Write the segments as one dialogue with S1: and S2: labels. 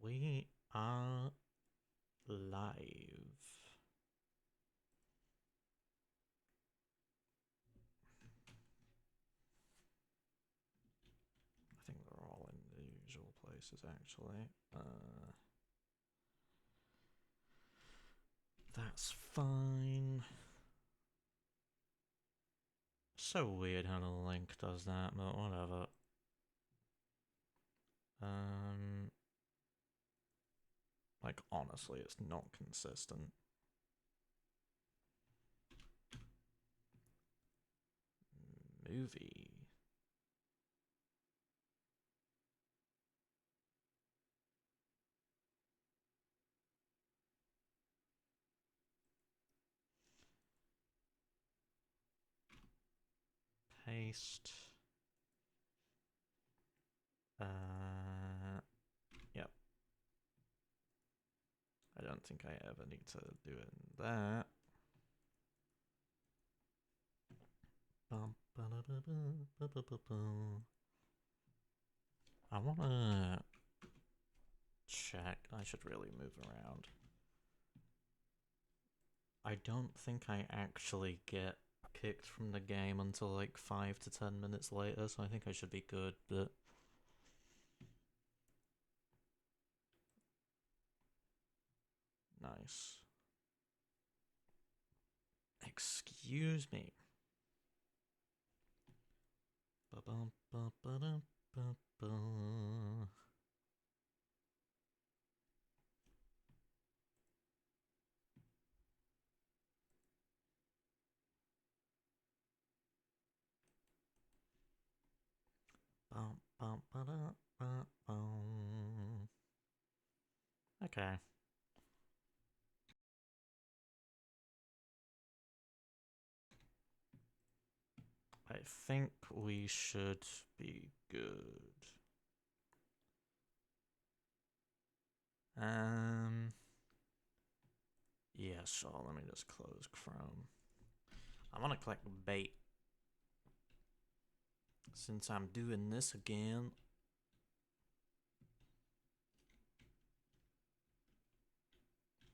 S1: We are live. I think they're all in the usual places, actually. That's fine. So weird how the link does that, but whatever. Like, honestly, it's not consistent. Movie. Paste. Yep. I don't think I ever need to do it in that. I wanna check. I should really move around. I don't think I actually get kicked from the game until like 5 to 10 minutes later, so I think I should be good, but... Nice. Excuse me. Ba-bum-ba-ba-dum-ba-ba. Okay. I think we should be good. Yeah, sure, let me just close Chrome. I want to click bait. Since I'm doing this again.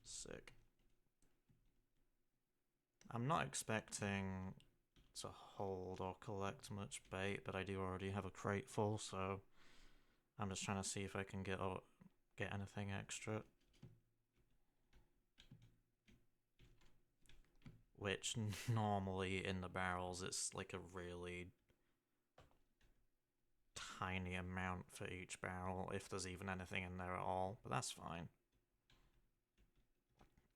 S1: Sick. I'm not expecting to hold or collect much bait, but I do already have a crate full, so I'm just trying to see if I can get anything extra. Which normally in the barrels it's like a really tiny amount for each barrel, if there's even anything in there at all, but that's fine.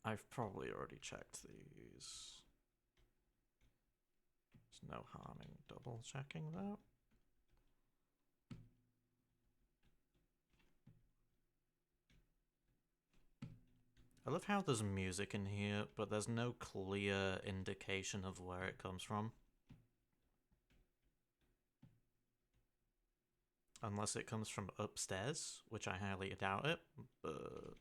S1: I've probably already checked these. There's no harm in double checking though. I love how there's music in here, but there's no clear indication of where it comes from. Unless it comes from upstairs, which I highly doubt it, but...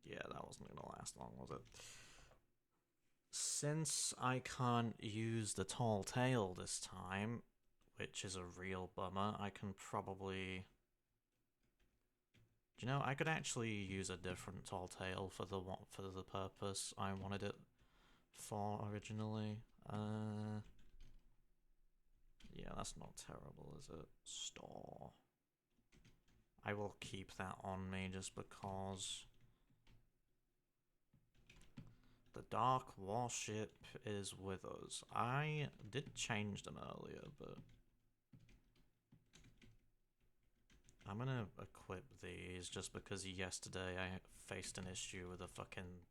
S1: Yeah, that wasn't gonna last long, was it? Since I can't use the tall tale this time, which is a real bummer, I can probably... Do you know, I could actually use a different tall tale for the purpose I wanted it for originally. Yeah, that's not terrible, is it? Store. I will keep that on me just because... The Dark Warship is with us. I did change them earlier, but... I'm gonna equip these just because yesterday I faced an issue with a fucking...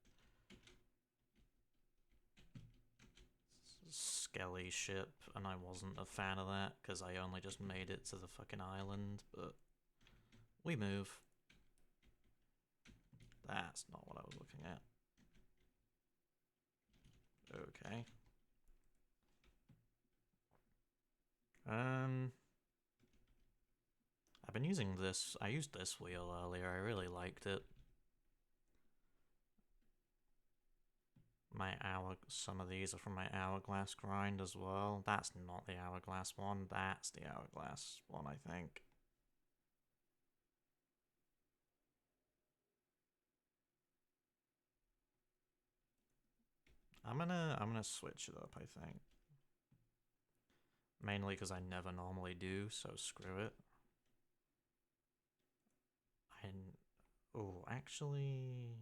S1: skelly ship, and I wasn't a fan of that because I only just made it to the fucking island, but... We move. That's not what I was looking at. Okay. I've been using this. I used this wheel earlier. I really liked it. Some of these are from my hourglass grind as well. That's not the hourglass one. That's the hourglass one, I think. I'm gonna switch it up, I think. Mainly because I never normally do, so screw it. Oh, actually,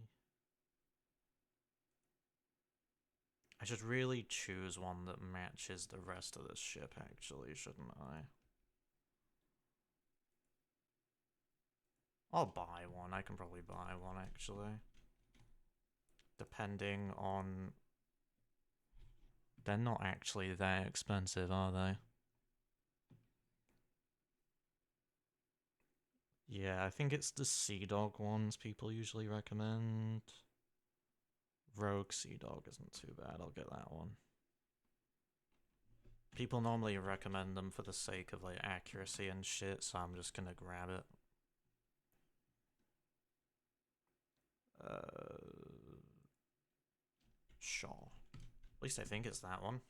S1: I should really choose one that matches the rest of this ship, actually, shouldn't I? I'll buy one. I can probably buy one, actually. Depending on... They're not actually that expensive, are they? Yeah, I think it's the Sea Dog ones people usually recommend. Rogue Sea Dog isn't too bad. I'll get that one. People normally recommend them for the sake of like accuracy and shit, so I'm just gonna grab it. Sure. At least I think it's that one.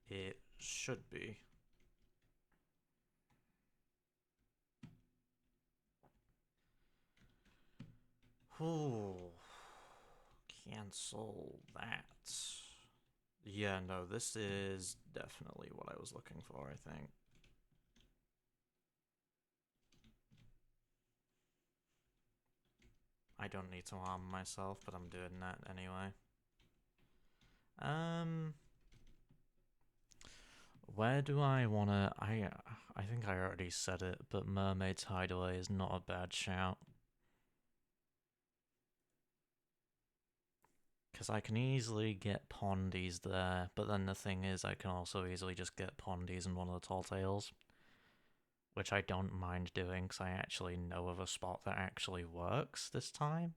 S1: It should be. Ooh. Cancel that. Yeah, no, this is definitely what I was looking for, I think. I don't need to arm myself, but I'm doing that anyway. Where do I wanna... I think I already said it, but Mermaid's Hideaway is not a bad shout. Because I can easily get Pondies there, but then the thing is I can also easily just get Pondies in one of the Tall Tales. Which I don't mind doing, because I actually know of a spot that actually works this time.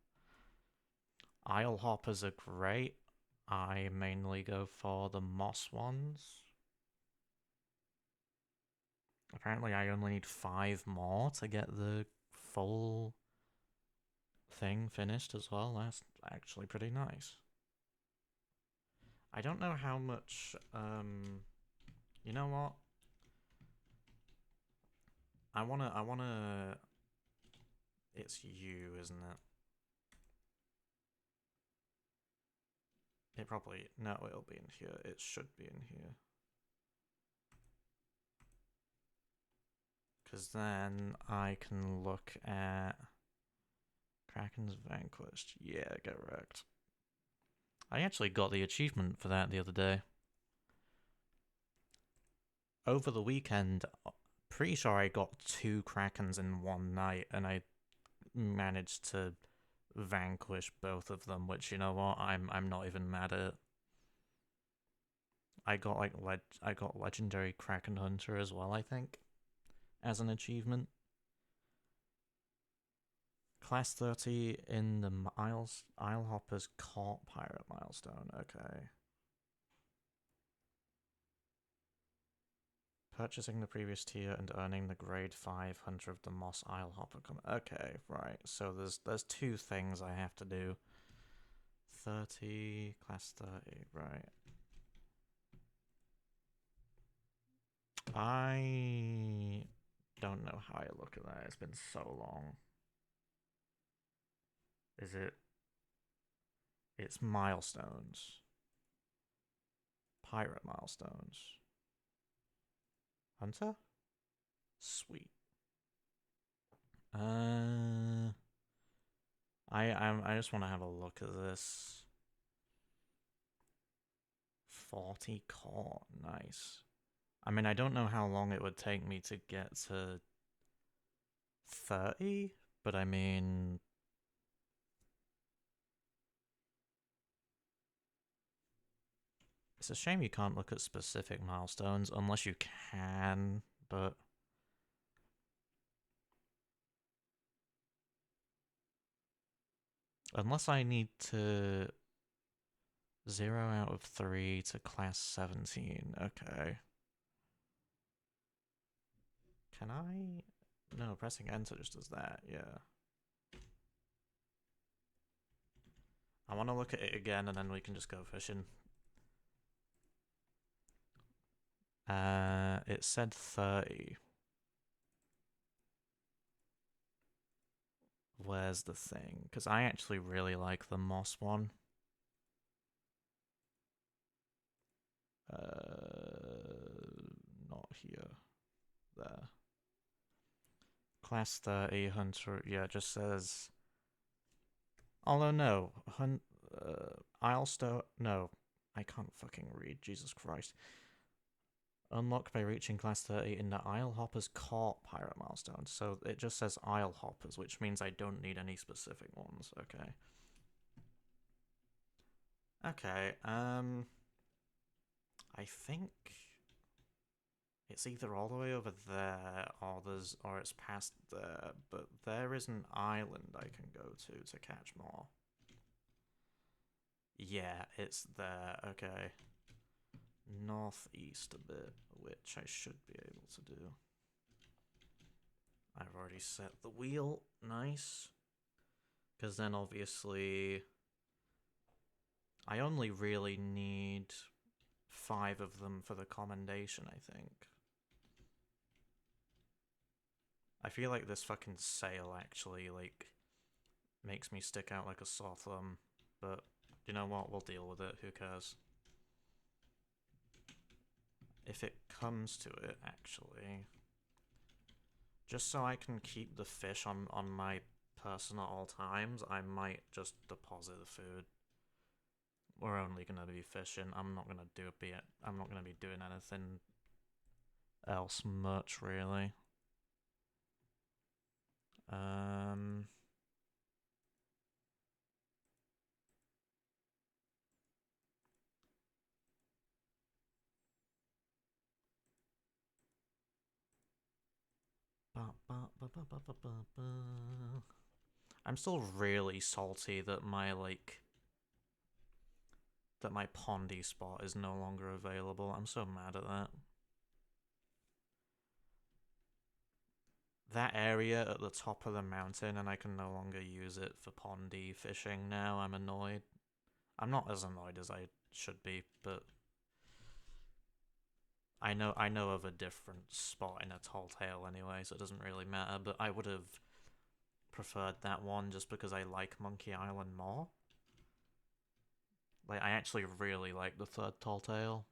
S1: Isle hoppers are great. I mainly go for the moss ones. Apparently I only need 5 more to get the full thing finished as well. That's actually pretty nice. I don't know how much, you know what? I wanna... It's you, isn't it? It probably... No, it'll be in here. It should be in here. Because then I can look at... Kraken's Vanquished. Yeah, get wrecked. I actually got the achievement for that the other day. Over the weekend, pretty sure I got 2 Krakens in one night, and I managed to vanquish both of them, which, you know what, I'm not even mad at it. I got like I got Legendary Kraken Hunter as well, I think, as an achievement. Class 30 in the Isle Hoppers Caught Pirate milestone. Okay. Purchasing the previous tier and earning the grade 500 of the Moss Isle Hopper. Okay, right. So there's 2 things I have to do. 30, class 30, right. I don't know how I look at that. It's been so long. Is it? It's milestones. Pirate milestones. Hunter? Sweet. I just want to have a look at this. 40 caught. Nice. I mean, I don't know how long it would take me to get to 30, but I mean... It's a shame you can't look at specific milestones, unless you can, but... Unless I need to... 0 out of 3 to class 17, okay. Can I... No, pressing enter just does that, yeah. I want to look at it again and then we can just go fishing. It said 30. Where's the thing? Because I actually really like the moss one. Not here. There. Class 30 Hunter. Yeah, it just says. Although no, Ilestone. No, I can't fucking read. Jesus Christ. Unlocked by reaching class 30 in the Isle Hoppers Court pirate milestone. So it just says Isle Hoppers, which means I don't need any specific ones. Okay. Okay, I think it's either all the way over there or it's past there, but there is an island I can go to catch more. Yeah, it's there. Okay. Northeast a bit, which I should be able to do. I've already set the wheel. Nice. Because then obviously I only really need 5 of them for the commendation, I think. I feel like this fucking sail actually, like, makes me stick out like a sore thumb. But, you know what? We'll deal with it. Who cares? If it comes to it, actually. Just so I can keep the fish on my person at all times, I might just deposit the food. We're only gonna be fishing. I'm not gonna be doing anything else much, really. I'm still really salty that my pondy spot is no longer available. I'm so mad at that. That area at the top of the mountain, and I can no longer use it for pondy fishing now. I'm annoyed. I'm not as annoyed as I should be, but I know of a different spot in a tall tale anyway, so it doesn't really matter, but I would have preferred that one just because I like Monkey Island more. Like, I actually really like the third tall tale.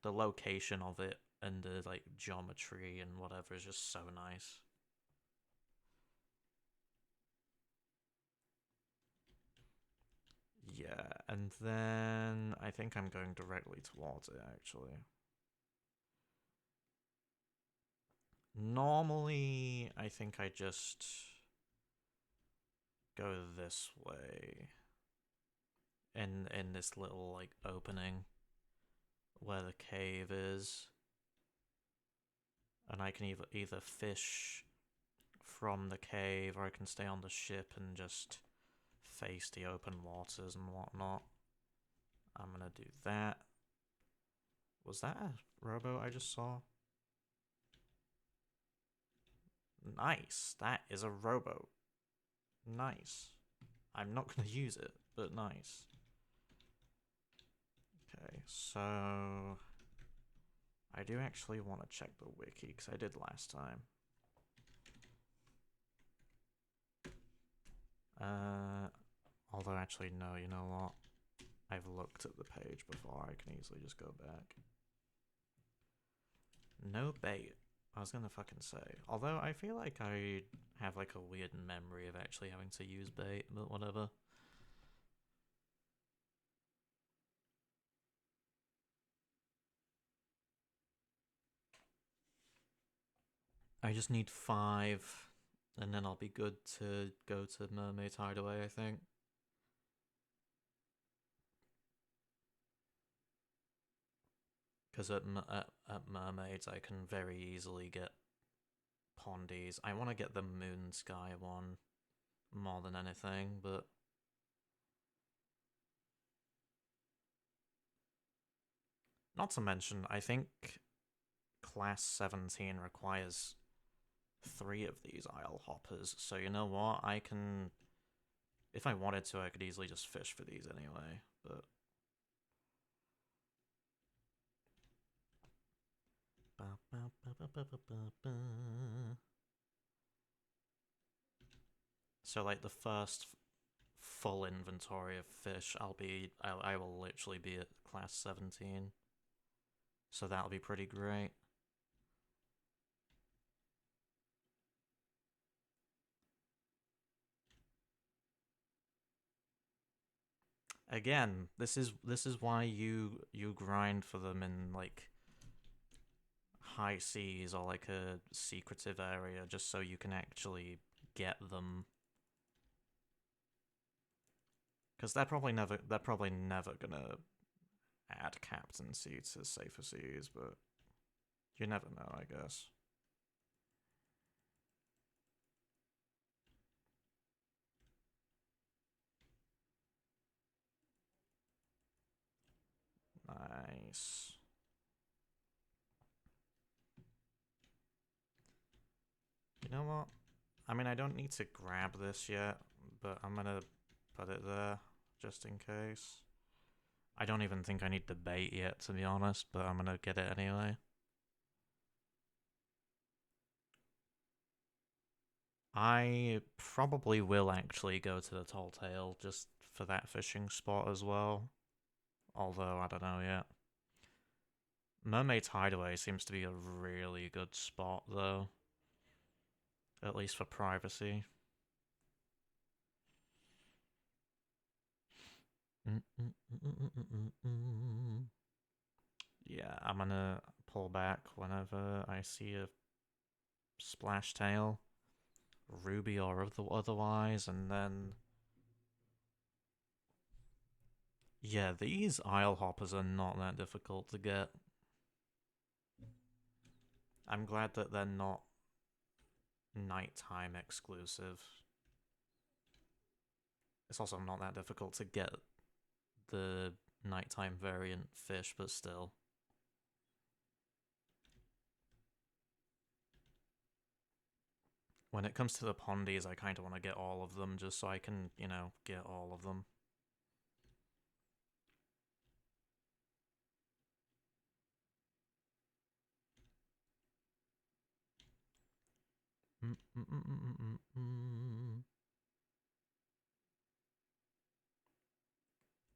S1: The location of it and the, like, geometry and whatever is just so nice. Yeah, and then I think I'm going directly towards it, actually. Normally, I think I just go this way in this little, like, opening where the cave is. And I can either fish from the cave or I can stay on the ship and just face the open waters and whatnot. I'm gonna do that. Was that a rowboat I just saw? Nice. That is a rowboat. Nice. I'm not gonna use it, but nice. Okay, so I do actually want to check the wiki, because I did last time. Although actually, no, you know what? I've looked at the page before, I can easily just go back. No bait. I was gonna fucking say. Although I feel like I have like a weird memory of actually having to use bait, but whatever. I just need 5, and then I'll be good to go to Mermaid's Hideaway, I think. Because at Mermaids, I can very easily get pondies. I want to get the Moon Sky one more than anything, but not to mention, I think Class 17 requires 3 of these Isle Hoppers, so you know what? I can... If I wanted to, I could easily just fish for these anyway, but... So, like, the first full inventory of fish, I will literally be at class 17. So that'll be pretty great. Again, this is why you grind for them in like high seas or like a secretive area, just so you can actually get them. Because they're probably never gonna add captaincy to safer seas, but you never know, I guess. Nice. You know what? I mean, I don't need to grab this yet, but I'm gonna put it there just in case. I don't even think I need the bait yet, to be honest, but I'm gonna get it anyway. I probably will actually go to the Tall Tale just for that fishing spot as well. Although, I don't know yet. Mermaid's Hideaway seems to be a really good spot, though. At least for privacy. Yeah, I'm gonna pull back whenever I see a splash tail, ruby or otherwise, and then... Yeah, these isle hoppers are not that difficult to get. I'm glad that they're not nighttime exclusive. It's also not that difficult to get the nighttime variant fish, but still. When it comes to the pondies, I kind of want to get all of them just so I can, you know, get all of them.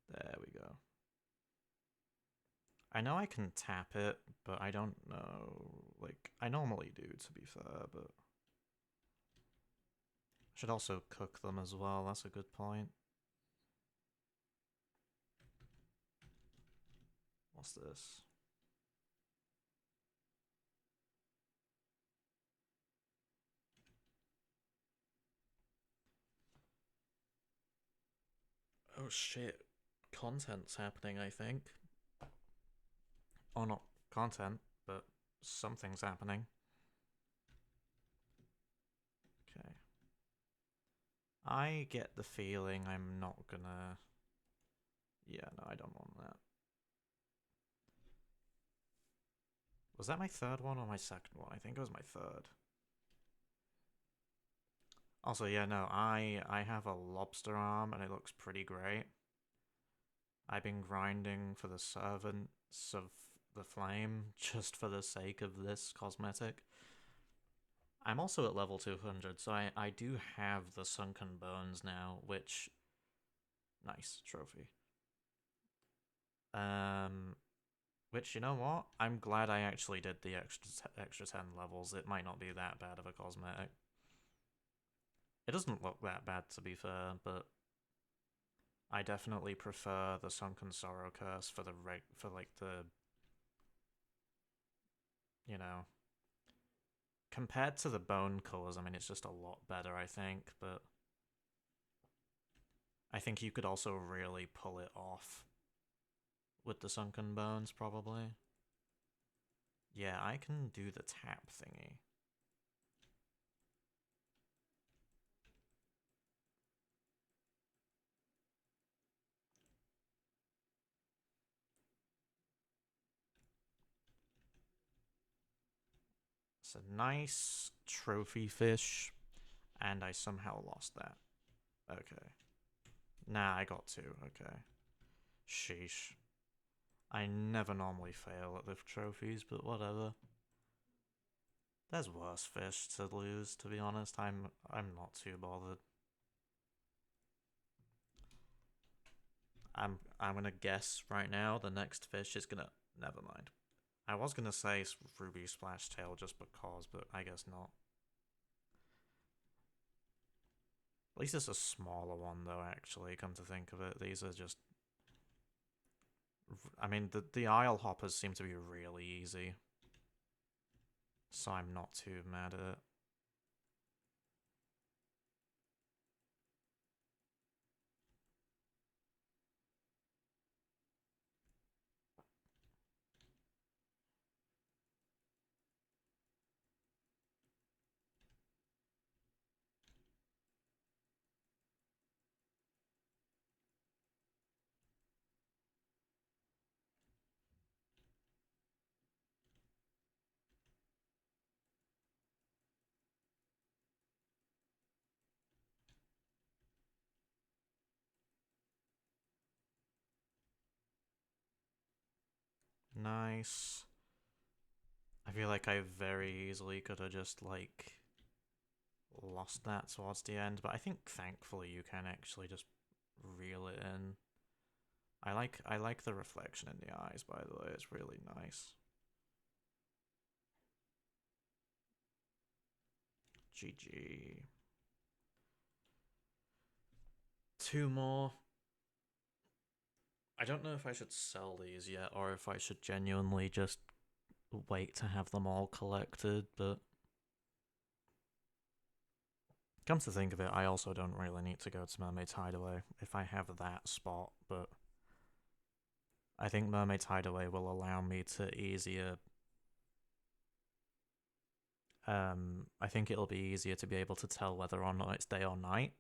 S1: There we go. I know I can tap it, but I don't know. Like, I normally do, to be fair, but... I should also cook them as well, that's a good point. What's this? Oh shit. Content's happening, I think. Oh, not content, but something's happening. Okay. I get the feeling I'm not gonna... Yeah, no, I don't want that. Was that my third one or my second one? I think it was my third. Also, yeah, no, I have a lobster arm and it looks pretty great. I've been grinding for the servants of the flame just for the sake of this cosmetic. I'm also at level 200, so I do have the sunken bones now, which... Nice, trophy. Which, you know what? I'm glad I actually did the extra 10 levels. It might not be that bad of a cosmetic. It doesn't look that bad, to be fair, but I definitely prefer the Sunken Sorrow Curse for the you know, compared to the bone colors. I mean, it's just a lot better, I think, but I think you could also really pull it off with the Sunken Bones, probably. Yeah, I can do the tap thingy. It's a nice trophy fish, and I somehow lost that. Okay. Nah, I got two. Okay. Sheesh. I never normally fail at the trophies, but whatever. There's worse fish to lose, to be honest. I'm not too bothered. I'm gonna guess right now the next fish is gonna. Never mind. I was gonna say Ruby Splashtail just because, but I guess not. At least it's a smaller one though, actually, come to think of it. These are just... I mean, the Isle Hoppers seem to be really easy. So I'm not too mad at it. Nice. I feel like I very easily could have just, like, lost that towards the end, but I think thankfully you can actually just reel it in. I like the reflection in the eyes, by the way. It's really nice. GG. 2 more. I don't know if I should sell these yet, or if I should genuinely just wait to have them all collected, but... Come to think of it, I also don't really need to go to Mermaid's Hideaway if I have that spot, but... I think Mermaid's Hideaway will allow me to easier... I think it'll be easier to be able to tell whether or not it's day or night.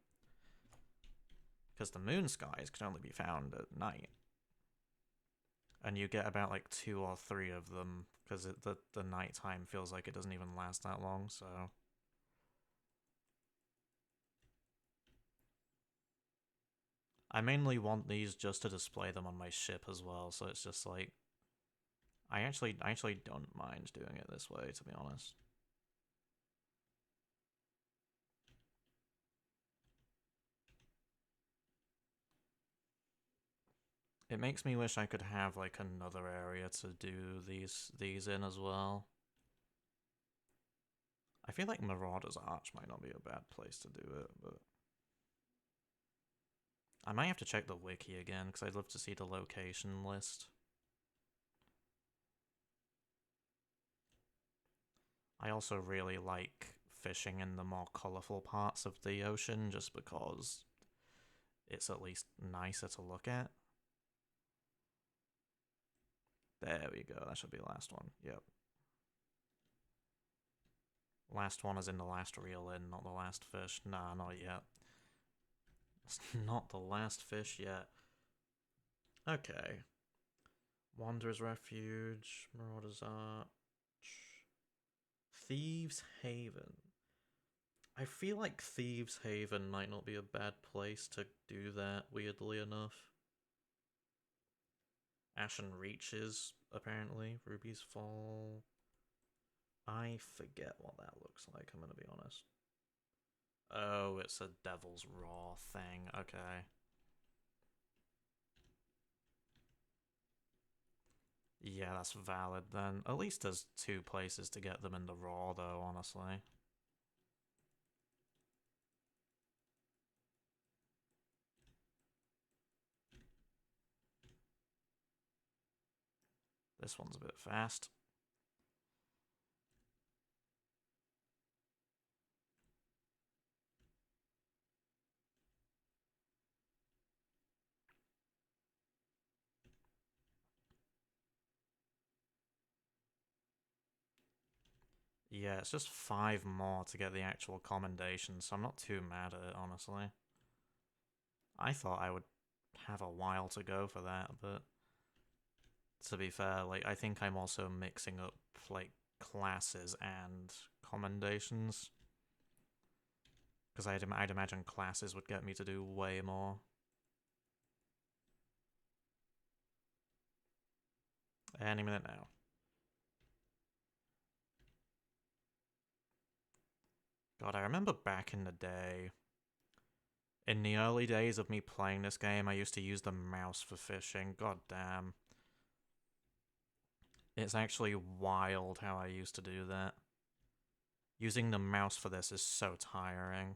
S1: Because the moon skies can only be found at night. And you get about like 2 or 3 of them, because the nighttime feels like it doesn't even last that long, so... I mainly want these just to display them on my ship as well, so it's just like... I actually don't mind doing it this way, to be honest. It makes me wish I could have like another area to do these in as well. I feel like Marauder's Arch might not be a bad place to do it, but... I might have to check the wiki again, because I'd love to see the location list. I also really like fishing in the more colourful parts of the ocean, just because it's at least nicer to look at. There we go, that should be the last one, yep. Last one is in the last reel in, not the last fish. Nah, not yet. It's not the last fish yet. Okay. Wanderer's Refuge, Marauder's Arch, Thieves' Haven. I feel like Thieves' Haven might not be a bad place to do that, weirdly enough. Ashen Reaches, apparently. Ruby's Fall. I forget what that looks like, I'm gonna be honest. Oh, it's a Devil's Raw thing, okay. Yeah, that's valid then. At least there's 2 places to get them in the raw though, honestly. This one's a bit fast. Yeah, it's just 5 more to get the actual commendation, so I'm not too mad at it, honestly. I thought I would have a while to go for that, but... To be fair, like, I think I'm also mixing up, like, classes and commendations. Because I'd imagine classes would get me to do way more. Any minute now. God, I remember back in the day, In the early days of me playing this game, I used to use the mouse for fishing. God damn. It's actually wild how I used to do that. Using the mouse for this is so tiring.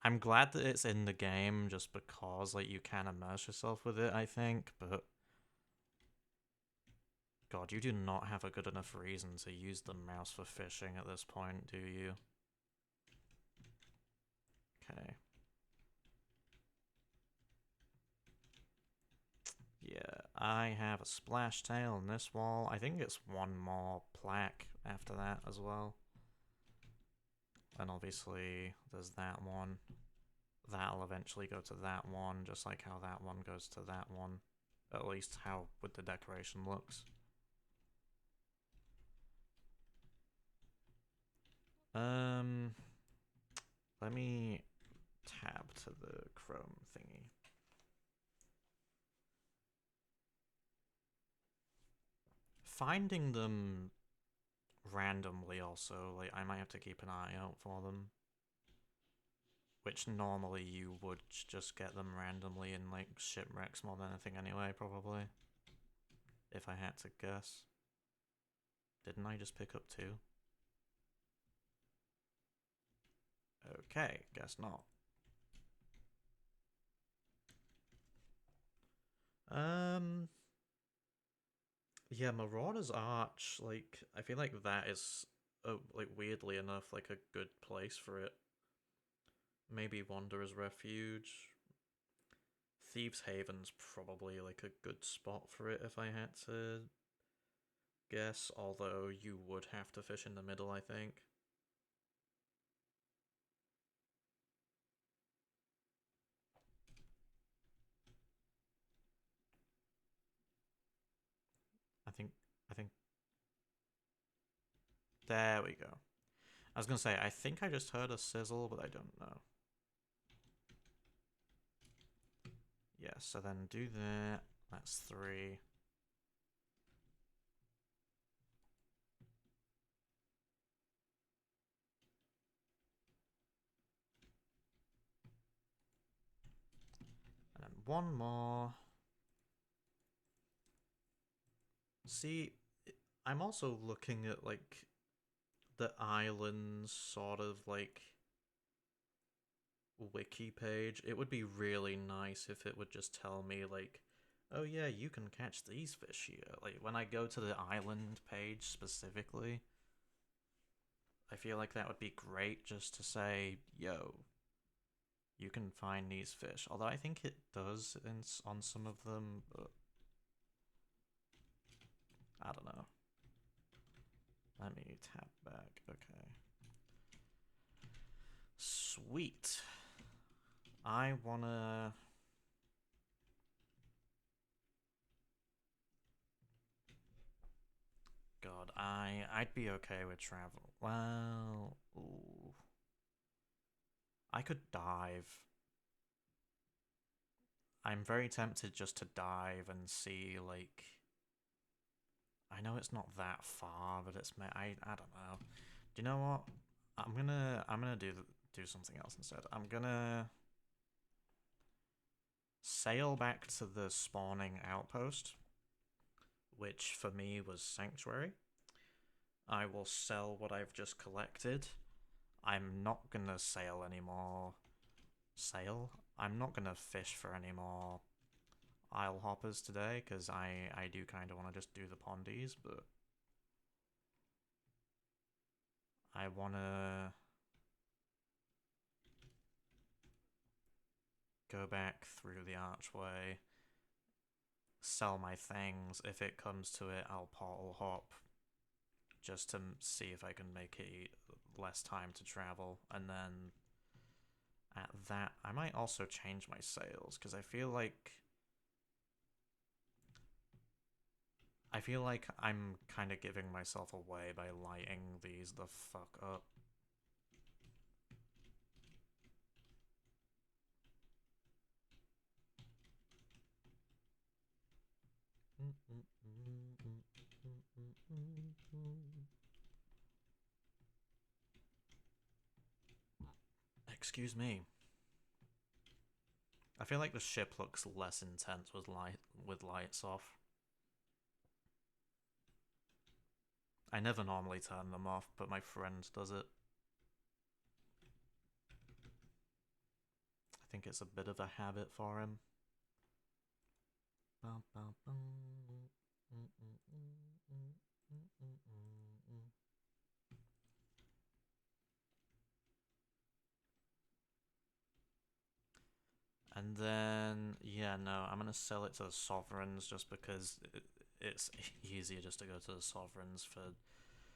S1: I'm glad that it's in the game just because, like, you can immerse yourself with it, I think, but... God, you do not have a good enough reason to use the mouse for fishing at this point, do you? Okay. Yeah, I have a splash tail on this wall. I think it's one more plaque after that as well. And obviously, there's that one. That'll eventually go to that one, just like how that one goes to that one. At least how with the decoration looks. Let me tab to the Chrome thingy. Finding them randomly also, like, I might have to keep an eye out for them. Which normally you would just get them randomly in, like, shipwrecks more than anything anyway, probably. If I had to guess. Didn't I just pick up two? Okay, guess not. Yeah, Marauder's Arch, like, I feel like that is, like, weirdly enough, like, a good place for it. Maybe Wanderer's Refuge. Thieves Haven's probably, like, a good spot for it if I had to guess, although you would have to fish in the middle, I think. I think there we go. I was gonna say, I think I just heard a sizzle, but I don't know. Yeah, so then do that. That's 3. And then one more. See, I'm also looking at, like, the islands sort of, like, wiki page. It would be really nice if it would just tell me, like, oh yeah, you can catch these fish here. Like, when I go to the island page specifically, I feel like that would be great just to say, yo, you can find these fish. Although I think it does on some of them, but I don't know. Let me tap back. Okay. Sweet. I wanna... God, I'd be okay with travel. Well, ooh. I could dive. I'm very tempted just to dive and see, like... I know it's not that far, but it's... I don't know. Do you know what? I'm gonna do something else instead. I'm gonna sail back to the spawning outpost, which for me was Sanctuary. I will sell what I've just collected. I'm not gonna sail anymore. Sail? I'm not gonna fish for any more Isle Hoppers today, because I do kind of want to just do the pondies, but I want to go back through the archway, sell my things. If it comes to it, I'll portal hop just to see if I can make it less time to travel, and then at that, I might also change my sails, because I feel like I'm kind of giving myself away by lighting these the fuck up. Excuse me. I feel like the ship looks less intense with lights off. I never normally turn them off, but my friend does it. I think it's a bit of a habit for him. And then, yeah, no, I'm gonna sell it to the sovereigns just because it's easier just to go to the sovereigns for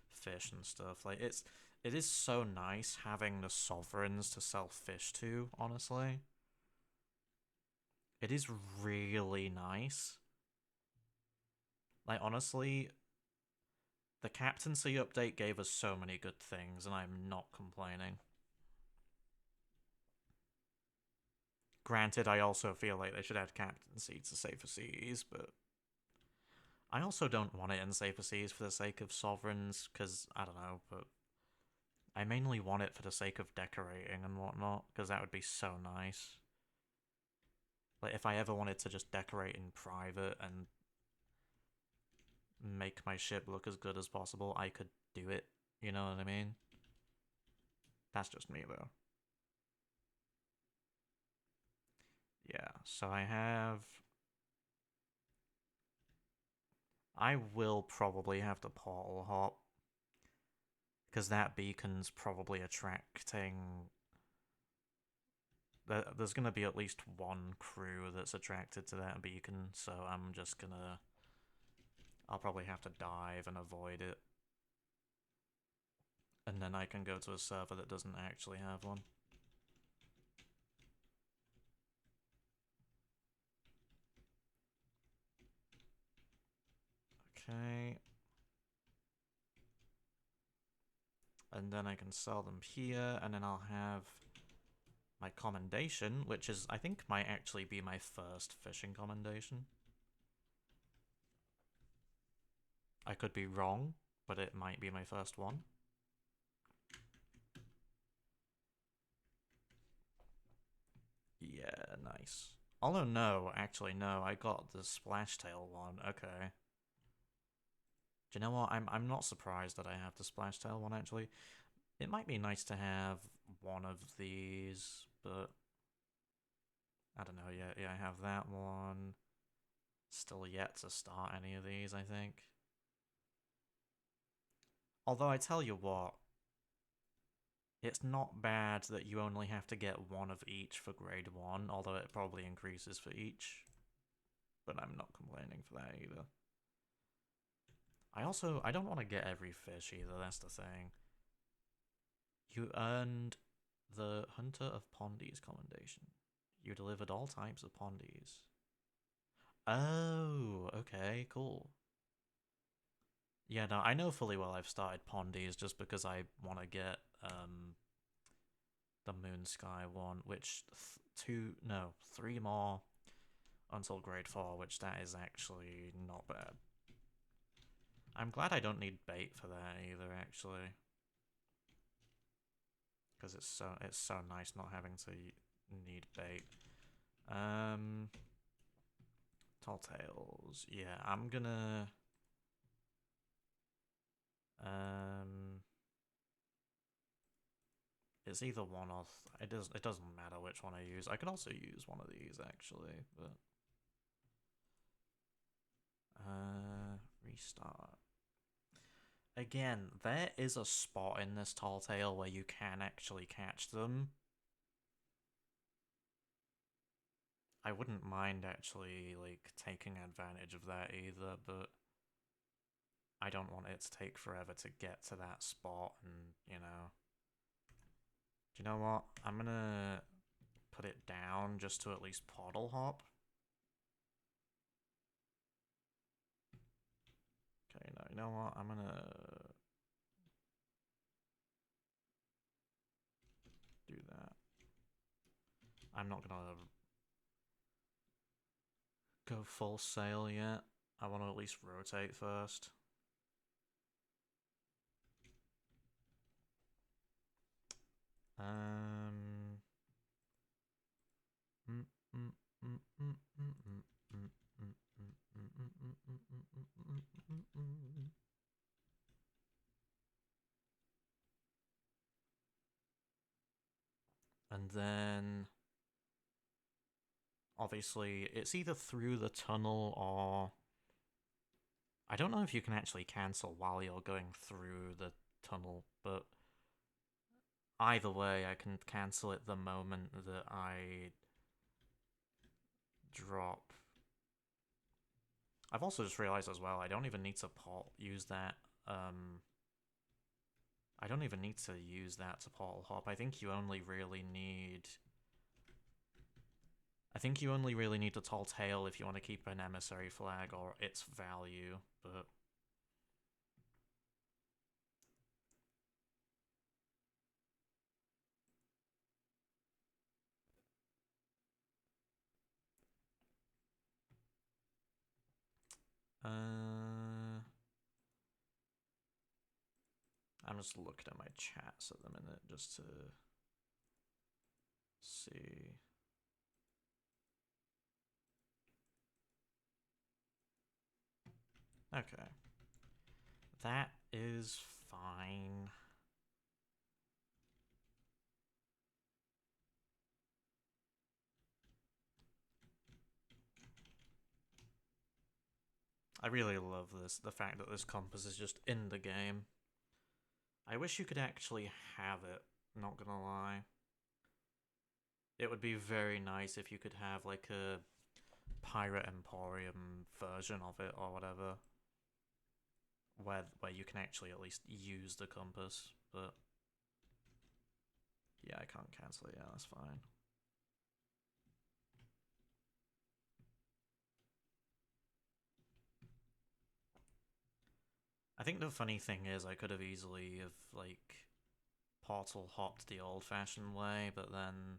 S1: fish and stuff. Like, it is so nice having the sovereigns to sell fish to, honestly. It is really nice. Like, honestly, the captaincy update gave us so many good things, and I'm not complaining. Granted, I also feel like they should add captaincy to safer seas, but I also don't want it in safer seas for the sake of sovereigns, because, I don't know, but I mainly want it for the sake of decorating and whatnot, because that would be so nice. Like, if I ever wanted to just decorate in private and make my ship look as good as possible, I could do it, you know what I mean? That's just me, though. Yeah, so I will probably have to portal hop, because that beacon's probably attracting... There's going to be at least one crew that's attracted to that beacon, so I'm just gonna... I'll probably have to dive and avoid it. And then I can go to a server that doesn't actually have one. Okay. And then I can sell them here, and then I'll have my commendation, which is, I think, might actually be my first fishing commendation. I could be wrong, but it might be my first one. Yeah, nice. Although no, actually no, I got the Splashtail one, okay. Do you know what, I'm not surprised that I have the Splashtail one, actually. It might be nice to have one of these, but... I don't know, yeah, I have that one. Still yet to start any of these, I think. Although I tell you what, it's not bad that you only have to get one of each for grade 1, although it probably increases for each. But I'm not complaining for that either. I don't want to get every fish either, that's the thing. You earned the Hunter of Pondies commendation. You delivered all types of Pondies. Oh, okay, cool. Yeah, no, I know fully well I've started Pondies just because I want to get the Moonsky one, which 3 more until grade 4, which that is actually not bad. I'm glad I don't need bait for that either, actually, because it's so nice not having to need bait. Tall Tales. Yeah, I'm gonna it's either one or it doesn't matter which one I use. I could also use one of these actually, but restart. Again, there is a spot in this Tall Tale where you can actually catch them. I wouldn't mind actually like taking advantage of that either, but I don't want it to take forever to get to that spot, and you know. Do you know what? I'm gonna put it down just to at least portal hop. Okay, no, you know what? I'm gonna do that. I'm not gonna go full sail yet. I want to at least rotate first. And then, obviously, it's either through the tunnel or... I don't know if you can actually cancel while you're going through the tunnel, but either way, I can cancel it the moment that I drop. I've also just realized as well, I don't even need to use that. I don't even need to use that to portal hop. I think you only really need... I think you only really need the tall tale if you want to keep an emissary flag or its value, but... I'm just looking at my chats at the minute just to see. Okay. That is fine. I really love this, the fact that this compass is just in the game. I wish you could actually have it, not gonna lie. It would be very nice if you could have like a Pirate Emporium version of it or whatever. Where you can actually at least use the compass, but yeah, I can't cancel it, yeah, that's fine. I think the funny thing is I could have easily have like portal hopped the old-fashioned way, but then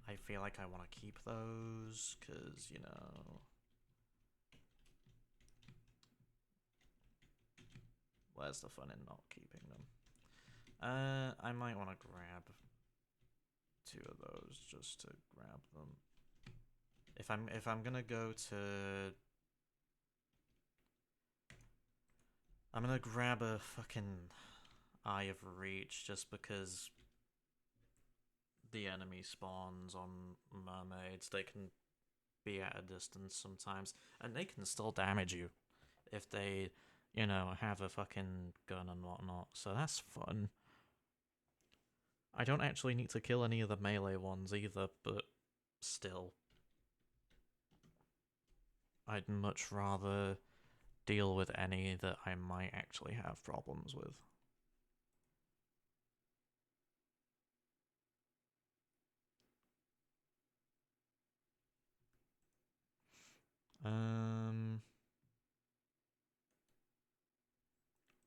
S1: I feel like I want to keep those, because, you know... Where's the fun in not keeping them? I might want to grab 2 of those just to grab them. If I'm gonna go to... I'm gonna grab a fucking Eye of Reach just because the enemy spawns on mermaids. They can be at a distance sometimes, and they can still damage you if they, you know, have a fucking gun and whatnot, so that's fun. I don't actually need to kill any of the melee ones either, but still. I'd much rather deal with any that I might actually have problems with.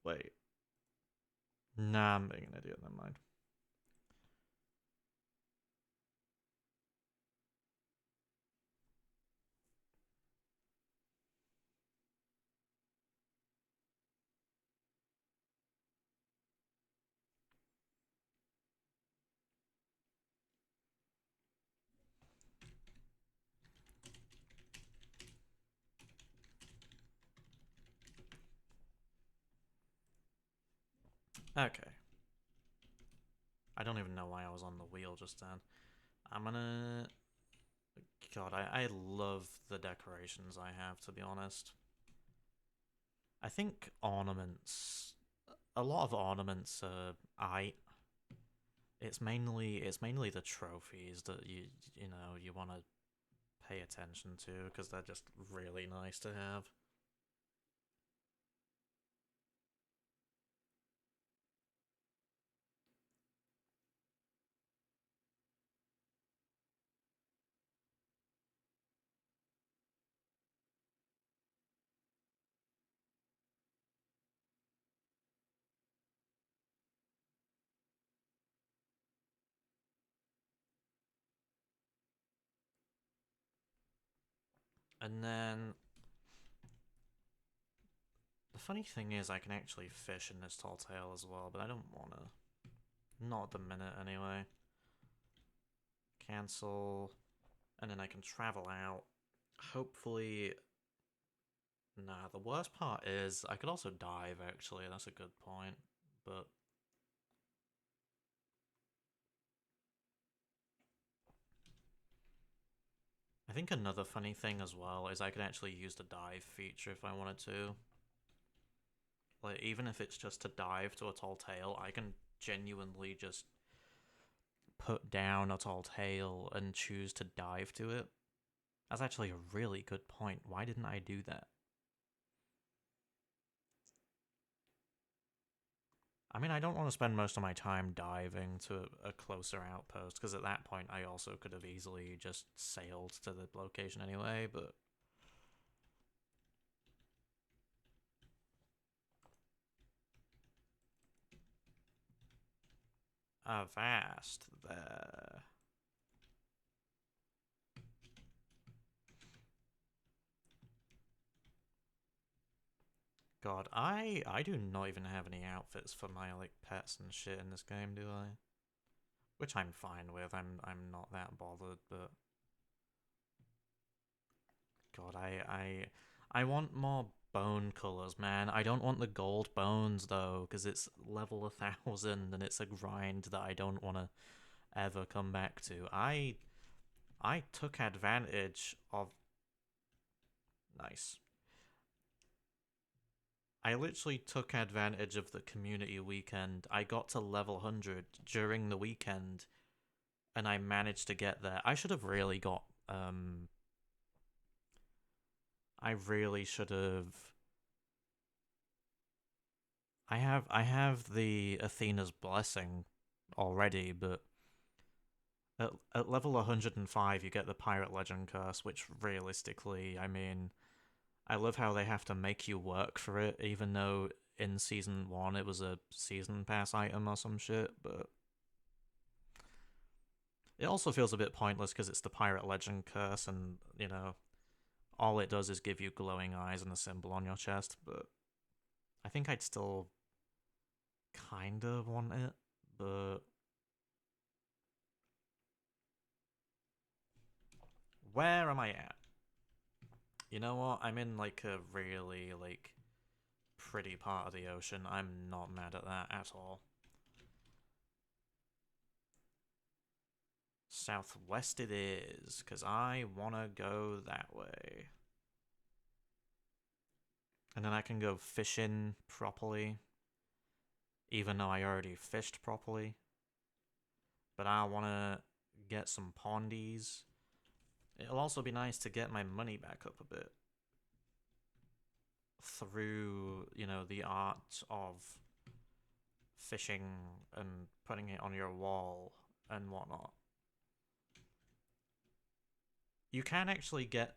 S1: Wait. Nah, I'm being an idiot, never mind. Okay. I don't even know why I was on the wheel just then. I'm gonna... God, I love the decorations I have, to be honest. I think ornaments... A lot of ornaments are... It's mainly the trophies that you know, you want to pay attention to, because they're just really nice to have. And then... The funny thing is I can actually fish in this tall tale as well, but I don't want to. Not at the minute, anyway. cancel, and then I can travel out. Hopefully... Nah, the worst part is I could also dive, actually. That's a good point, but... I think another funny thing as well is I could actually use the dive feature if I wanted to. Like, even if it's just to dive to a tall tale, I can genuinely just put down a tall tale and choose to dive to it. That's actually a really good point. Why didn't I do that? I mean, I don't want to spend most of my time diving to a closer outpost, because at that point I also could have easily just sailed to the location anyway, but... Avast there. God, I do not even have any outfits for my like pets and shit in this game, do I? Which I'm fine with. I'm not that bothered, but God, I want more bone colors, man. I don't want the gold bones though, because it's level 1000 and it's a grind that I don't want to ever come back to. I took advantage of... Nice. I literally took advantage of the community weekend. I got to level 100 during the weekend, and I managed to get there. I should have really got, I really should have... I have the Athena's Blessing already, but at level 105 you get the Pirate Legend Curse, which realistically, I mean... I love how they have to make you work for it, even though in Season 1 it was a Season Pass item or some shit, but... It also feels a bit pointless because it's the Pirate Legend Curse and, you know, all it does is give you glowing eyes and a symbol on your chest, but... I think I'd still kind of want it, but... Where am I at? You know what? I'm in, like, a really, like, pretty part of the ocean. I'm not mad at that at all. Southwest it is, because I want to go that way. And then I can go fishing properly, even though I already fished properly. But I want to get some pondies. It'll also be nice to get my money back up a bit through, you know, the art of fishing and putting it on your wall and whatnot. You can actually get...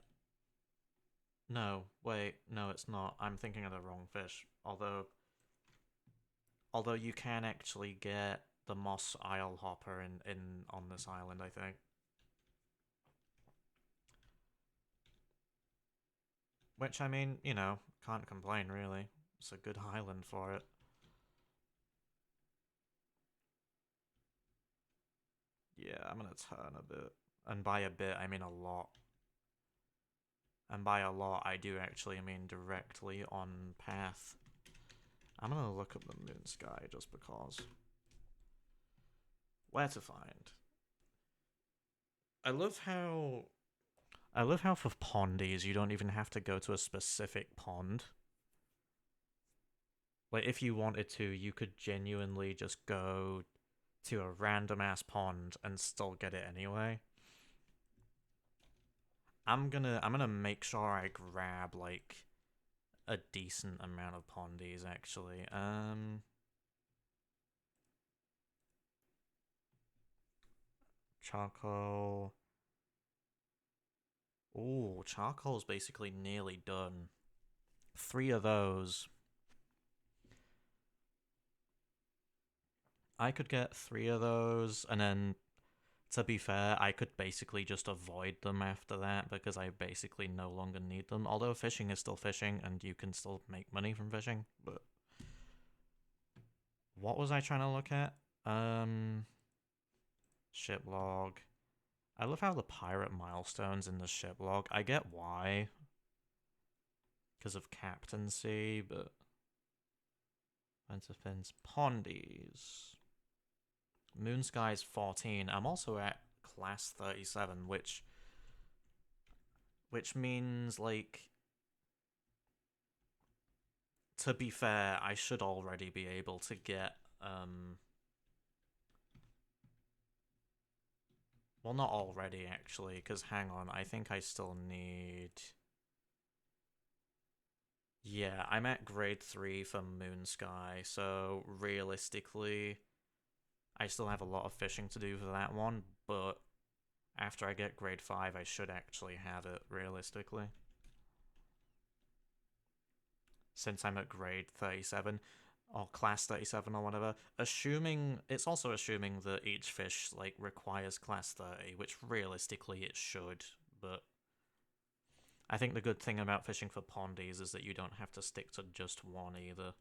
S1: No, wait, no, it's not. I'm thinking of the wrong fish. Although you can actually get the Moss Isle Hopper in on this island, I think. Which, I mean, you know, can't complain, really. It's a good island for it. Yeah, I'm gonna turn a bit. And by a bit, I mean a lot. And by a lot, I do actually mean directly on path. I'm gonna look up the moon sky just because. Where to find? I love how for pondies you don't even have to go to a specific pond. Like, if you wanted to, you could genuinely just go to a random ass pond and still get it anyway. I'm gonna make sure I grab like a decent amount of pondies actually. Charcoal. Ooh, charcoal's basically nearly done. 3 of those. I could get 3 of those, and then, to be fair, I could basically just avoid them after that, because I basically no longer need them. Although fishing is still fishing, and you can still make money from fishing, but... What was I trying to look at? Ship log. I love how the pirate milestones in the ship log, I get why, because of captaincy, but Pentafins, Pondies. Moonsky's 14. I'm also at class 37, which means, like, to be fair, I should already be able to get, well, not already, actually, because hang on, I think I still need... Yeah, I'm at grade 3 for Moonsky, so realistically, I still have a lot of fishing to do for that one, but after I get grade 5, I should actually have it, realistically. Since I'm at grade 37, or class 37 or whatever, it's also assuming that each fish, like, requires class 30, which realistically it should, but I think the good thing about fishing for pondies is that you don't have to stick to just one either.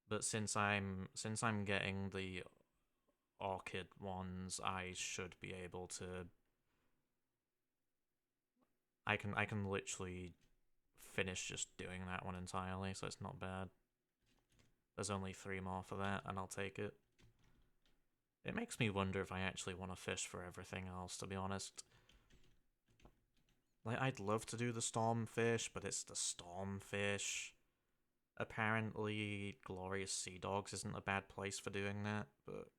S1: But since I'm getting the orchid ones, I should be able to... I can literally finish just doing that one entirely, so it's not bad. There's only 3 more for that, and I'll take it. It makes me wonder if I actually want to fish for everything else, to be honest. Like, I'd love to do the stormfish, but it's the stormfish. Apparently, Glorious Sea Dogs isn't a bad place for doing that, but...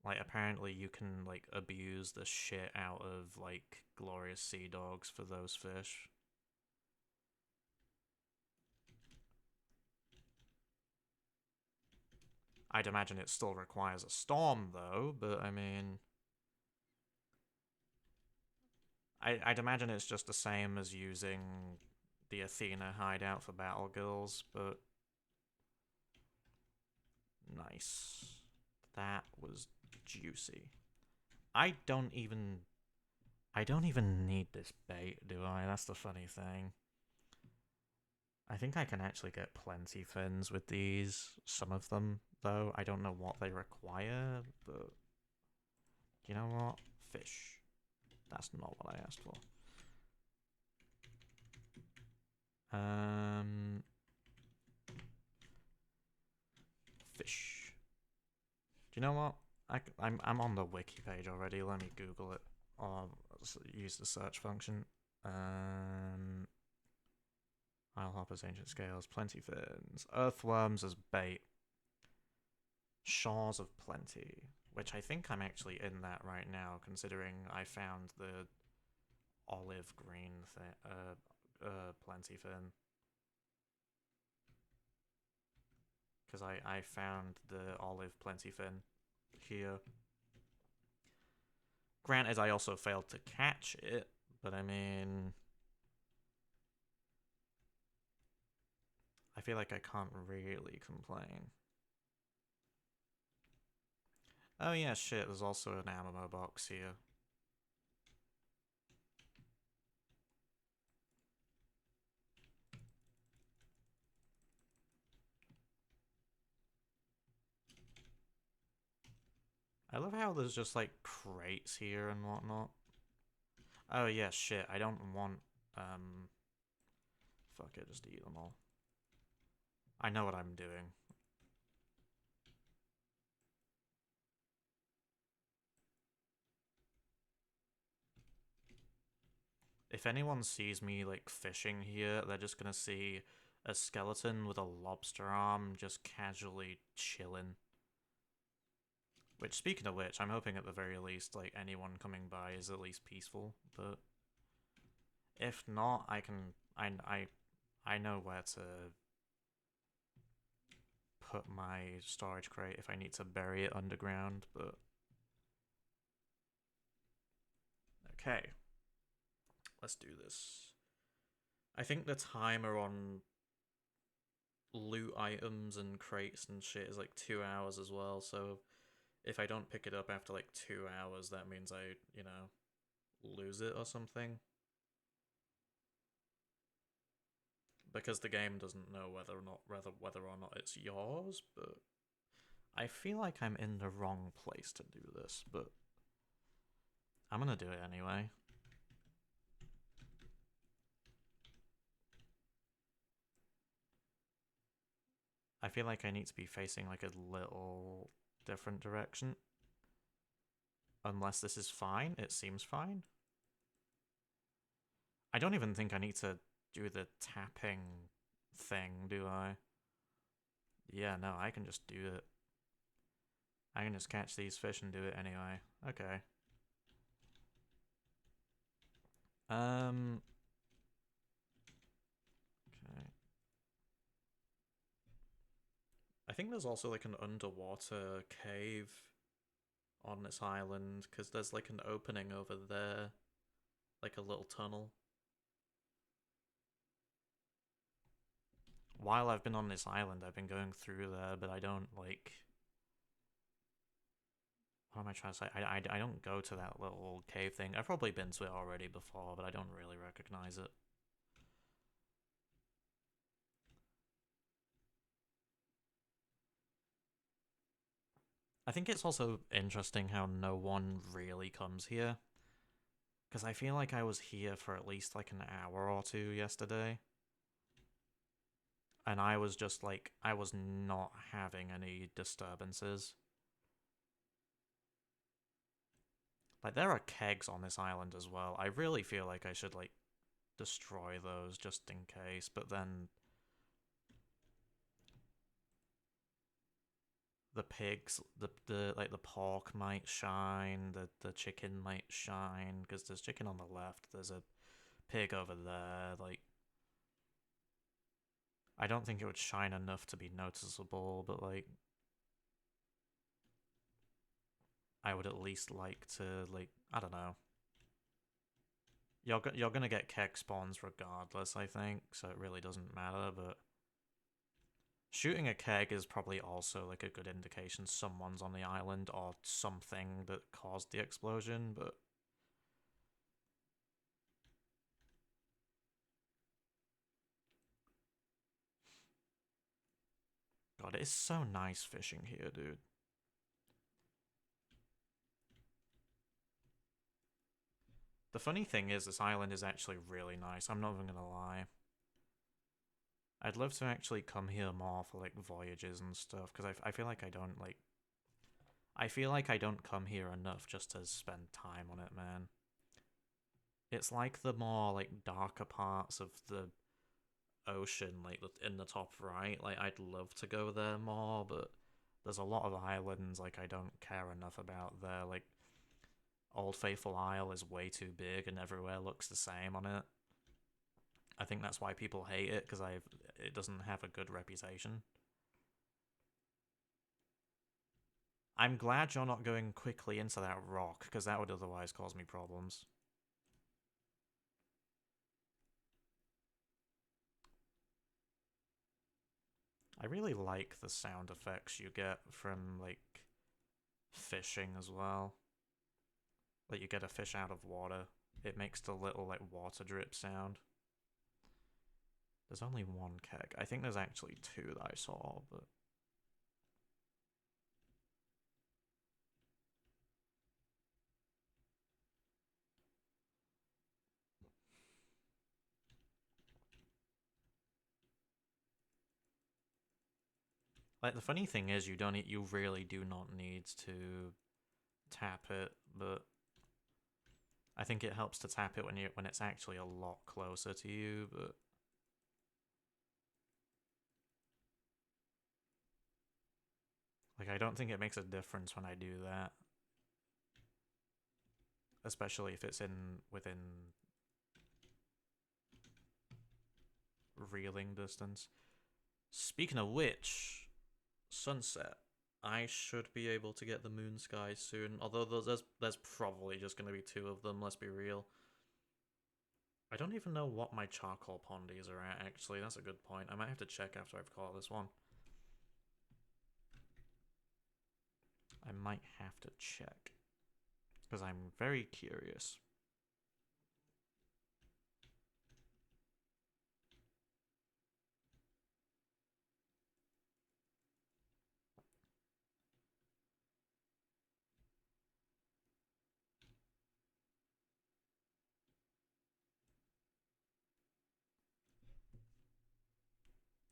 S1: Like, apparently you can, like, abuse the shit out of, like, Glorious Sea Dogs for those fish. I'd imagine it still requires a storm, though, but I mean... I'd imagine it's just the same as using the Athena hideout for Battle Girls, but... Nice. That was juicy. I don't even need this bait, do I? That's the funny thing. I think I can actually get plenty fins with these. Some of them, though. I don't know what they require, but... You know what? Fish. That's not what I asked for. Fish. Do you know what? I'm on the wiki page already. Let me Google it. Or use the search function. Islehoppers, ancient scales, plenty fins. Earthworms as bait. Shores of plenty. Which I think I'm actually in that right now, considering I found the olive green plenty fin. Because I found the olive plenty fin here. Granted, I also failed to catch it, but I mean... I feel like I can't really complain. Oh yeah, shit, there's also an ammo box here. I love how there's just, like, crates here and whatnot. Oh yeah, shit, I don't want, fuck it, just eat them all. I know what I'm doing. If anyone sees me, like, fishing here, they're just gonna see a skeleton with a lobster arm just casually chilling. Which, speaking of which, I'm hoping at the very least, like, anyone coming by is at least peaceful, but... If not, I can... I know where to put my storage crate if I need to bury it underground, but... Okay. Let's do this. I think the timer on loot items and crates and shit is like 2 hours as well, so if I don't pick it up after like 2 hours, that means I, you know, lose it or something. Because the game doesn't know whether or not it's yours, but I feel like I'm in the wrong place to do this, but I'm gonna do it anyway. I feel like I need to be facing like a little different direction. Unless this is fine, it seems fine. I don't even think I need to do the tapping thing, do I? Yeah, no, I can just do it. I can just catch these fish and do it anyway. Okay. Okay. I think there's also like an underwater cave on this island, because there's like an opening over there. Like a little tunnel. While I've been on this island, I've been going through there, but I don't like... What am I trying to say? I don't go to that little cave thing. I've probably been to it already before, but I don't really recognize it. I think it's also interesting how no one really comes here. Because I feel like I was here for at least like an hour or two yesterday. And I was just like, I was not having any disturbances. Like, there are kegs on this island as well. I really feel like I should like destroy those just in case, but then the pigs, the like the pork might shine, the chicken might shine, because there's chicken on the left, there's a pig over there. Like, I don't think it would shine enough to be noticeable, but like, I would at least like to, like, I don't know. You're gonna get keg spawns regardless, I think, so it really doesn't matter, but shooting a keg is probably also like a good indication someone's on the island or something that caused the explosion, but God, it is so nice fishing here, dude. The funny thing is, this island is actually really nice, I'm not even gonna lie. I'd love to actually come here more for like voyages and stuff, because I feel like I don't like... I feel like I don't come here enough just to spend time on it, man. It's like the more like darker parts of the ocean, like in the top right. Like, I'd love to go there more, but there's a lot of islands like I don't care enough about there. Like, Old Faithful Isle is way too big and everywhere looks the same on it. I think that's why people hate it, because it doesn't have a good reputation. I'm glad you're not going quickly into that rock, because that would otherwise cause me problems. I really like the sound effects you get from, like, fishing as well. Like, you get a fish out of water. It makes the little, like, water drip sound. There's only one keg. I think there's actually two that I saw, but... Like, the funny thing is, you really do not need to tap it, but I think it helps to tap it when it's actually a lot closer to you, but like, I don't think it makes a difference when I do that, especially if it's within reeling distance. Speaking of which, sunset. I should be able to get the moon skies soon, although there's probably just going to be two of them, let's be real. I don't even know what my charcoal pondies are at, actually. That's a good point. I might have to check after I've caught this one. I might have to check, because I'm very curious.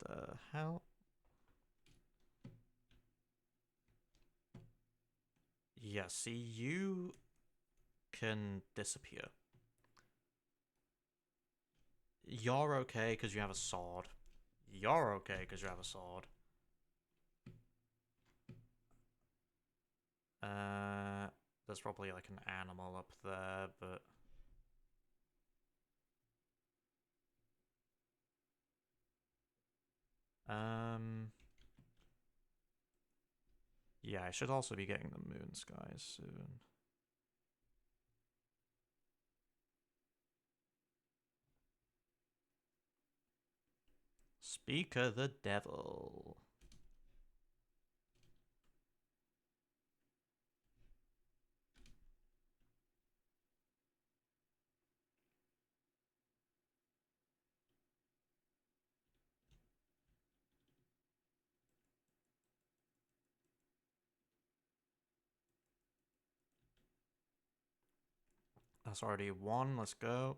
S1: the hell? Yeah, see, you can disappear. You're okay because you have a sword. You're okay because you have a sword. There's probably like an animal up there, but... Yeah, I should also be getting the moon skies soon. Speaker the devil. That's already one, let's go.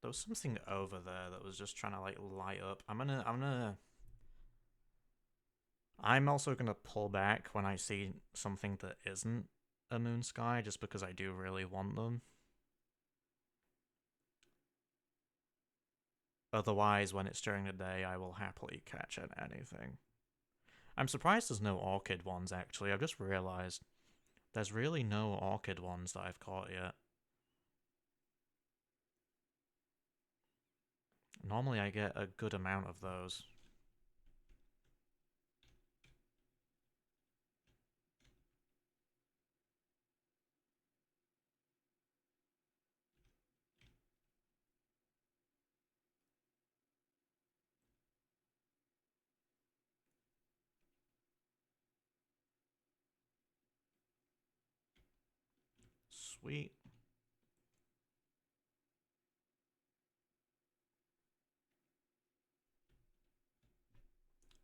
S1: There was something over there that was just trying to like light up. I'm also gonna pull back when I see something that isn't a moon sky, just because I do really want them. Otherwise, when it's during the day, I will happily catch at anything. I'm surprised there's no orchid ones, actually. I've just realized there's really no orchid ones that I've caught yet. Normally I get a good amount of those. Sweet.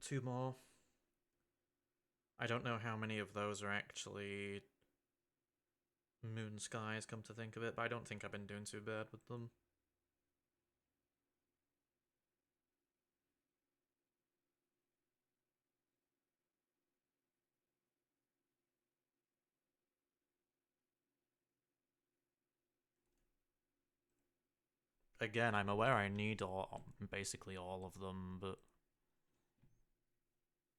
S1: Two more. I don't know how many of those are actually moon skies, come to think of it, but I don't think I've been doing too bad with them. Again, I'm aware I need basically all of them, but...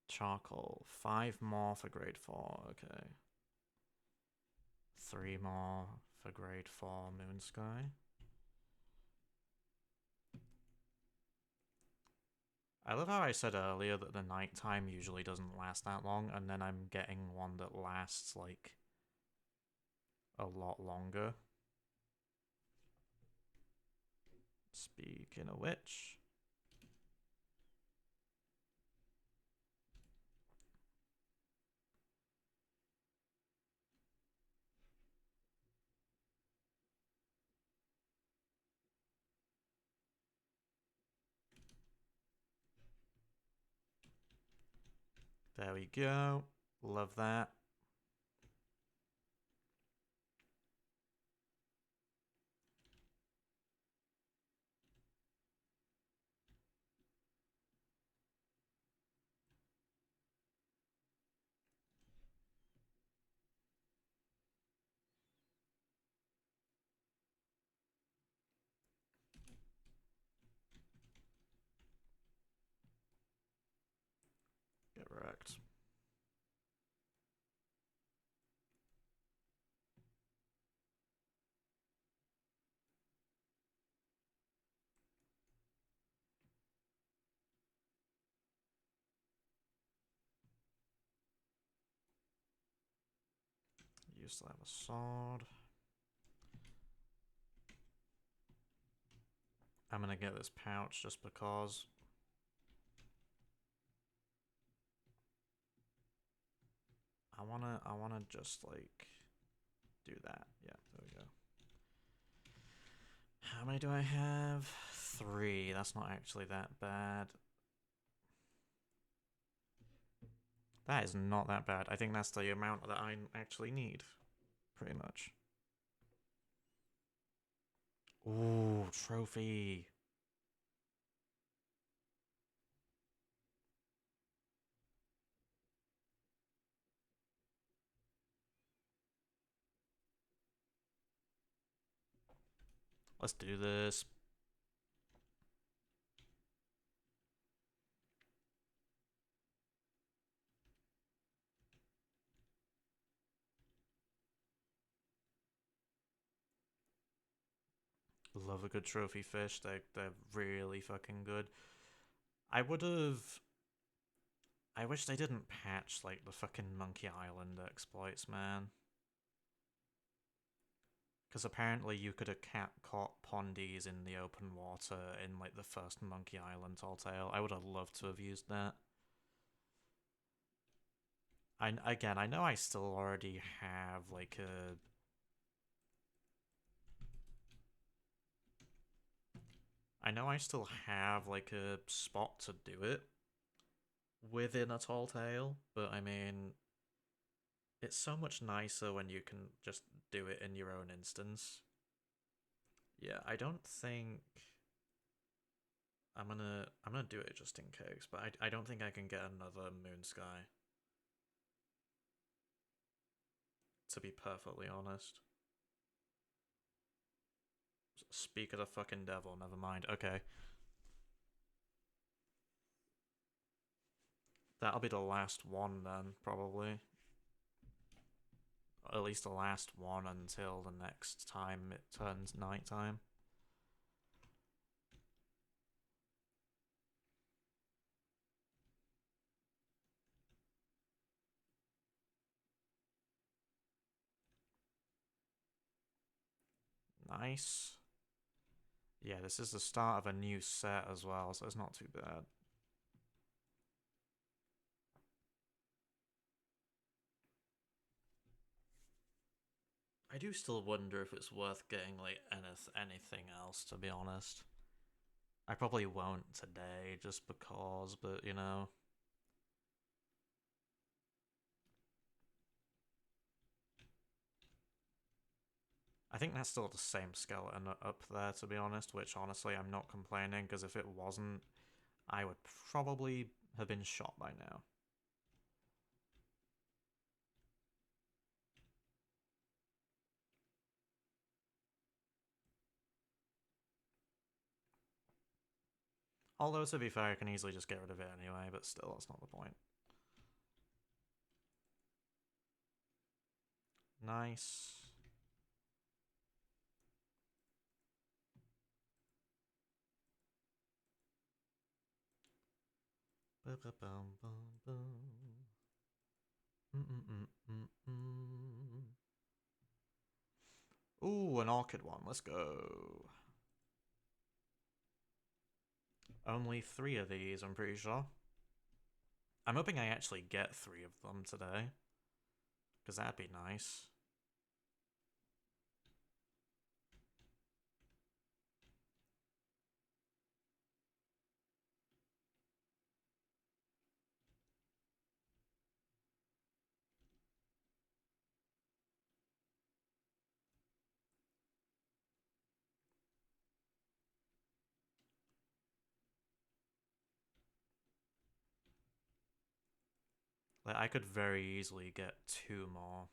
S1: Charcoal. 5 more for grade 4, okay. 3 more for grade 4 moon sky. I love how I said earlier that the nighttime usually doesn't last that long, and then I'm getting one that lasts, like, a lot longer. Speaking of which... There we go. Love that. Get wrecked. Used to have a sword. I'm gonna get this pouch just because. I wanna just like do that. Yeah, there we go. How many do I have? 3. That's not actually that bad. That is not that bad. I think that's the amount that I actually need. Pretty much. Ooh, trophy. Let's do this. Love a good trophy fish. They're really fucking good. I would have. I wish they didn't patch like the fucking Monkey Island exploits, man. Because apparently you could have caught pondies in the open water in like the first Monkey Island tall tale. I would have loved to have used that. I know I still already have like a. I know I still have like a spot to do it within a tall tale, but I mean, it's so much nicer when you can just do it in your own instance. Yeah, I don't think I'm gonna do it just in case, but I don't think I can get another Moon Sky. To be perfectly honest. Speak of the fucking devil, never mind. Okay. That'll be the last one then, probably. At least the last one until the next time it turns nighttime. Nice. Yeah, this is the start of a new set as well, so it's not too bad. I do still wonder if it's worth getting like anything else, to be honest. I probably won't today just because, but you know. I think that's still the same skeleton up there, to be honest, which honestly I'm not complaining, because if it wasn't, I would probably have been shot by now. Although, to be fair, I can easily just get rid of it anyway, but still, that's not the point. Nice. Ooh, an orchid one. Let's go. Only 3 of these, I'm pretty sure. I'm hoping I actually get 3 of them today, because that'd be nice. Like, I could very easily get 2 more.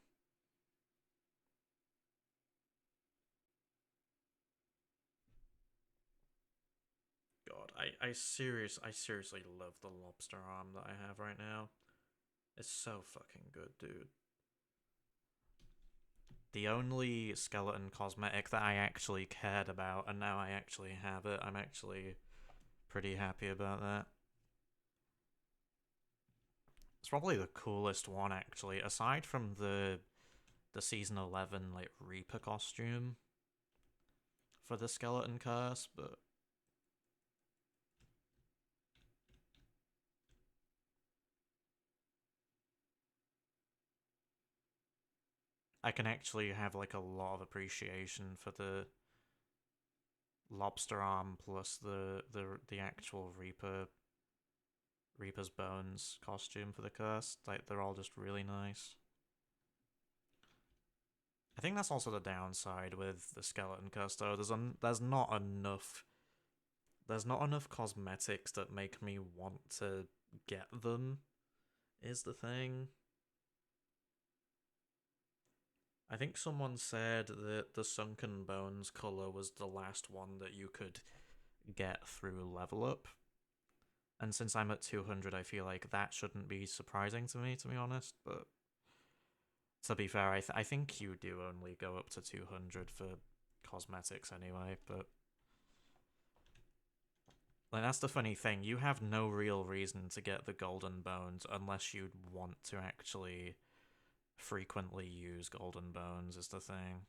S1: God, I seriously love the lobster arm that I have right now. It's so fucking good, dude. The only skeleton cosmetic that I actually cared about, and now I actually have it. I'm actually pretty happy about that. It's probably the coolest one, actually, aside from the season 11 like Reaper costume for the skeleton curse, but I can actually have like a lot of appreciation for the lobster arm plus the actual Reaper's Bones costume for the curse. Like, they're all just really nice. I think that's also the downside with the skeleton curse though. There's not enough cosmetics that make me want to get them, is the thing. I think someone said that the Sunken Bones color was the last one that you could get through level up. And since I'm at 200, I feel like that shouldn't be surprising to me, to be honest. But to be fair, I think you do only go up to 200 for cosmetics anyway. But like, that's the funny thing. You have no real reason to get the Golden Bones unless you'd want to actually frequently use Golden Bones, is the thing.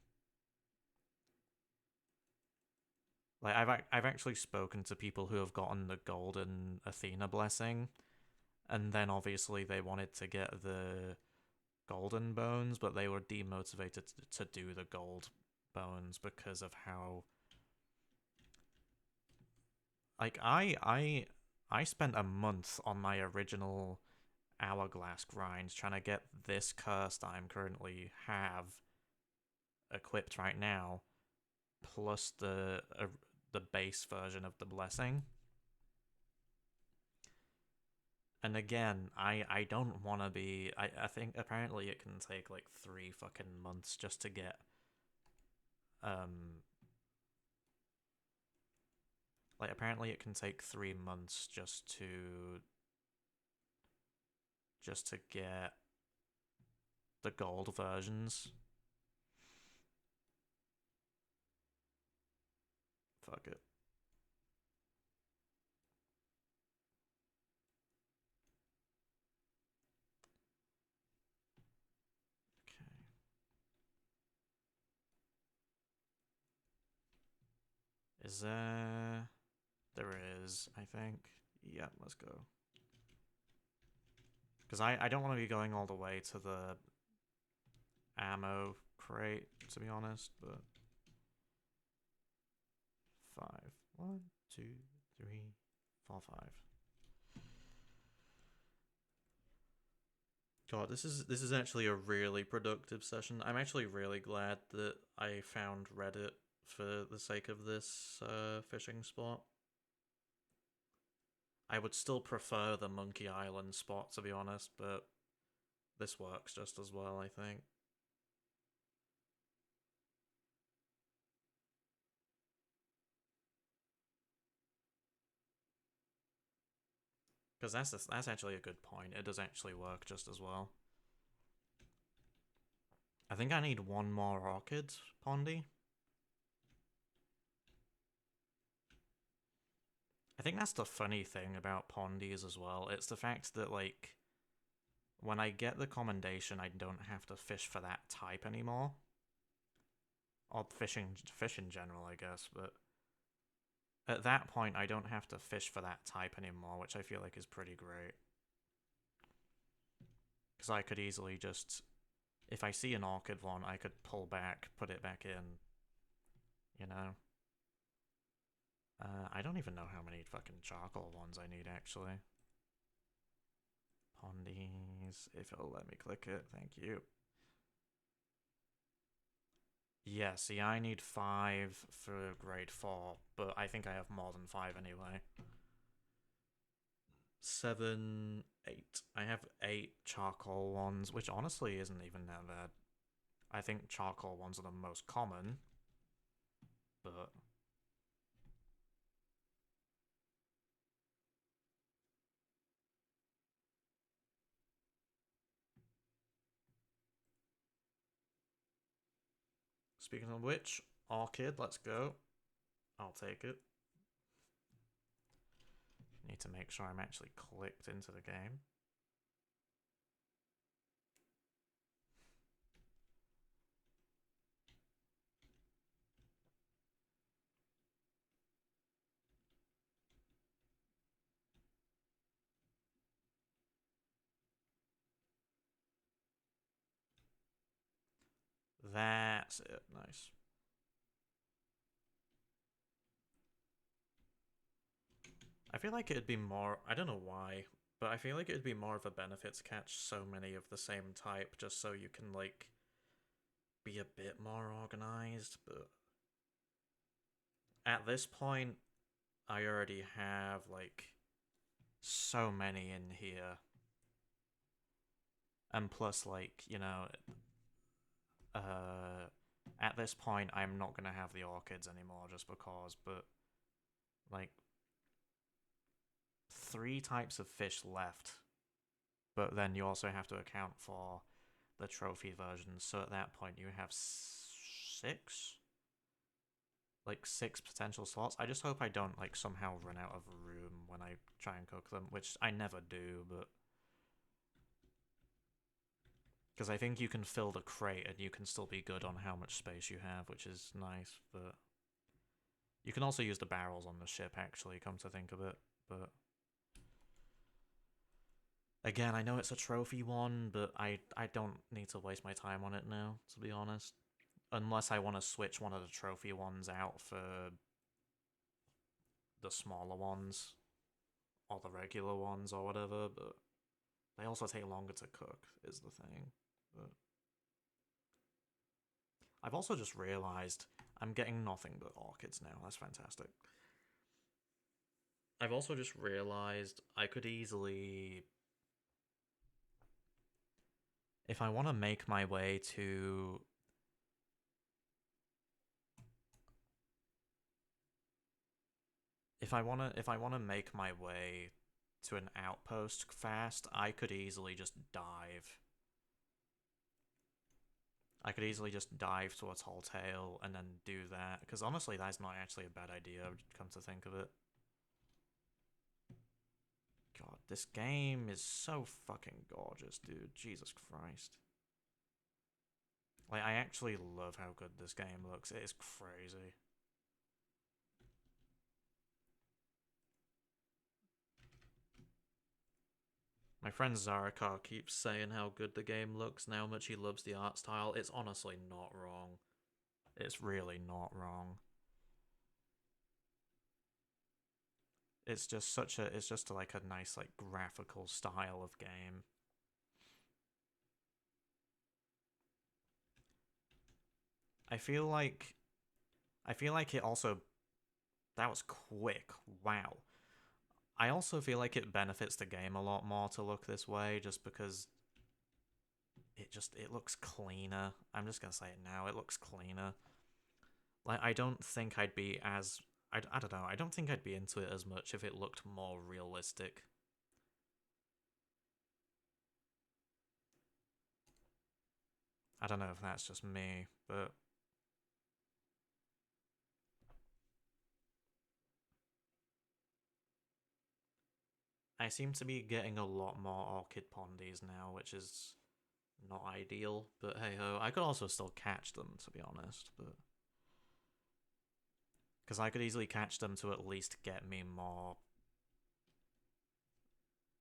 S1: Like, I've actually spoken to people who have gotten the Golden Athena Blessing, and then obviously they wanted to get the Golden Bones, but they were demotivated to do the Gold Bones because of how, like, I spent a month on my original Hourglass grind trying to get this curse that I'm currently have equipped right now, plus the base version of the blessing. And again, I don't want to be. I think apparently it can take like 3 fucking months just to get like, apparently it can take 3 months just to get the gold versions. Fuck it. Okay. Is there? There is, I think. Yeah, let's go. Because I don't want to be going all the way to the ammo crate, to be honest, but 5. 1, 2, 3, 4, 5. God, this is actually a really productive session. I'm actually really glad that I found Reddit for the sake of this fishing spot. I would still prefer the Monkey Island spot, to be honest, but this works just as well, I think. Because that's actually a good point. It does actually work just as well. I think I need one more orchid, Pondy. I think that's the funny thing about Pondies as well. It's the fact that, like, when I get the commendation, I don't have to fish for that type anymore. Or fish in general, I guess, but at that point, I don't have to fish for that type anymore, which I feel like is pretty great. Because I could easily just, if I see an orchid one, I could pull back, put it back in, you know? I don't even know how many fucking charcoal ones I need, actually. Pondies, if it'll let me click it, thank you. Yeah, see, I need 5 for grade 4, but I think I have more than 5 anyway. 7, 8. I have 8 charcoal ones, which honestly isn't even that bad. I think charcoal ones are the most common, but speaking of which, orchid, let's go. I'll take it. Need to make sure I'm actually clicked into the game. That's it. Nice. I feel like it'd be more. I don't know why, but I feel like it'd be more of a benefit to catch so many of the same type, just so you can like be a bit more organized. But at this point, I already have like so many in here, and plus, like uh, at this point, I'm not gonna have the orchids anymore just because. But like 3 types of fish left, but then you also have to account for the trophy versions. So at that point, you have six, like 6 potential slots. I just hope I don't like somehow run out of room when I try and cook them, which I never do, but because I think you can fill the crate and you can still be good on how much space you have, which is nice. But you can also use the barrels on the ship, actually, come to think of it. But again, I know it's a trophy one, but I don't need to waste my time on it now, to be honest. Unless I want to switch one of the trophy ones out for the smaller ones, or the regular ones, or whatever, but they also take longer to cook, is the thing. But I've also just realised I'm getting nothing but orchids now. That's fantastic. I've also just realised I could easily, if I want to make my way to if I wanna make my way to an outpost fast, I could easily just dive. I could easily just dive to a tall tale and then do that, because honestly, that's not actually a bad idea, come to think of it. God, this game is so fucking gorgeous, dude. Jesus Christ. Like, I actually love how good this game looks. It is crazy. My friend Zarakar keeps saying how good the game looks and how much he loves the art style. It's honestly not wrong. It's really not wrong. It's just it's just like a nice like graphical style of game. I feel like it also, that was quick. Wow. I also feel like it benefits the game a lot more to look this way, just because it looks cleaner. I'm just gonna say it now. It looks cleaner. Like, I don't think I'd be as I don't know. I don't think I'd be into it as much if it looked more realistic. I don't know if that's just me, but I seem to be getting a lot more orchid pondies now, which is not ideal. But hey ho, I could also still catch them, to be honest. But because I could easily catch them to at least get me more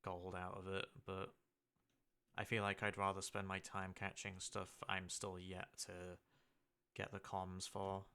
S1: gold out of it. But I feel like I'd rather spend my time catching stuff I'm still yet to get the comms for.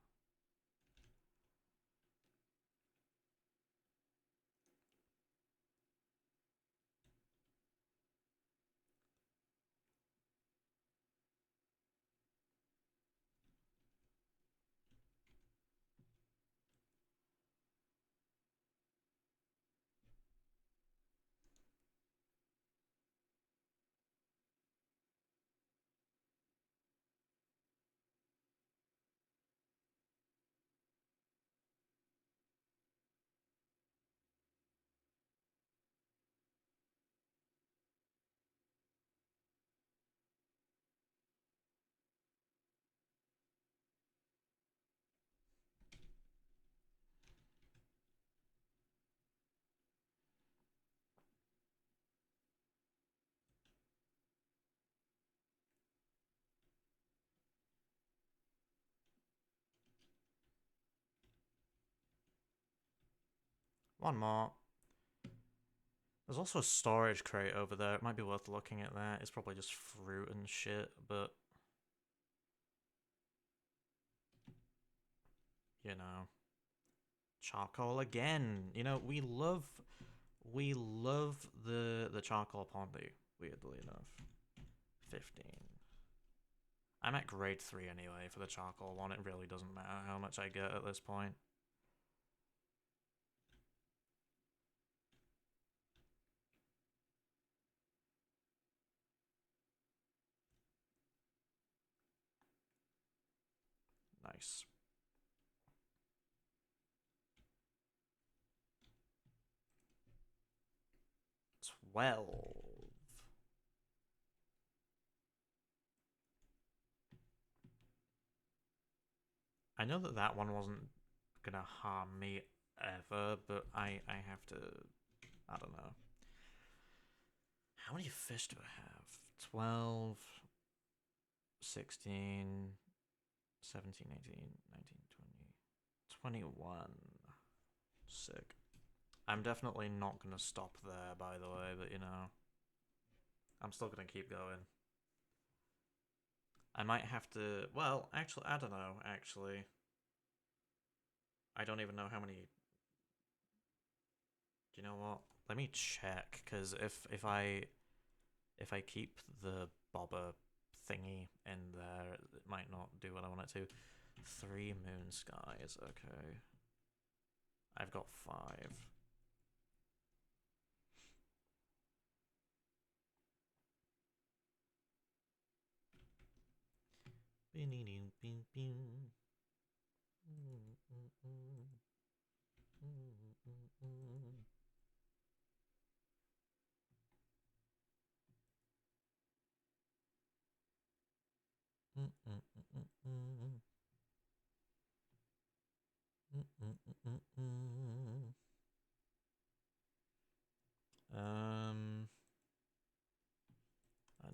S1: One more. There's also a storage crate over there. It might be worth looking at that. It's probably just fruit and shit, but you know, Charcoal again. You know, we love the charcoal pondy, weirdly enough. 15. I'm at grade 3 anyway for the charcoal one. It really doesn't matter how much I get at this point. Nice. 12. I know that that one wasn't gonna harm me ever, but I have to... I don't know. How many fish do I have? 12, 16, 17, 18, 19, 20, 21. Sick. I'm definitely not gonna stop there, by the way, but you know, I'm still gonna keep going. I might have to... Well, actually, I don't know, actually. I don't even know how many... Do you know what? Let me check, because if I keep the bobber thingy in there, it might not do what I want it to. 3 moon skies, okay. I've got 5.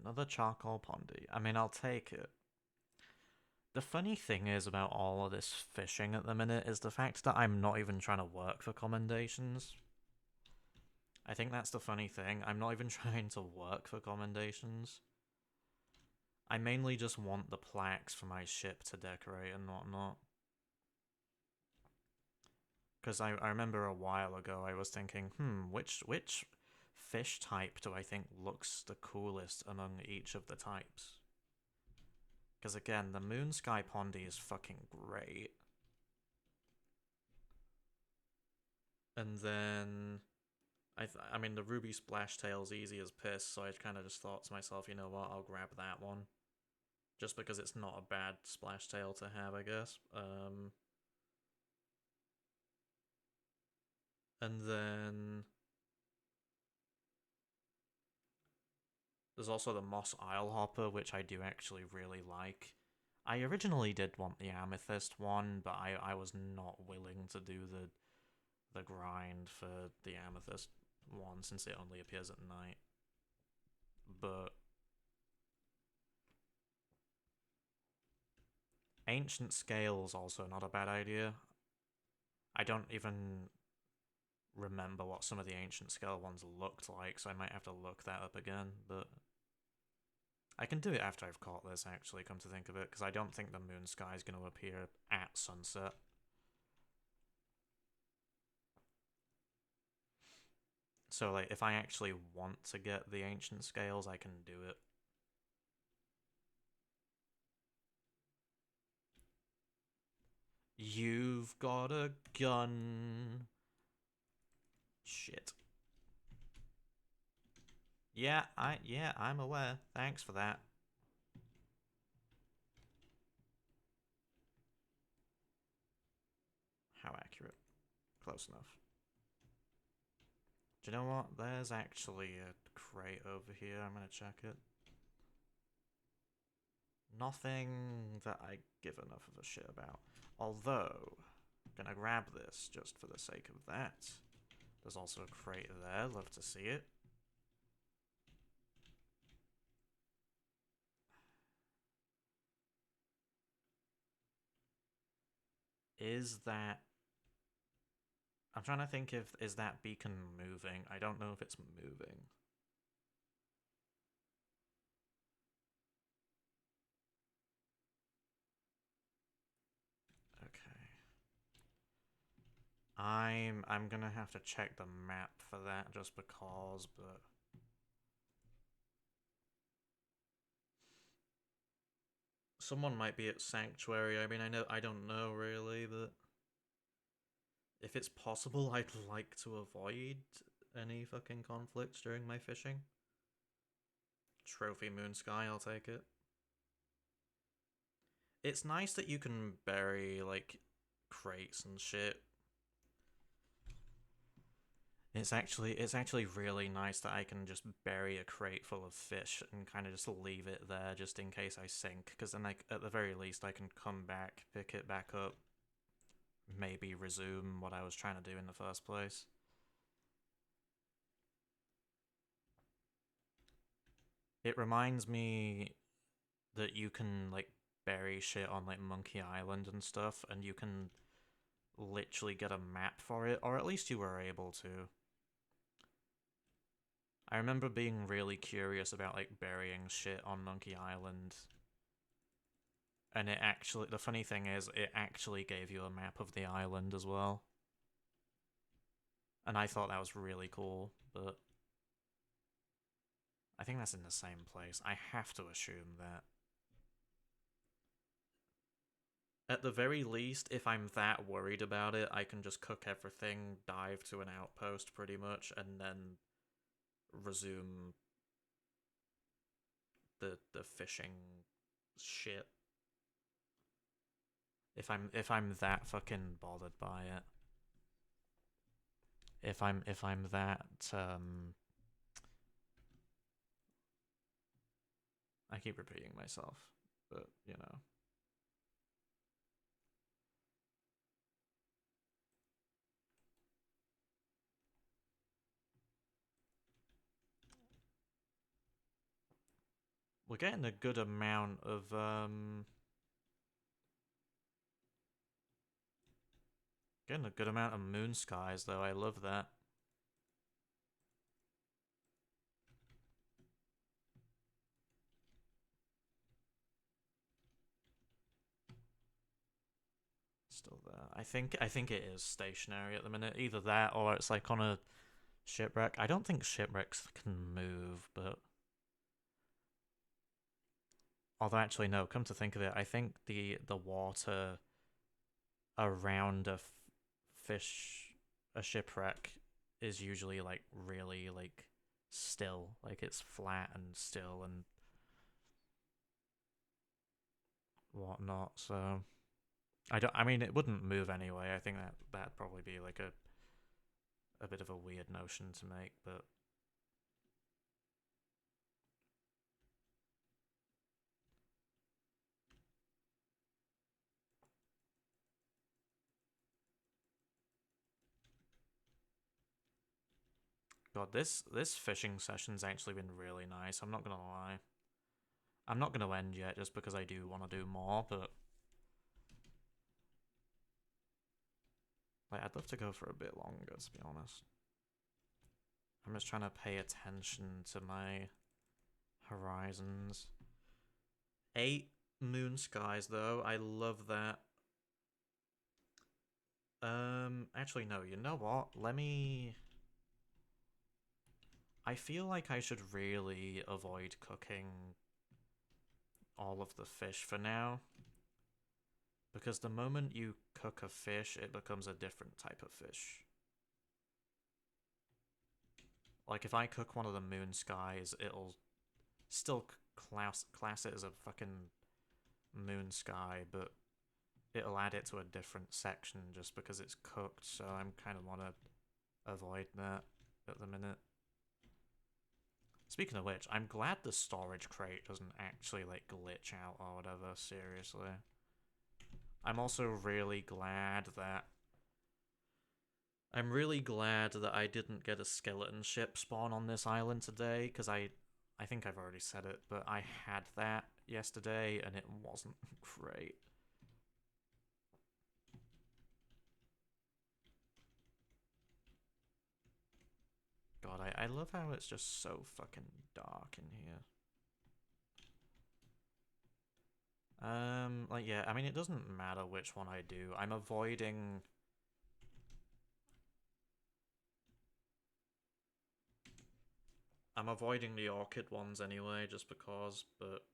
S1: Another charcoal pondy. I mean, I'll take it. The funny thing is about all of this fishing at the minute is the fact that I'm not even trying to work for commendations. I think that's the funny thing. I'm not even trying to work for commendations. I mainly just want the plaques for my ship to decorate and whatnot. Because I remember a while ago I was thinking, which fish type do I think looks the coolest among each of the types? Because again, the Moon Sky Pondy is fucking great. And then... I mean, the Ruby Splashtail's easy as piss, so I kind of just thought to myself, you know what, I'll grab that one. Just because it's not a bad Splashtail to have, I guess. And then... There's also the Moss Isle Hopper, which I do actually really like. I originally did want the Amethyst one, but I was not willing to do the grind for the Amethyst one since it only appears at night. But Ancient Scale's also not a bad idea. I don't even remember what some of the Ancient Scale ones looked like, so I might have to look that up again, but I can do it after I've caught this, actually, come to think of it, because I don't think the Moon Sky is going to appear at sunset. So, like, if I actually want to get the Ancient Scales, I can do it. You've got a gun. Shit. Yeah, I'm aware. Thanks for that. How accurate? Close enough. Do you know what? There's actually a crate over here. I'm gonna check it. Nothing that I give enough of a shit about. Although, I'm gonna grab this just for the sake of that. There's also a crate there. Love to see it. Is that... I'm trying to think if... Is that beacon moving? I don't know if it's moving. Okay. I'm gonna have to check the map for that just because, but someone might be at Sanctuary. I mean, I don't know really, but if it's possible, I'd like to avoid any fucking conflicts during my fishing. Trophy Moon Sky, I'll take it. It's nice that you can bury, like, crates and shit. It's actually really nice that I can just bury a crate full of fish and kind of just leave it there just in case I sink, because then, like, at the very least I can come back, pick it back up, maybe resume what I was trying to do in the first place. It reminds me that you can, like, bury shit on, like, Monkey Island and stuff, and you can literally get a map for it, or at least you were able to. I remember being really curious about, like, burying shit on Monkey Island. And it actually, the funny thing is, it actually gave you a map of the island as well. And I thought that was really cool, but I think that's in the same place. I have to assume that. At the very least, if I'm that worried about it, I can just cook everything, dive to an outpost pretty much, and then resume the fishing shit. If I'm that fucking bothered by it. If I'm that I keep repeating myself, but you know. We're getting a good amount of getting a good amount of moon skies though. I love that. Still there. I think it is stationary at the minute. Either that or it's like on a shipwreck. I don't think shipwrecks can move, but although actually no, come to think of it, I think the water around a shipwreck is usually like really like still, like it's flat and still and whatnot. So I mean it wouldn't move anyway. I think that'd probably be like a bit of a weird notion to make, but God, this fishing session's actually been really nice. I'm not gonna lie. I'm not gonna end yet just because I do want to do more, but like I'd love to go for a bit longer, to be honest. I'm just trying to pay attention to my horizons. 8 moon skies though. I love that. Actually no, you know what? I feel like I should really avoid cooking all of the fish for now. Because the moment you cook a fish, it becomes a different type of fish. Like, if I cook one of the moon skies, it'll still class it as a fucking moon sky, but it'll add it to a different section just because it's cooked, so I'm kind of want to avoid that at the minute. Speaking of which, I'm glad the storage crate doesn't actually, like, glitch out or whatever, seriously. I'm also really glad that I didn't get a skeleton ship spawn on this island today, because I think I've already said it, but I had that yesterday and it wasn't great. God, I love how it's just so fucking dark in here. Like, yeah, I mean, it doesn't matter which one I do. I'm avoiding I'm avoiding the orchid ones anyway, just because, but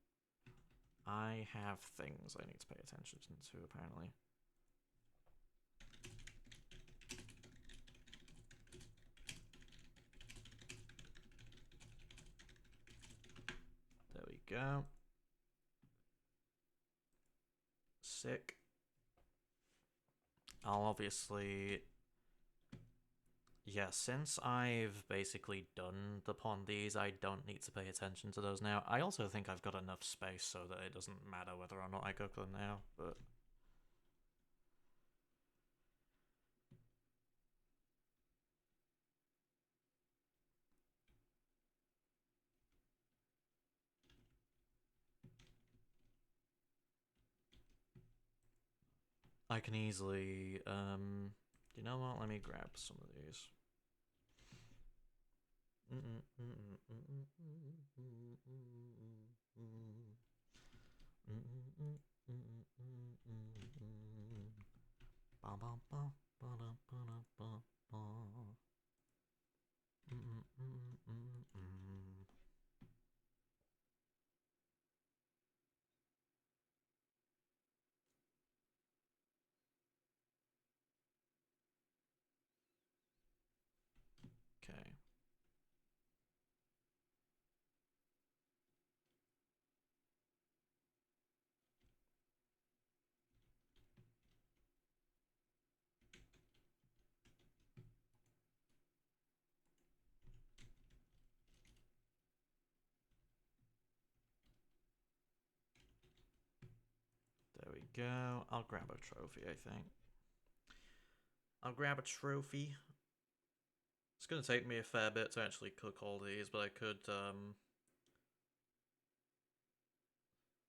S1: I have things I need to pay attention to, apparently. There we go. Sick. I'll obviously... Yeah, since I've basically done the pondies, I don't need to pay attention to those now. I also think I've got enough space so that it doesn't matter whether or not I cook them now, but... I can easily, you know what, let me grab some of these. Okay. There we go. I'll grab a trophy, I think. I'll grab a trophy. It's gonna take me a fair bit to actually cook all these, but I could,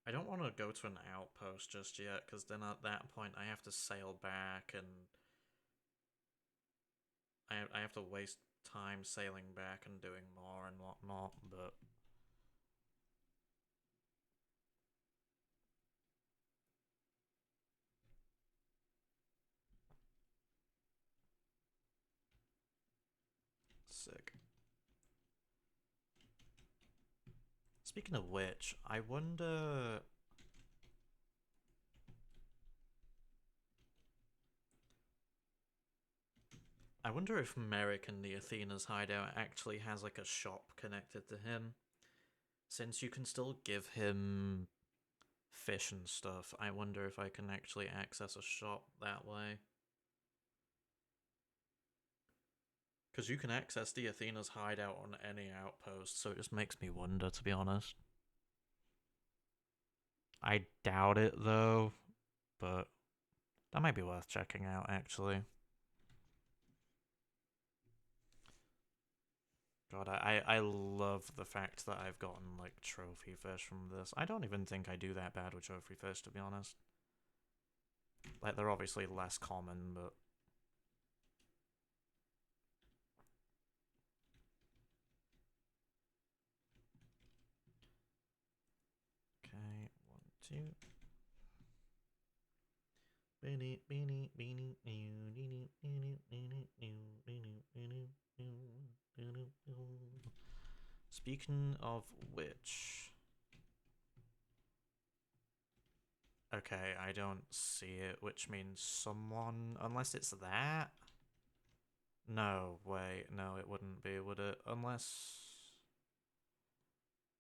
S1: I don't want to go to an outpost just yet, because then at that point I have to sail back, and I have to waste time sailing back and doing more and whatnot, but... Sick. Speaking of which, I wonder... I wonder if Merrick in the Athena's hideout actually has like a shop connected to him. Since you can still give him fish and stuff, I wonder if I can actually access a shop that way. Because you can access the Athena's hideout on any outpost, so it just makes me wonder, to be honest. I doubt it, though, but that might be worth checking out, actually. God, I love the fact that I've gotten, like, trophy fish from this. I don't even think I do that bad with trophy fish, to be honest. Like, they're obviously less common, but... Okay, 1, 2... Speaking of which... Okay, I don't see it, which means someone... Unless it's that? No, wait, no, it wouldn't be, would it? Unless...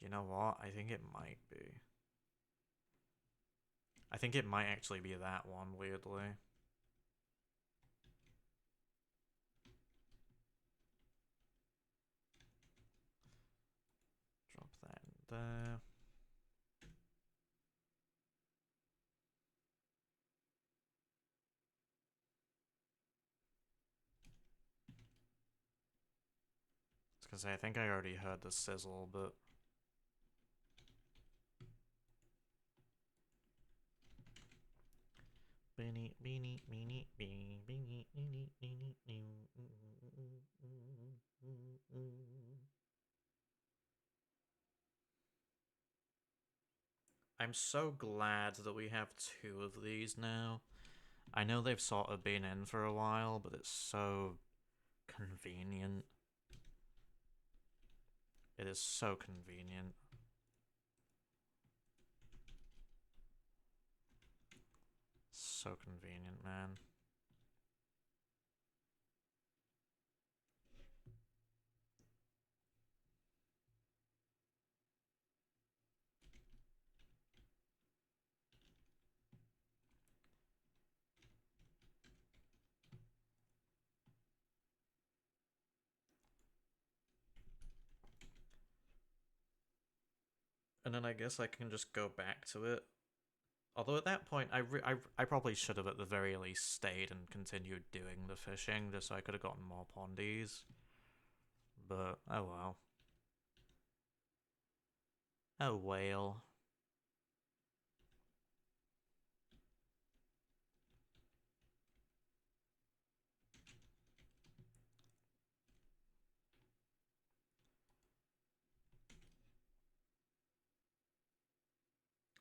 S1: You know what? I think it might be. I think it might actually be that one, weirdly. Drop that in there. I was gonna say, I think I already heard the sizzle, but... I'm so glad that we have 2 of these now. I know they've sort of been in for a while, but it's so convenient. It is so convenient. So convenient, man. And then I guess I can just go back to it. Although at that point, I probably should have at the very least stayed and continued doing the fishing, just so I could have gotten more pondies. But, oh well. Oh whale.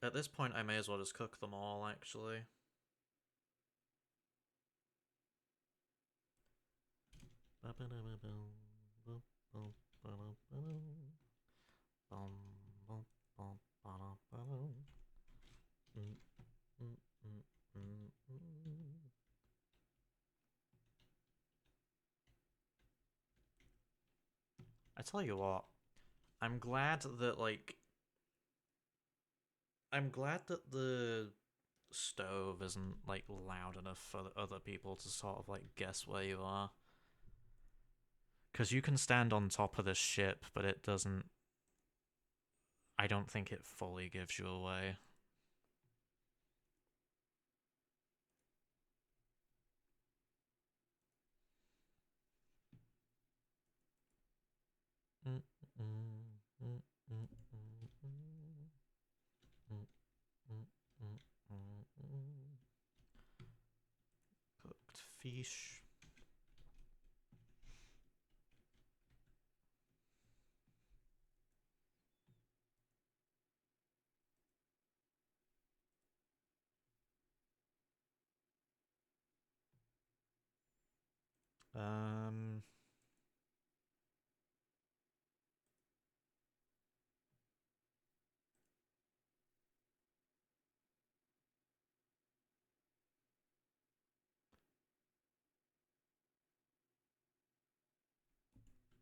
S1: At this point, I may as well just cook them all, actually. I tell you what, I'm glad that, like, I'm glad that the stove isn't, like, loud enough for other people to sort of, like, guess where you are. Because you can stand on top of this ship, but it doesn't... I don't think it fully gives you away. Cooked fish. Um...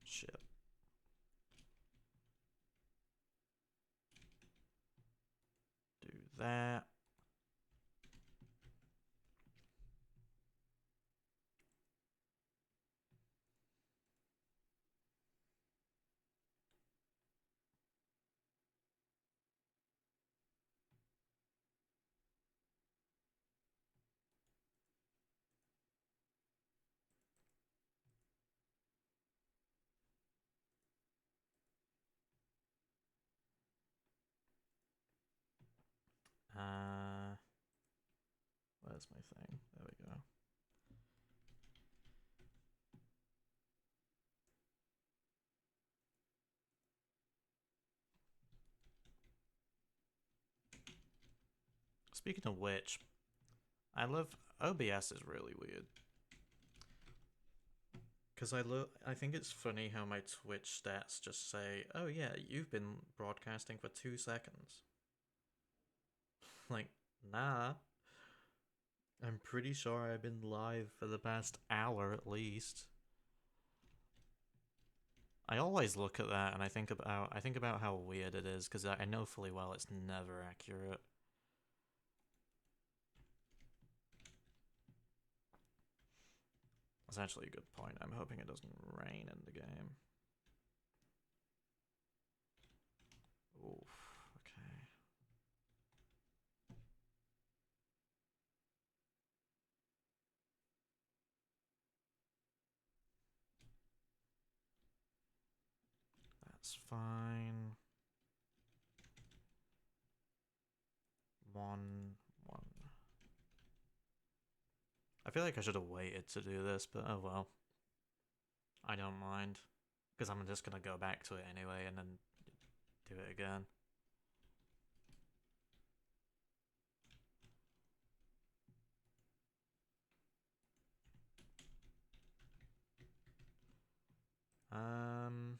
S1: Shit. Do that. Where's my thing? There we go. Speaking of which, I love... OBS is really weird. Because I think it's funny how my Twitch stats just say, oh yeah, you've been broadcasting for 2 seconds. Like, nah. I'm pretty sure I've been live for the past hour at least. I always look at that and I think about how weird it is, because I know fully well it's never accurate. That's actually a good point. I'm hoping it doesn't rain in the game. Oof, okay. That's fine. 1, 1. I feel like I should have waited to do this, but oh well. I don't mind. Because I'm just gonna go back to it anyway and then do it again. Um...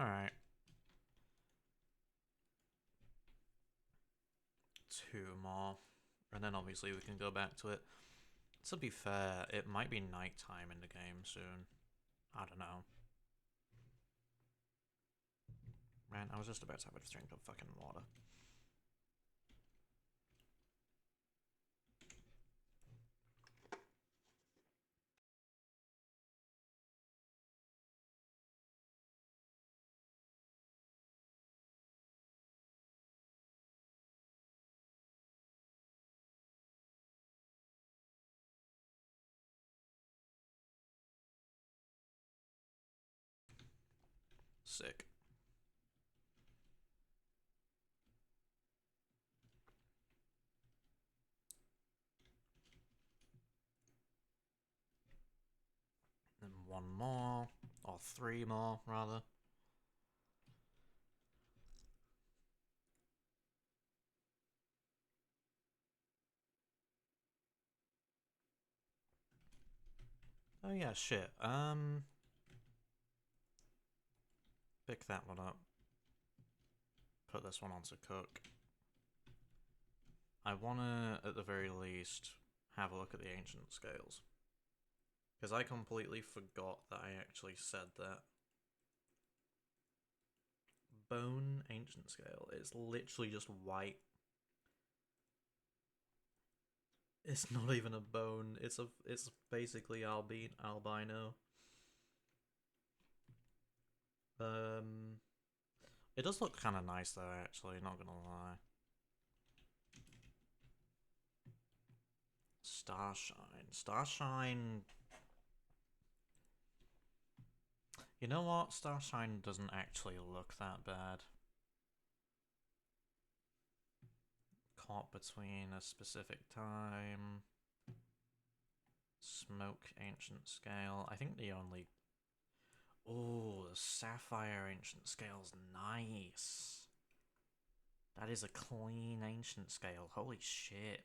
S1: Alright. 2 more. And then obviously we can go back to it. To be fair, it might be nighttime in the game soon. I don't know. Man, I was just about to have a drink of fucking water. Sick. Then 1 more. Or 3 more, rather. Oh yeah, shit. Pick that one up. Put this one on to cook. I wanna, at the very least, have a look at the ancient scales. Because I completely forgot that I actually said that. Bone ancient scale. It's literally just white. It's not even a bone. It's basically albino. It does look kind of nice though, actually, not gonna lie. Starshine. Starshine. You know what? Starshine doesn't actually look that bad. Caught between a specific time. Smoke ancient scale. I think the only... Oh, the sapphire ancient scale's nice. That is a clean ancient scale. Holy shit.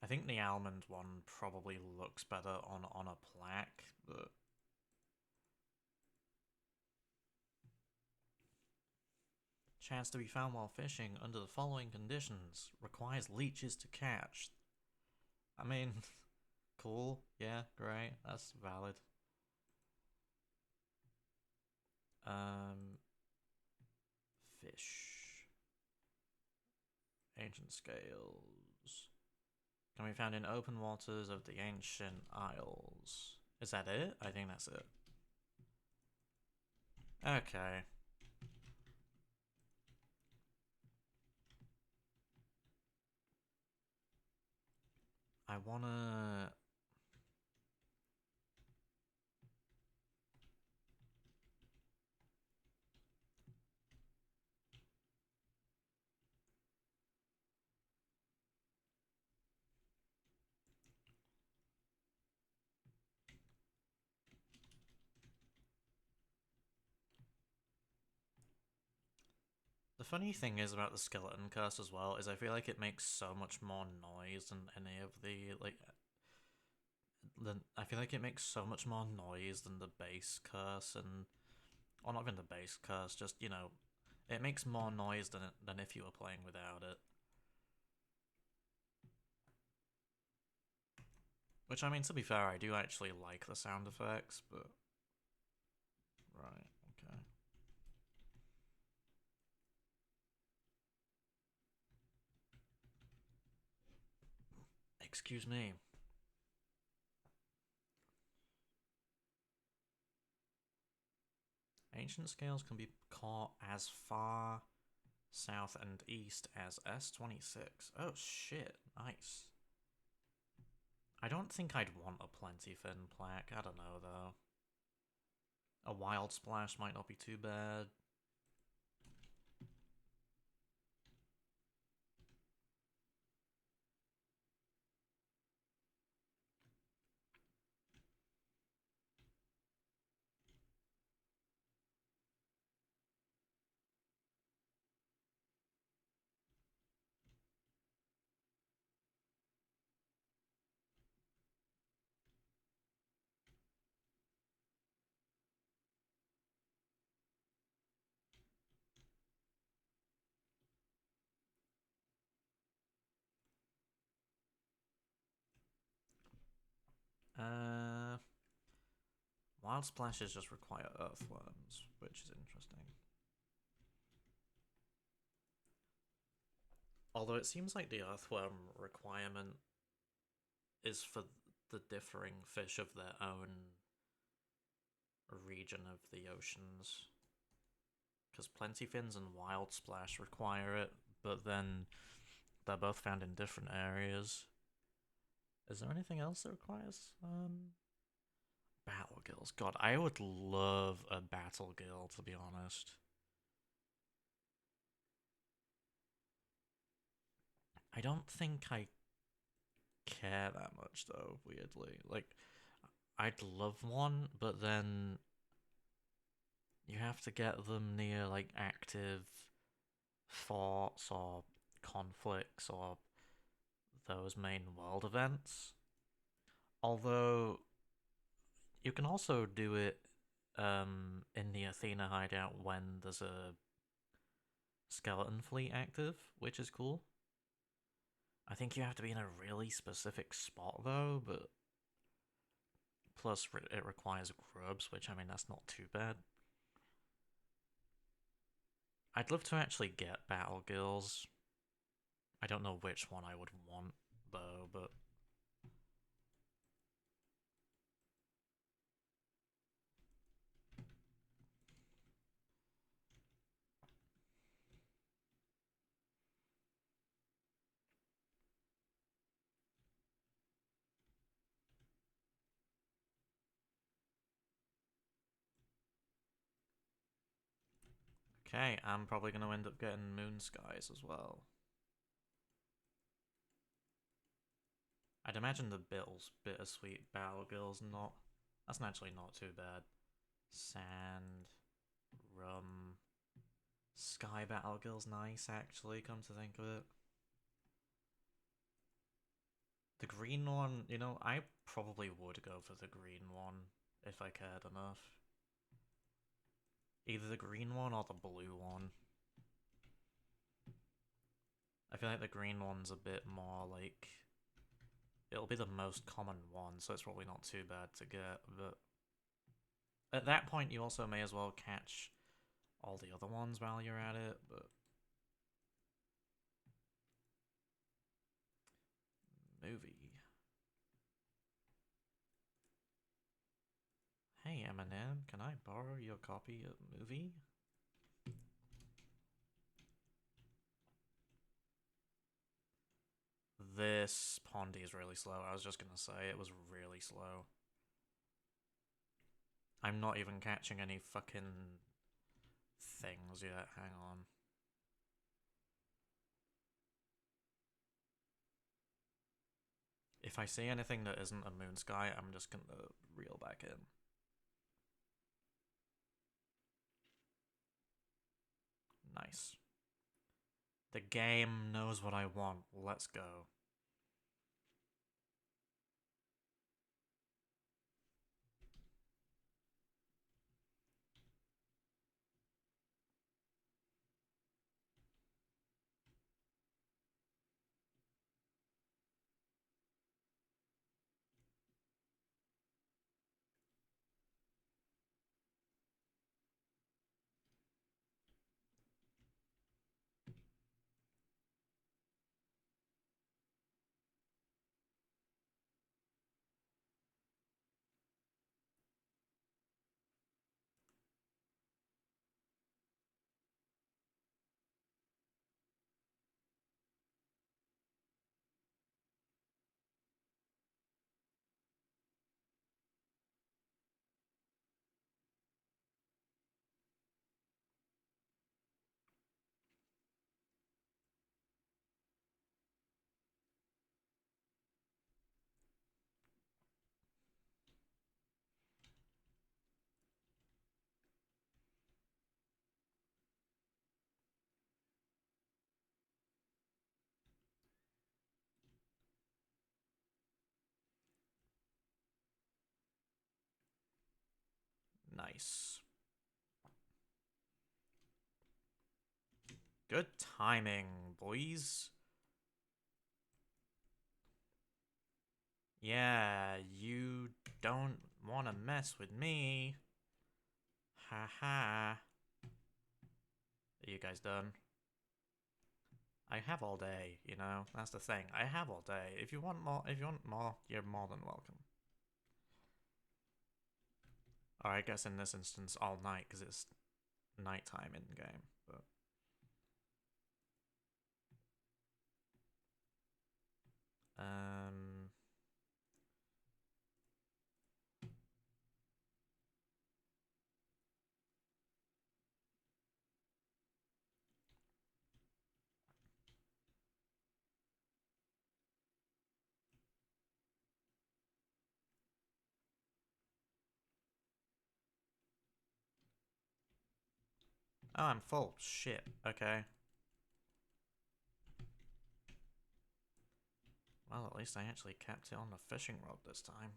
S1: I think the almond one probably looks better on a plaque, but... Chance to be found while fishing under the following conditions. Requires leeches to catch. I mean, cool. Yeah, great. That's valid. Fish. Ancient scales. Can be found in open waters of the ancient isles. Is that it? I think that's it. Okay. I wanna... The funny thing is about the skeleton curse as well is I feel like it makes so much more noise than any of the, like... I feel like it makes so much more noise than the base curse and... Or not even the base curse, just, you know... It makes more noise than if you were playing without it. Which, I mean, to be fair, I do actually like the sound effects, but... Right, okay. Excuse me. Ancient scales can be caught as far south and east as S26. Oh shit, nice. I don't think I'd want a plenty fin plaque, I don't know though. A wild splash might not be too bad. Wild splashes just require earthworms, which is interesting. Although it seems like the earthworm requirement is for the differing fish of their own region of the oceans. Because Plentyfins and Wild Splash require it, but then they're both found in different areas. Is there anything else that requires battle gills? God, I would love a battle gill, to be honest. I don't think I care that much though, weirdly. Like, I'd love one, but then you have to get them near like active forts or conflicts or those main world events. Although you can also do it in the Athena hideout when there's a skeleton fleet active, which is cool. I think you have to be in a really specific spot though, but plus it requires grubs, which I mean that's not too bad. I'd love to actually get battle gills. I don't know which one I would want though, but okay, I'm probably going to end up getting moon skies as well. I'd imagine the bittersweet battle gills not. That's actually not too bad. Sand, rum, sky battle gills nice actually. Come to think of it, the green one. You know, I probably would go for the green one if I cared enough. Either the green one or the blue one. I feel like the green one's a bit more like it'll be the most common one, so it's probably not too bad to get, but at that point you also may as well catch all the other ones while you're at it, but movie. Hey Eminem, can I borrow your copy of movie? This Pondy is really slow. I was just gonna say it was really slow. I'm not even catching any fucking things yet. Hang on. If I see anything that isn't a moon sky, I'm just gonna reel back in. Nice. The game knows what I want. Let's go. Nice. Good timing, boys. Yeah, you don't wanna mess with me. Ha ha. Are you guys done? I have all day, you know? That's the thing. I have all day. If you want more, you're more than welcome. Or I guess in this instance, all night, because it's nighttime in the game, but... Oh, I'm full. Shit. Okay. Well, at least I actually kept it on the fishing rod this time.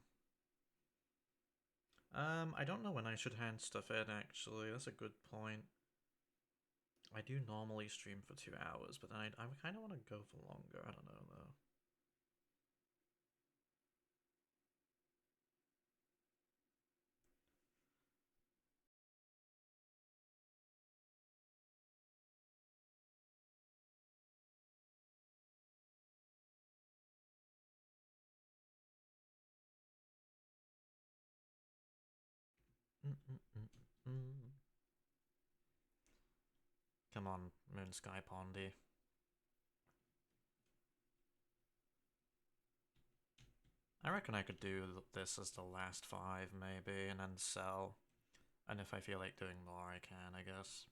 S1: I don't know when I should hand stuff in, actually. That's a good point. I do normally stream for 2 hours, but I kind of want to go for longer. I don't know, though. Come on, Moon Sky Pondy. I reckon I could do this as the last 5, maybe, and then sell. And if I feel like doing more, I can, I guess.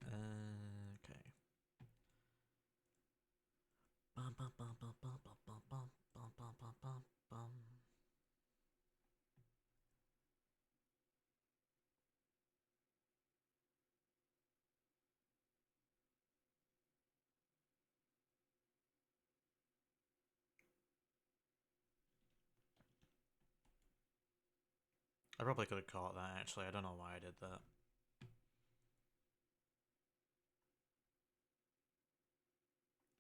S1: Okay. I probably could have caught that, actually. I don't know why I did that.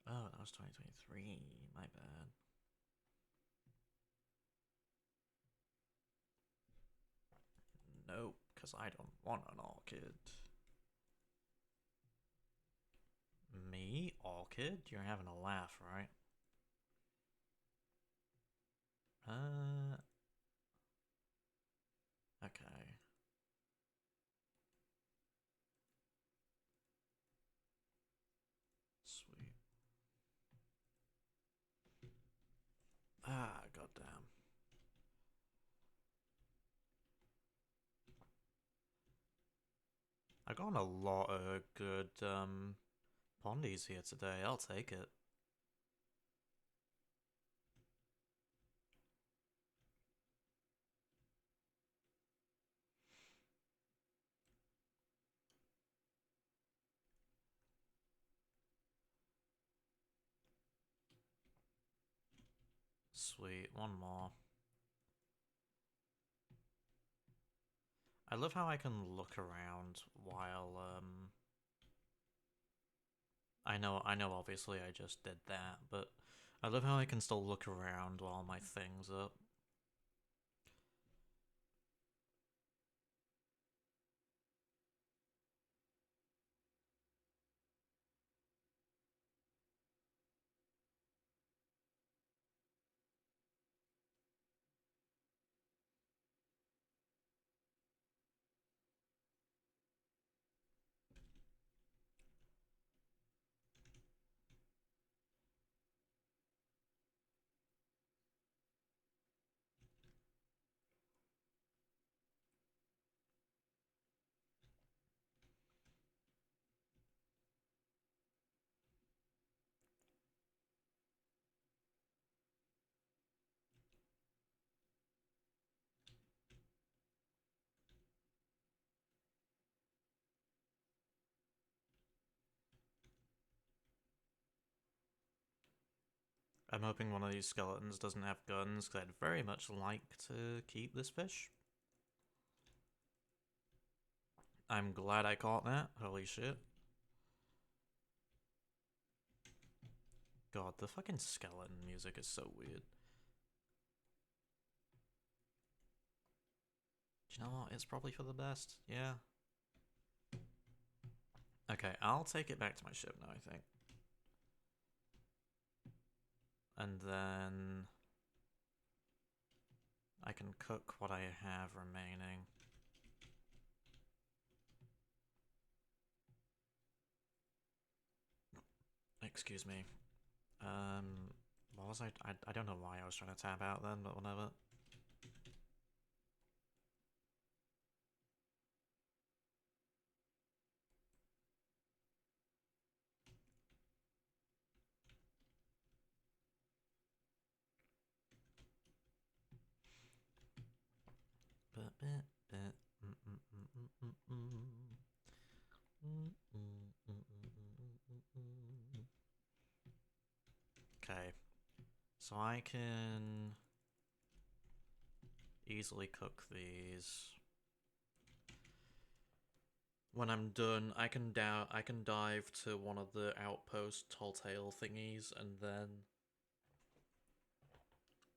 S1: Oh, that was 2023. My bad. Nope, because I don't want an orchid. Me? Orchid? You're having a laugh, right? Okay. Sweet. Ah, goddamn. I got a lot of good pondies here today. I'll take it. Sweet, one more. I love how I can look around while I know obviously I just did that, but I love how I can still look around while my thing's up. I'm hoping one of these skeletons doesn't have guns, because I'd very much like to keep this fish. I'm glad I caught that. Holy shit. God, the fucking skeleton music is so weird. Do you know what? It's probably for the best. Yeah. Okay, I'll take it back to my ship now, I think. And then I can cook what I have remaining. Excuse me. What was I don't know why I was trying to tab out then, but whatever. Okay, so I can easily cook these. When I'm done, I can dive to one of the outpost tall tale thingies, and then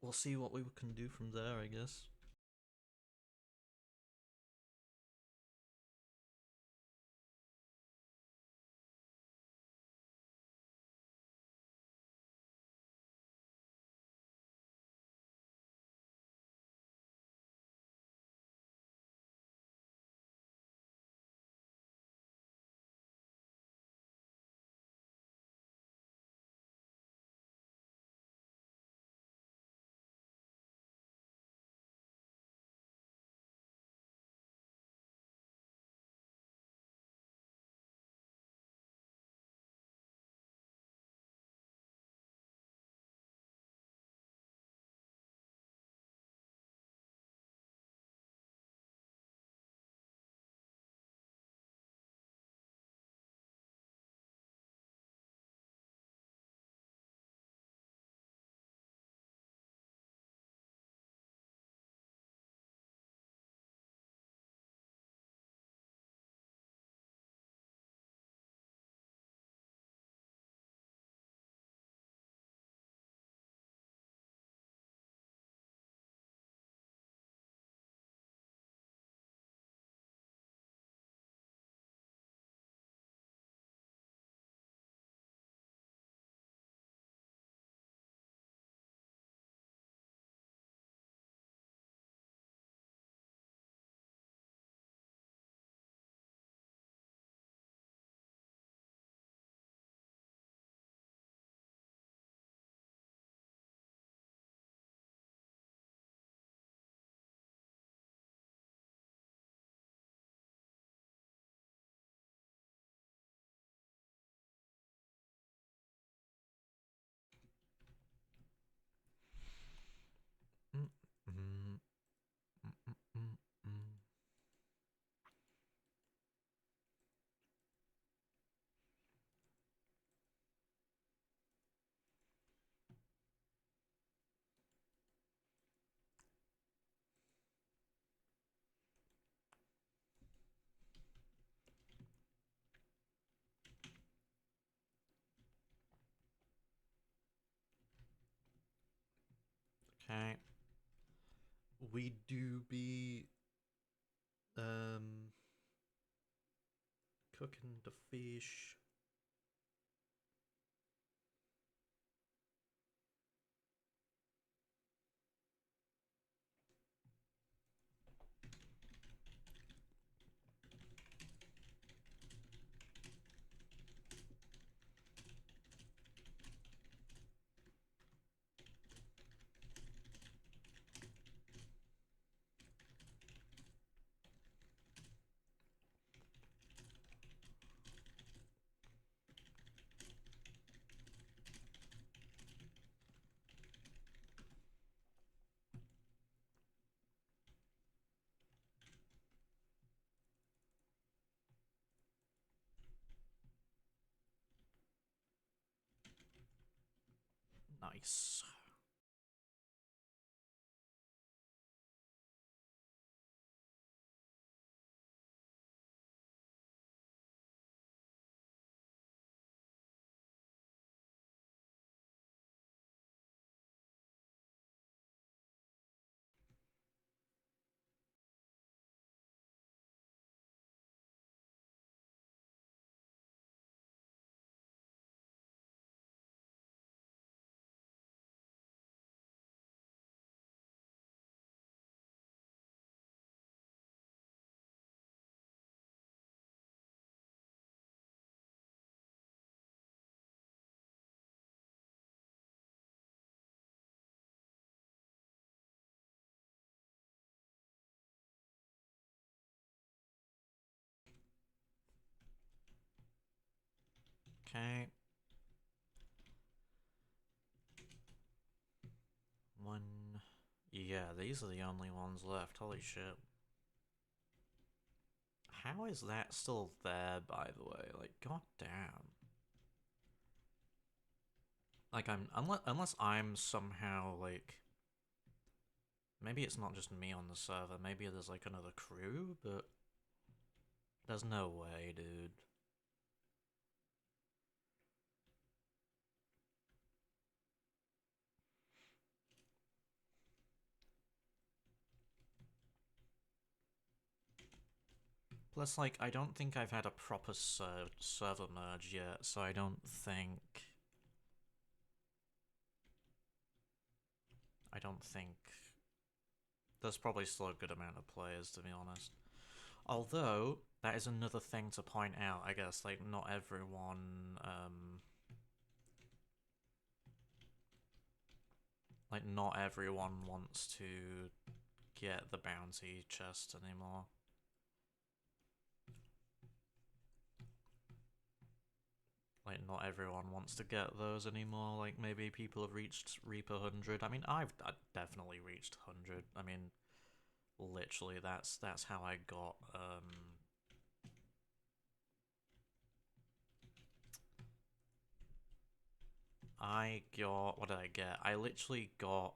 S1: we'll see what we can do from there, I guess. Okay. We do be cooking the fish. Nice. Okay. One. Yeah, these are the only ones left. Holy shit. How is that still there, by the way? Like, goddamn. Like, unless I'm somehow, like... Maybe it's not just me on the server. Maybe there's, like, another crew, but... There's no way, dude. Plus, like, I don't think I've had a proper server merge yet, so I don't think... There's probably still a good amount of players, to be honest. Although, that is another thing to point out, I guess, like, not everyone, like, not everyone wants to get the bounty chest anymore. Like, not everyone wants to get those anymore. Like, maybe people have reached Reaper 100. I mean, I've definitely reached 100. I mean, literally, that's how I got, what did I get? I literally got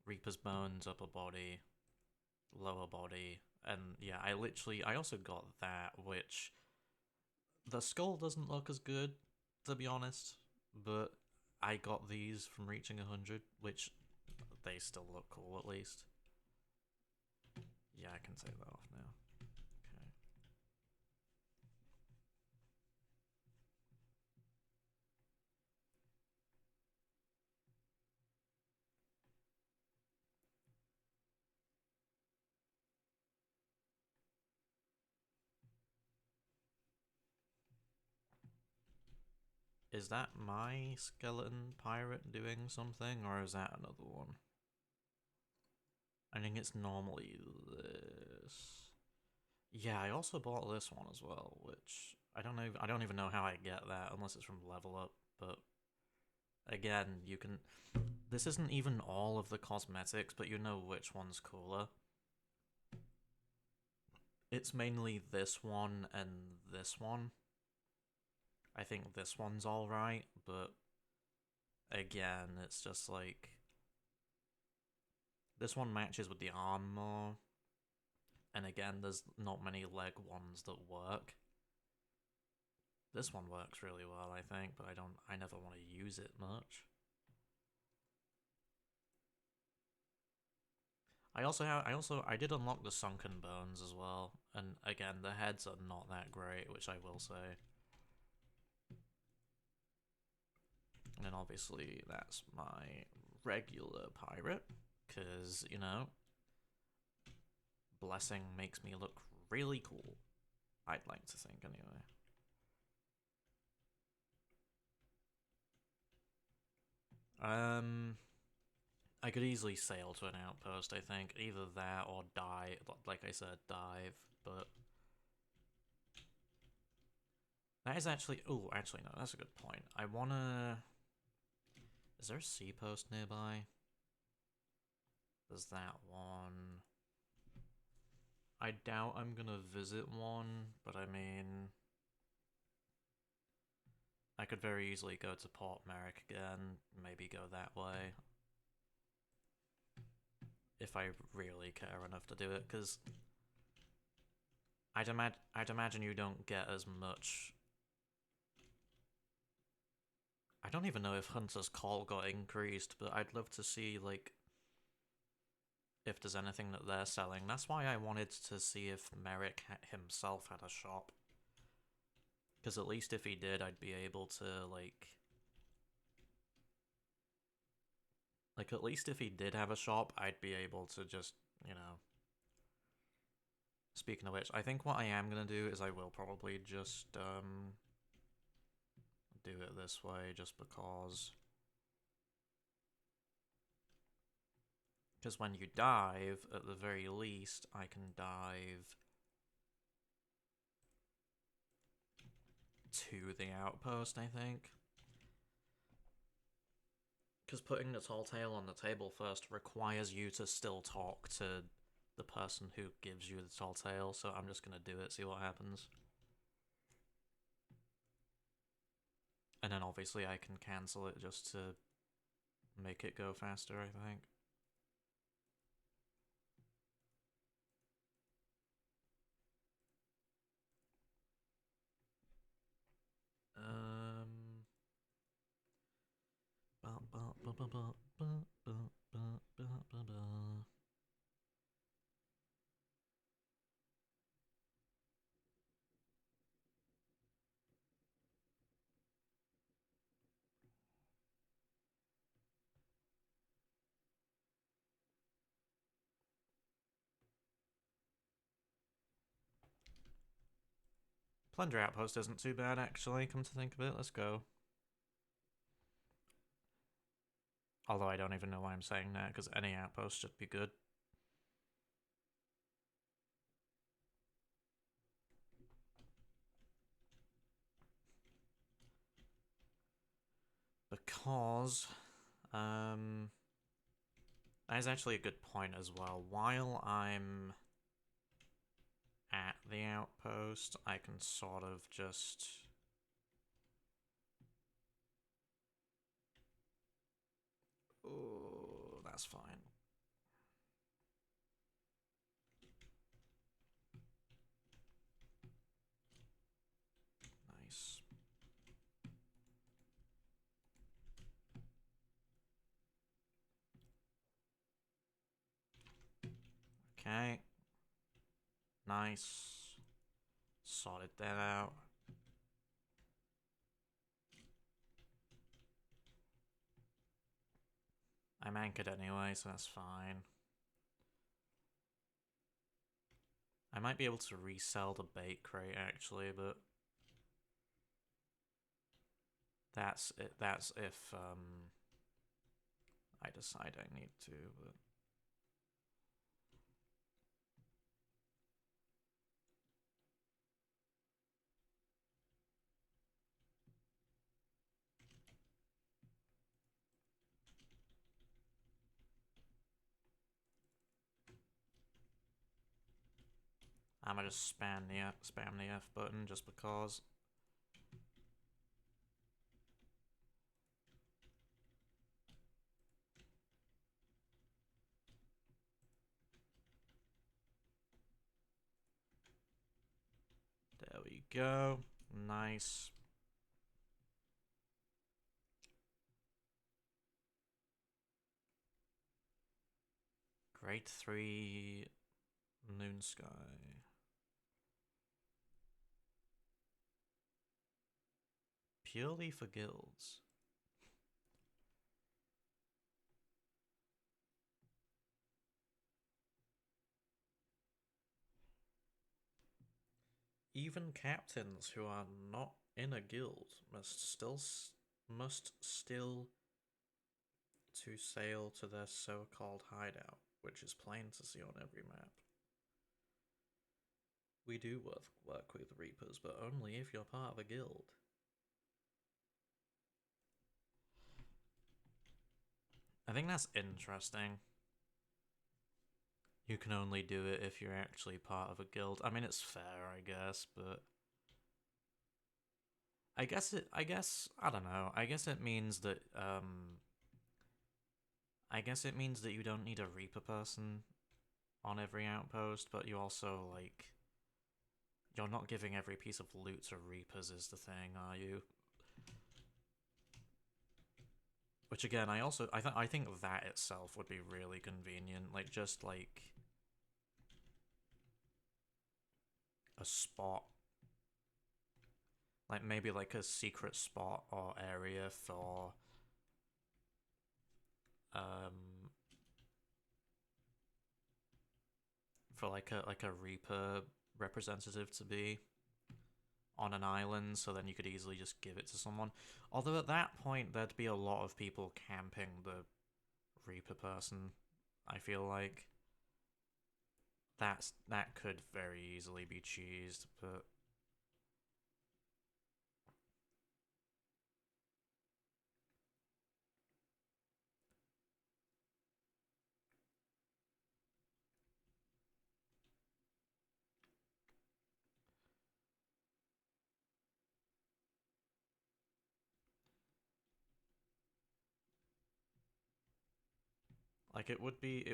S1: Reaper's Bones, upper body, lower body, and yeah, I also got that, which the skull doesn't look as good, to be honest, but I got these from reaching 100, which they still look cool at least. Yeah, I can take that off now. Okay. Is that my skeleton pirate doing something, or is that another one? I think it's normally this. Yeah, I also bought this one as well, which I don't even know how I get that unless it's from level up, but again, you can this isn't even all of the cosmetics, but you know which one's cooler. It's mainly this one and this one. I think this one's alright, but again, it's just like this one matches with the arm more. And again, there's not many leg ones that work. This one works really well, I think, but I never want to use it much. I did unlock the sunken bones as well, and again the heads are not that great, which I will say. And then obviously that's my regular pirate, because, you know, blessing makes me look really cool. I'd like to think, anyway. I could easily sail to an outpost, I think. Either that or dive, like I said, dive, but... That is actually... Oh, actually, no, that's a good point. I wanna... Is there a sea post nearby? There's that one. I doubt I'm gonna visit one, but I mean... I could very easily go to Port Merrick again, maybe go that way. If I really care enough to do it, because... I'd imagine you don't get as much... I don't even know if Hunter's Call got increased, but I'd love to see, like... if there's anything that they're selling. That's why I wanted to see if Merrick himself had a shop. Because at least if he did, I'd be able to, like... Like, at least if he did have a shop, I'd be able to just, you know... Speaking of which, I think what I am gonna do is I will probably just, do it this way, just because... Because when you dive, at the very least, I can dive... to the outpost, I think. Because putting the tall tale on the table first requires you to still talk to the person who gives you the tall tale, so I'm just gonna do it, see what happens. And then obviously I can cancel it just to make it go faster, I think. Plunder Outpost isn't too bad, actually, come to think of it. Let's go. Although I don't even know why I'm saying that, because any outpost should be good. Because, that is actually a good point as well. While I'm at the outpost, I can sort of just... Oh, that's fine. Nice. Okay. Nice. Sorted that out. I'm anchored anyway, so that's fine. I might be able to resell the bait crate, actually, but... That's it. That's if, I decide I need to, but... I'm gonna just spam the F button just because. There we go. Nice. Grade 3 Noon Sky. Purely for guilds. Even captains who are not in a guild must still to sail to their so-called hideout, which is plain to see on every map. We do work with Reapers, but only if you're part of a guild. I think that's interesting. You can only do it if you're actually part of a guild. I mean, it's fair, I guess, but I I don't know. I guess it means that you don't need a Reaper person on every outpost, but you also, like, you're not giving every piece of loot to Reapers is the thing, are you? Which again, I think that itself would be really convenient, like just like a spot, like maybe like a secret spot or area for like a Reaper representative to be on an island, so then you could easily just give it to someone. Although at that point there'd be a lot of people camping the Reaper person, I feel like. That could very easily be cheesed, but like it would be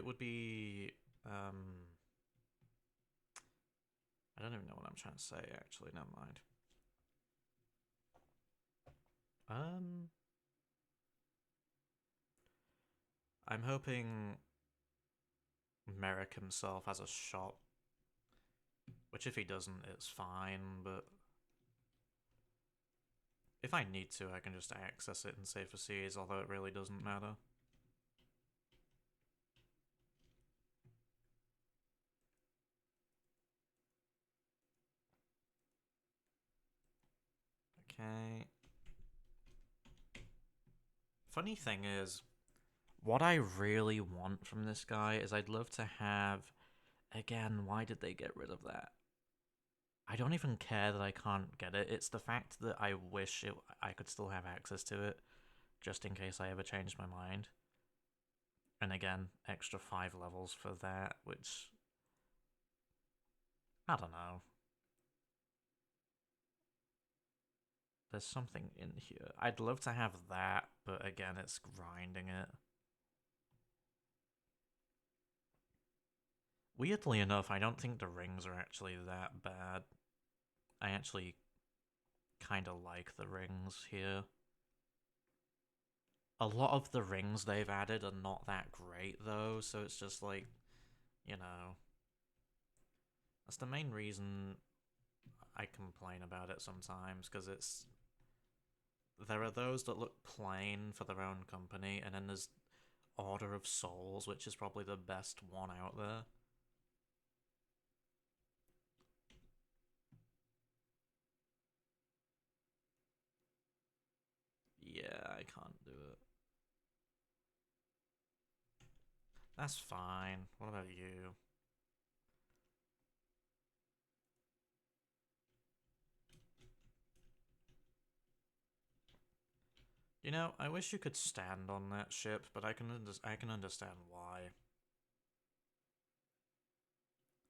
S1: I don't even know what I'm trying to say actually, never mind. I'm hoping Merrick himself has a shop, which if he doesn't, it's fine, but if I need to, I can just access it in safer seas, although it really doesn't matter. Okay. Funny thing is, what I really want from this guy is I'd love to have... Again, why did they get rid of that? I don't even care that I can't get it. It's the fact that I wish I could still have access to it, just in case I ever changed my mind. And again, extra 5 levels for that, which... I don't know. There's something in here. I'd love to have that, but again, it's grinding it. Weirdly enough, I don't think the rings are actually that bad. I actually kind of like the rings here. A lot of the rings they've added are not that great, though, so it's just like, you know... That's the main reason I complain about it sometimes, because it's... There are those that look plain for their own company, and then there's Order of Souls, which is probably the best one out there. Yeah, I can't do it. That's fine. What about you? You know, I wish you could stand on that ship, but I can understand why.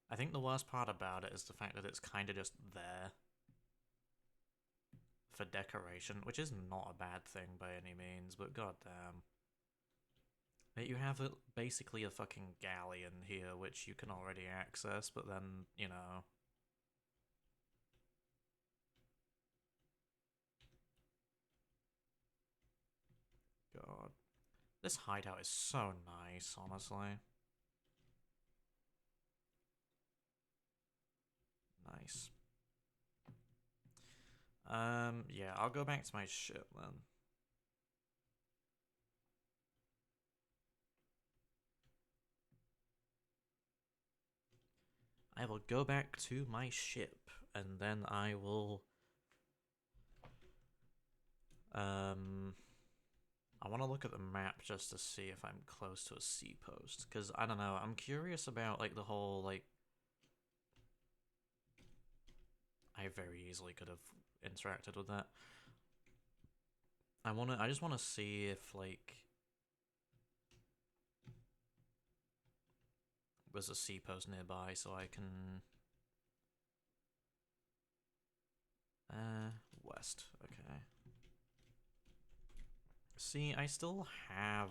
S1: I think the worst part about it is the fact that it's kind of just there for decoration, which is not a bad thing by any means, but goddamn. You have basically a fucking galleon here, which you can already access, but then, you know... God. This hideout is so nice, honestly. Nice. Yeah, I'll go back to my ship then. I will go back to my ship, and then I will... I want to look at the map just to see if I'm close to a sea post, because, I don't know, I'm curious about, like, the whole, like... I very easily could have interacted with that. I just want to see if, like... there's a sea post nearby, so I can... west, okay. See, I still have,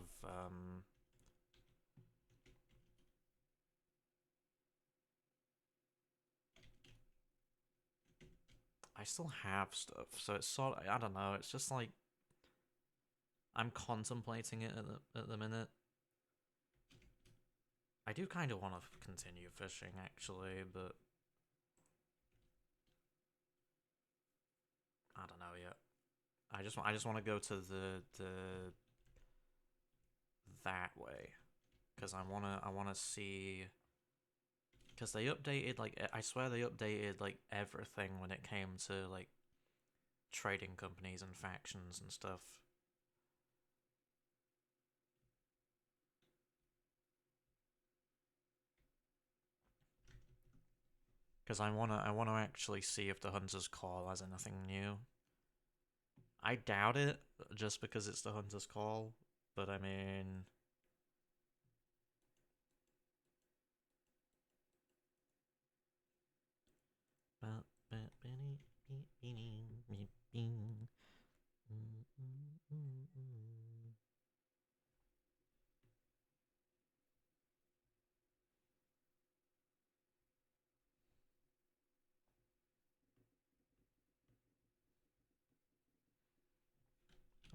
S1: I still have stuff, so it's sort of, I don't know, it's just like... I'm contemplating it at the minute. I do kind of want to continue fishing, actually, but... I don't know yet. I just want to go to the that way, because I wanna see, because they updated, like, I swear they updated like everything when it came to like trading companies and factions and stuff. Because I wanna actually see if the Hunter's Call has anything new. I doubt it, just because it's the Hunter's Call, but I mean...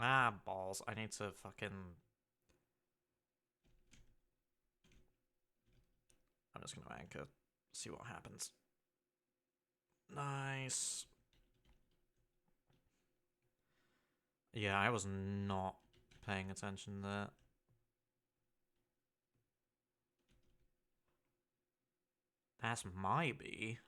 S1: Ah, balls. I need to fucking... I'm just gonna anchor, see what happens. Nice. Yeah, I was not paying attention there. That's my bee.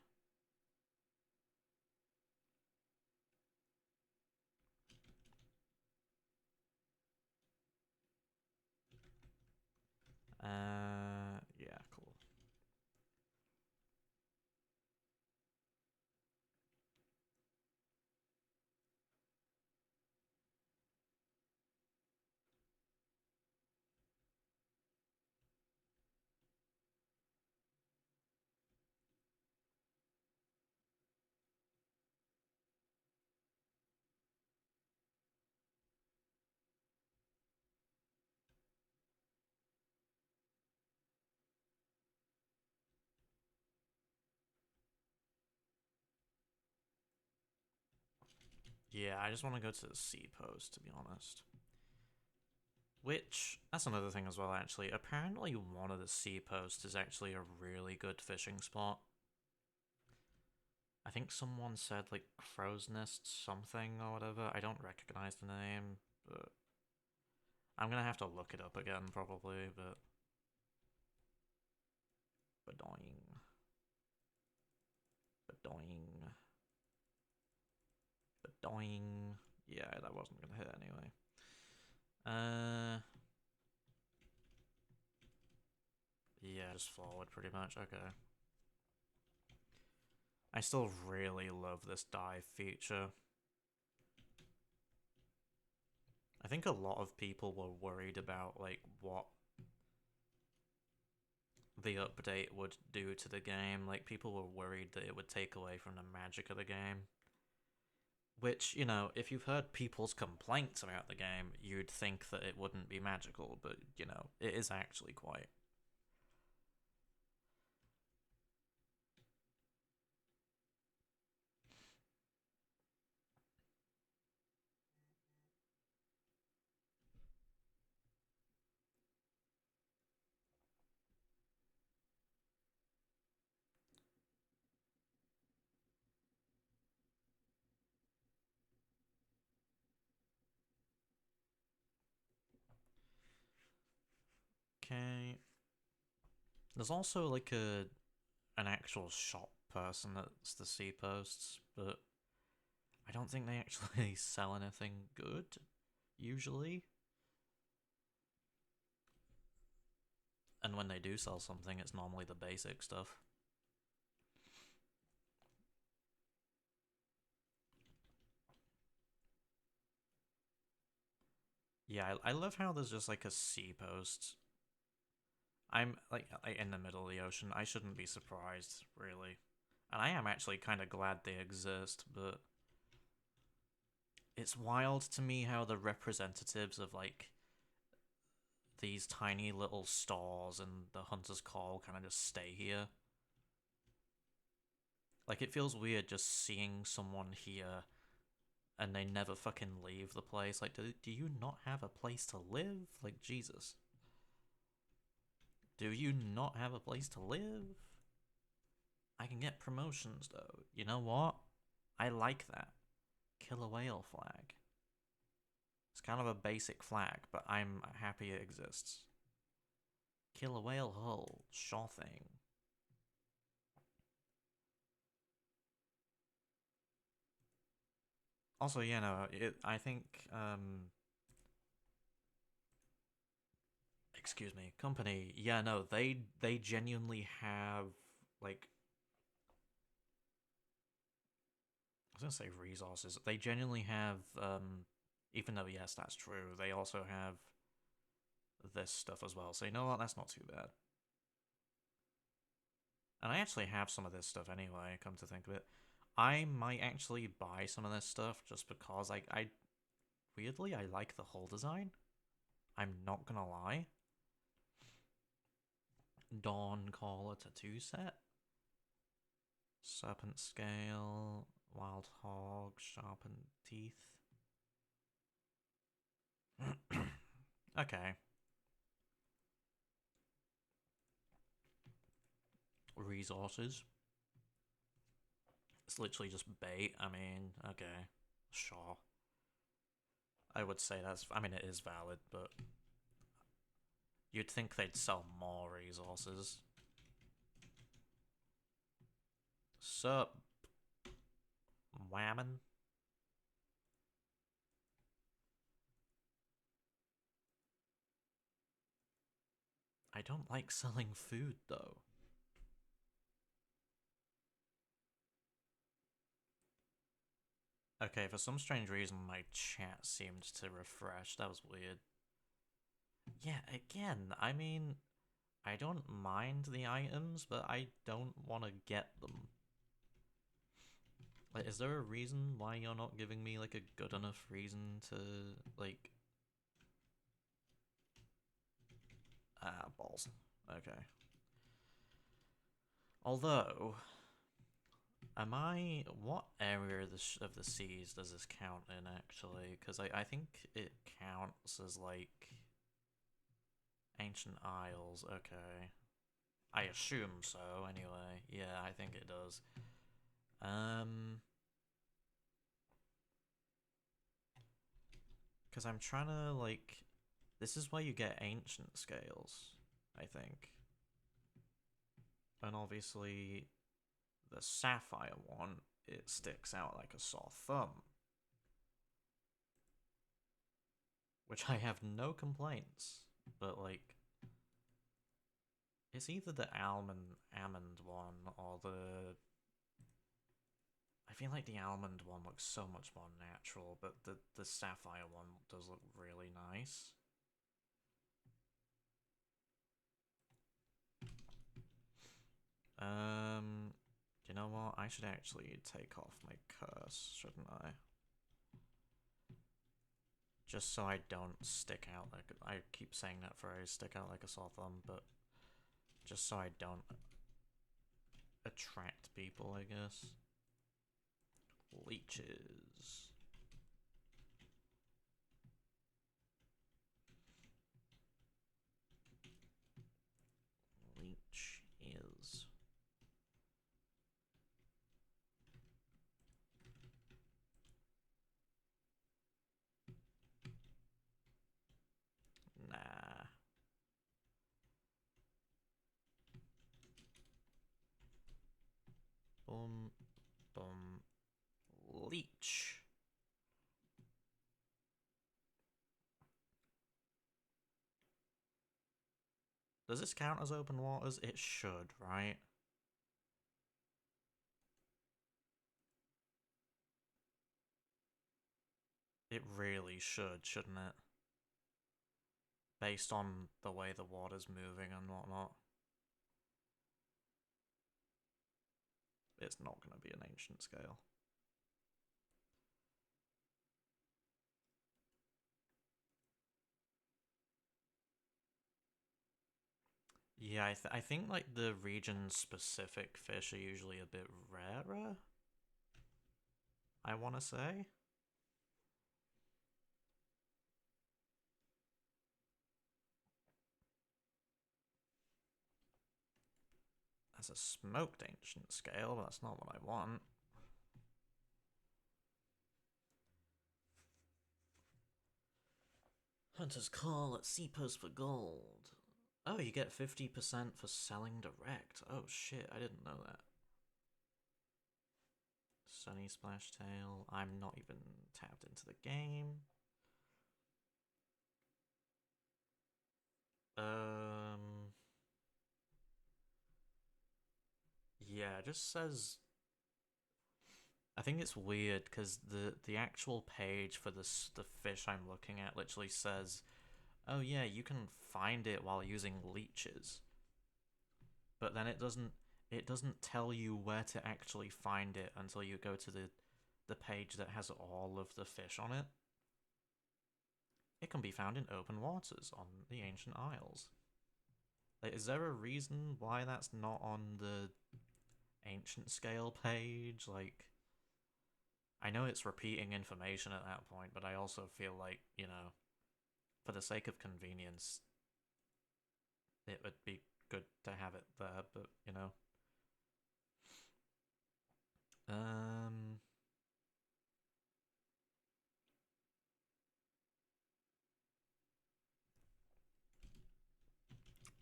S1: Yeah, cool. Yeah, I just want to go to the sea post, to be honest. Which, that's another thing as well, actually. Apparently one of the sea posts is actually a really good fishing spot. I think someone said, like, Crow's Nest something or whatever. I don't recognize the name, but... I'm gonna have to look it up again, probably, but... Badoing. Badoing. Badoing. Yeah, that wasn't gonna hit anyway. Yeah, just forward pretty much, okay. I still really love this dive feature. I think a lot of people were worried about, like, what the update would do to the game. Like, people were worried that it would take away from the magic of the game. Which, you know, if you've heard people's complaints about the game, you'd think that it wouldn't be magical, but, you know, it is actually quite. Okay. There's also like an actual shop person that's the C posts, but I don't think they actually sell anything good, usually. And when they do sell something, it's normally the basic stuff. Yeah, I love how there's just like a C post. I'm like in the middle of the ocean. I shouldn't be surprised, really. And I am actually kind of glad they exist, but it's wild to me how the representatives of like these tiny little stores and the Hunter's Call kind of just stay here. Like, it feels weird just seeing someone here and they never fucking leave the place. Like, do you not have a place to live? Like, Jesus. Do you not have a place to live? I can get promotions, though. You know what? I like that. Killer whale flag. It's kind of a basic flag, but I'm happy it exists. Killer whale hull. Sure thing. Also, yeah, no, I think, excuse me, company, yeah, no, they genuinely have, like, I was gonna say resources. They genuinely have, even though, yes, that's true, they also have this stuff as well. So, you know what, that's not too bad. And I actually have some of this stuff anyway, come to think of it. I might actually buy some of this stuff just because weirdly, I like the hull design. I'm not gonna lie. Dawn Caller tattoo set. Serpent scale. Wild hog. Sharpened teeth. Okay. Resources. It's literally just bait. I mean, okay. Sure. I would say I mean, it is valid, but you'd think they'd sell more resources. Sup, whammon? I don't like selling food, though. Okay, for some strange reason, my chat seemed to refresh. That was weird. Yeah, again, I mean, I don't mind the items, but I don't want to get them. Like, is there a reason why you're not giving me, like, a good enough reason to, like... Ah, balls. Okay. Although, what area of the seas does this count in, actually? Because I think it counts as, like... Ancient Isles, okay. I assume so, anyway. Yeah, I think it does. Because I'm trying to, like... This is where you get ancient scales, I think. And obviously, the sapphire one, it sticks out like a sore thumb. Which I have no complaints, but, like... It's either the almond one or the... I feel like the almond one looks so much more natural, but the sapphire one does look really nice. You know what? I should actually take off my curse, shouldn't I? Just so I don't stick out like... I keep saying that phrase, stick out like a sore thumb, but... Just so I don't attract people, I guess. Leeches. Leech is... Nah. Does this count as open waters? It should, right? It really should, shouldn't it? Based on the way the water's moving and whatnot. It's not going to be an ancient scale. Yeah, I think like the region-specific fish are usually a bit rarer, I want to say. That's a smoked ancient scale, but that's not what I want. Hunter's Call at Seapost for gold. Oh, you get 50% for selling direct. Oh shit, I didn't know that. Sunny Splashtail. I'm not even tapped into the game. Yeah, it just says. I think it's weird because the actual page for the fish I'm looking at literally says, "Oh yeah, you can find it while using leeches," but then it doesn't tell you where to actually find it until you go to the page that has all of the fish on it. It can be found in open waters on the Ancient Isles. Like, is there a reason why that's not on the ancient scale page? Like, I know it's repeating information at that point, but I also feel like, for the sake of convenience, it would be good to have it there, but, Um,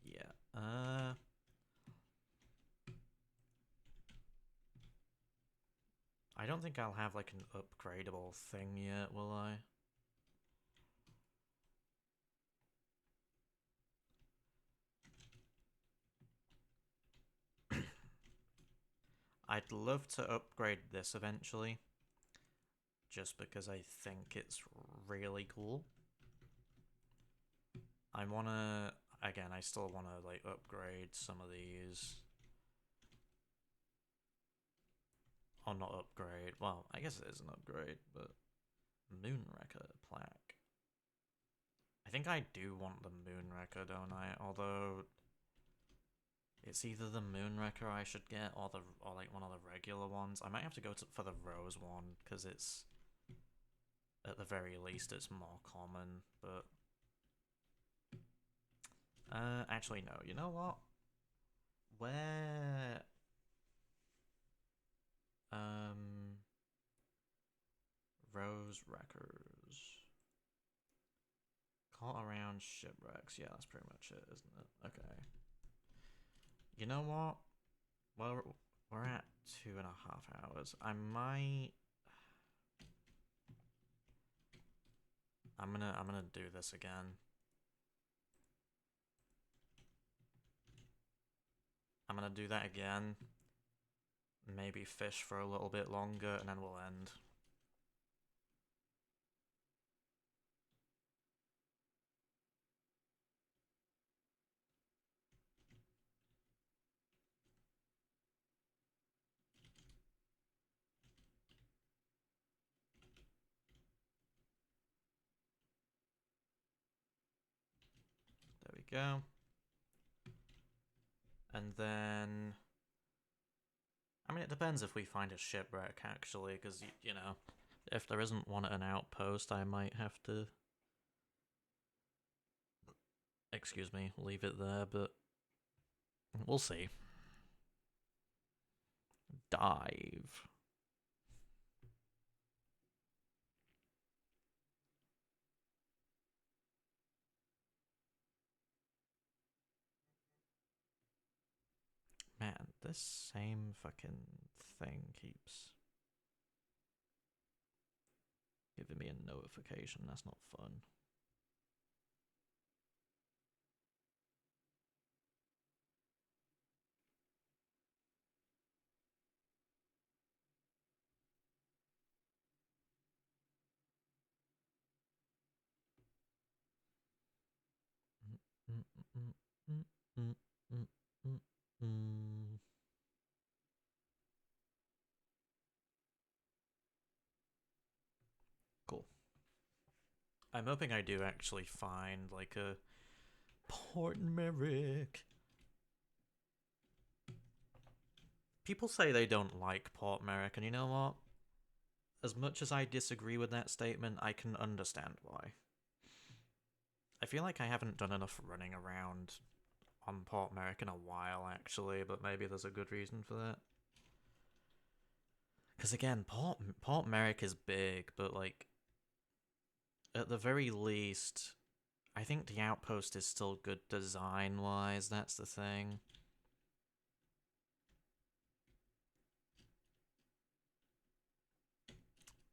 S1: yeah, I don't think I'll have, like, an upgradable thing yet, will I? I'd love to upgrade this eventually, just because I think it's really cool. I wanna, again, I still wanna, like, upgrade some of these. Or not upgrade, well, I guess it is an upgrade, but Moonwrecker plaque. I think I do want the Moonwrecker, don't I? Although it's either the Moonwrecker I should get or like one of the regular ones. I might have to go for the Rose one because it's at the very least it's more common. But actually no. You know what? Where Rose Wreckers caught around shipwrecks. Yeah, that's pretty much it, isn't it? Okay. You know what? Well, we're at 2.5 hours. I'm gonna do this again. I'm gonna do that again. Maybe fish for a little bit longer, and then we'll end. There we go. And then, I mean, it depends if we find a shipwreck, actually, because, if there isn't one at an outpost, I might have to, excuse me, leave it there, but we'll see. Dive. Man, this same fucking thing keeps giving me a notification. That's not fun. Cool. I'm hoping I do actually find like a Port Merrick. People say they don't like Port Merrick, and you know what? As much as I disagree with that statement, I can understand why. I feel like I haven't done enough running around on Port Merrick in a while, actually, but maybe there's a good reason for that. Because again, Port Merrick is big, but like, at the very least, I think the outpost is still good design-wise, that's the thing.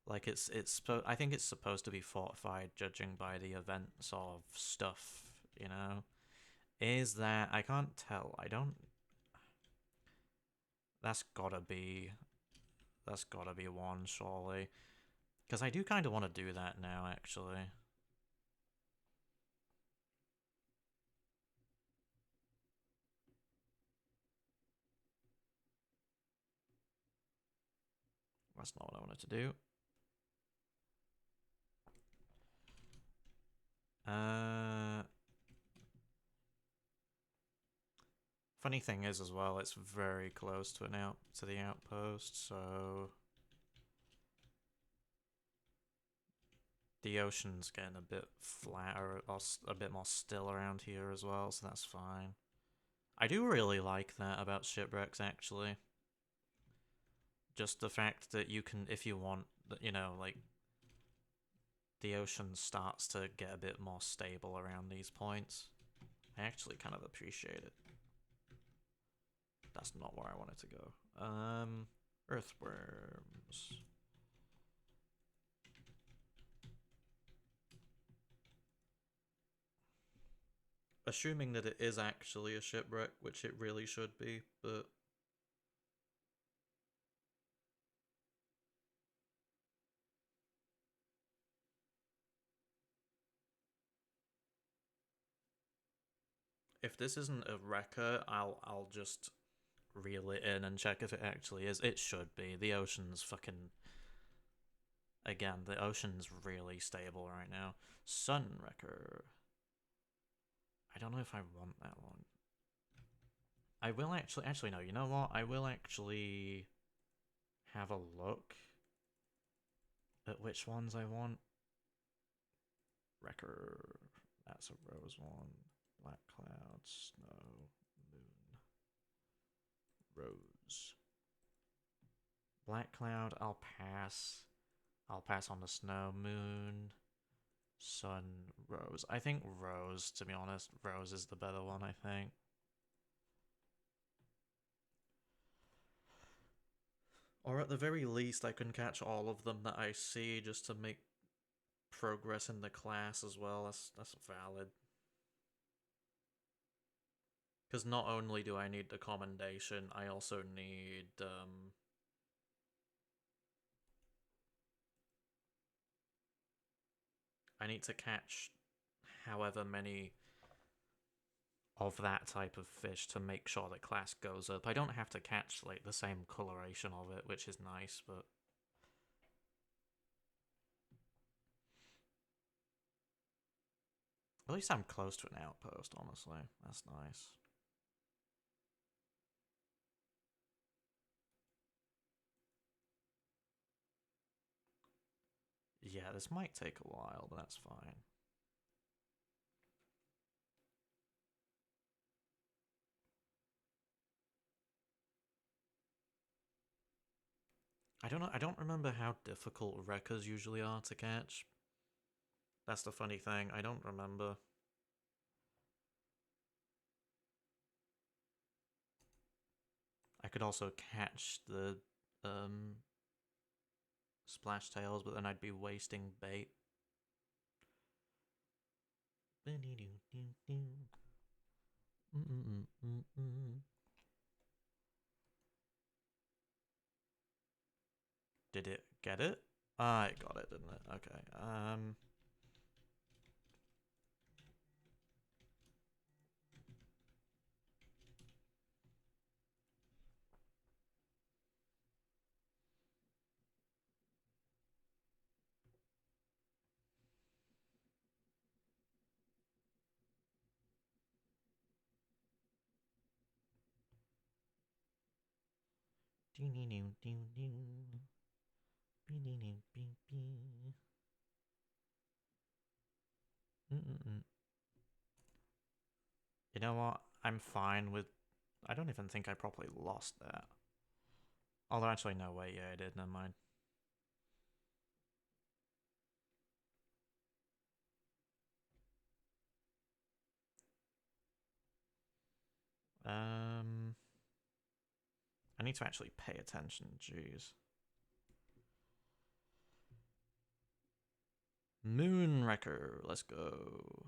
S1: Like I think it's supposed to be fortified, judging by the events of stuff. You know, is that I can't tell. I don't. That's gotta be. That's gotta be one, surely. Because I do kind of want to do that now, actually. That's not what I wanted to do. Funny thing is, as well, it's very close to the outpost, so the ocean's getting a bit flatter, or a bit more still around here as well, so that's fine. I do really like that about shipwrecks, actually. Just the fact that you can, if you want, you know, like, the ocean starts to get a bit more stable around these points. I actually kind of appreciate it. That's not where I wanted to go. Earthworms. Assuming that it is actually a shipwreck, which it really should be, but if this isn't a wrecker, I'll just reel it in and check if it actually is. It should be. The ocean's fucking, again, the ocean's really stable right now. Sunwrecker. I don't know if I want that one. I will actually no, you know what? I will actually have a look at which ones I want. Wrecker. That's a rose one. Black cloud, snow, moon, rose. Black cloud, I'll pass. I'll pass on the snow, moon, sun, rose. I think rose, to be honest. Rose is the better one, I think. Or at the very least, I can catch all of them that I see just to make progress in the class as well. That's valid. Because not only do I need the commendation, I also need I need to catch however many of that type of fish to make sure the class goes up. I don't have to catch like the same coloration of it, which is nice, but at least I'm close to an outpost, honestly. That's nice. Yeah, this might take a while, but that's fine. I don't know. I don't remember how difficult wreckers usually are to catch. That's the funny thing. I don't remember. I could also catch the splash tails, but then I'd be wasting bait. Did it get it? I got it, didn't it? Okay. You know what? I'm fine with... I don't even think I properly lost that. Although, actually, no, wait, yeah, I did, never mind. I need to actually pay attention, jeez. Moonwrecker, let's go.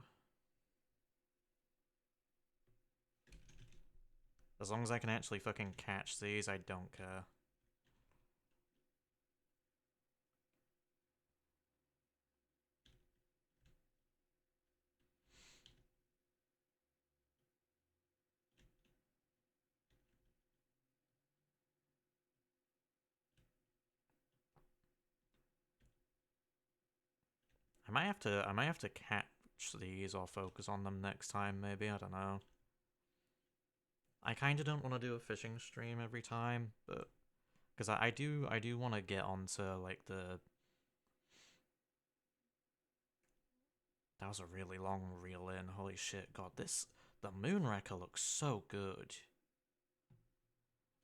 S1: As long as I can actually fucking catch these, I don't care. I might have to catch these or focus on them next time, maybe, I don't know. I kinda don't want to do a fishing stream every time, but because I do want to get onto like the... That was a really long reel in, holy shit, god, the Moonwrecker looks so good.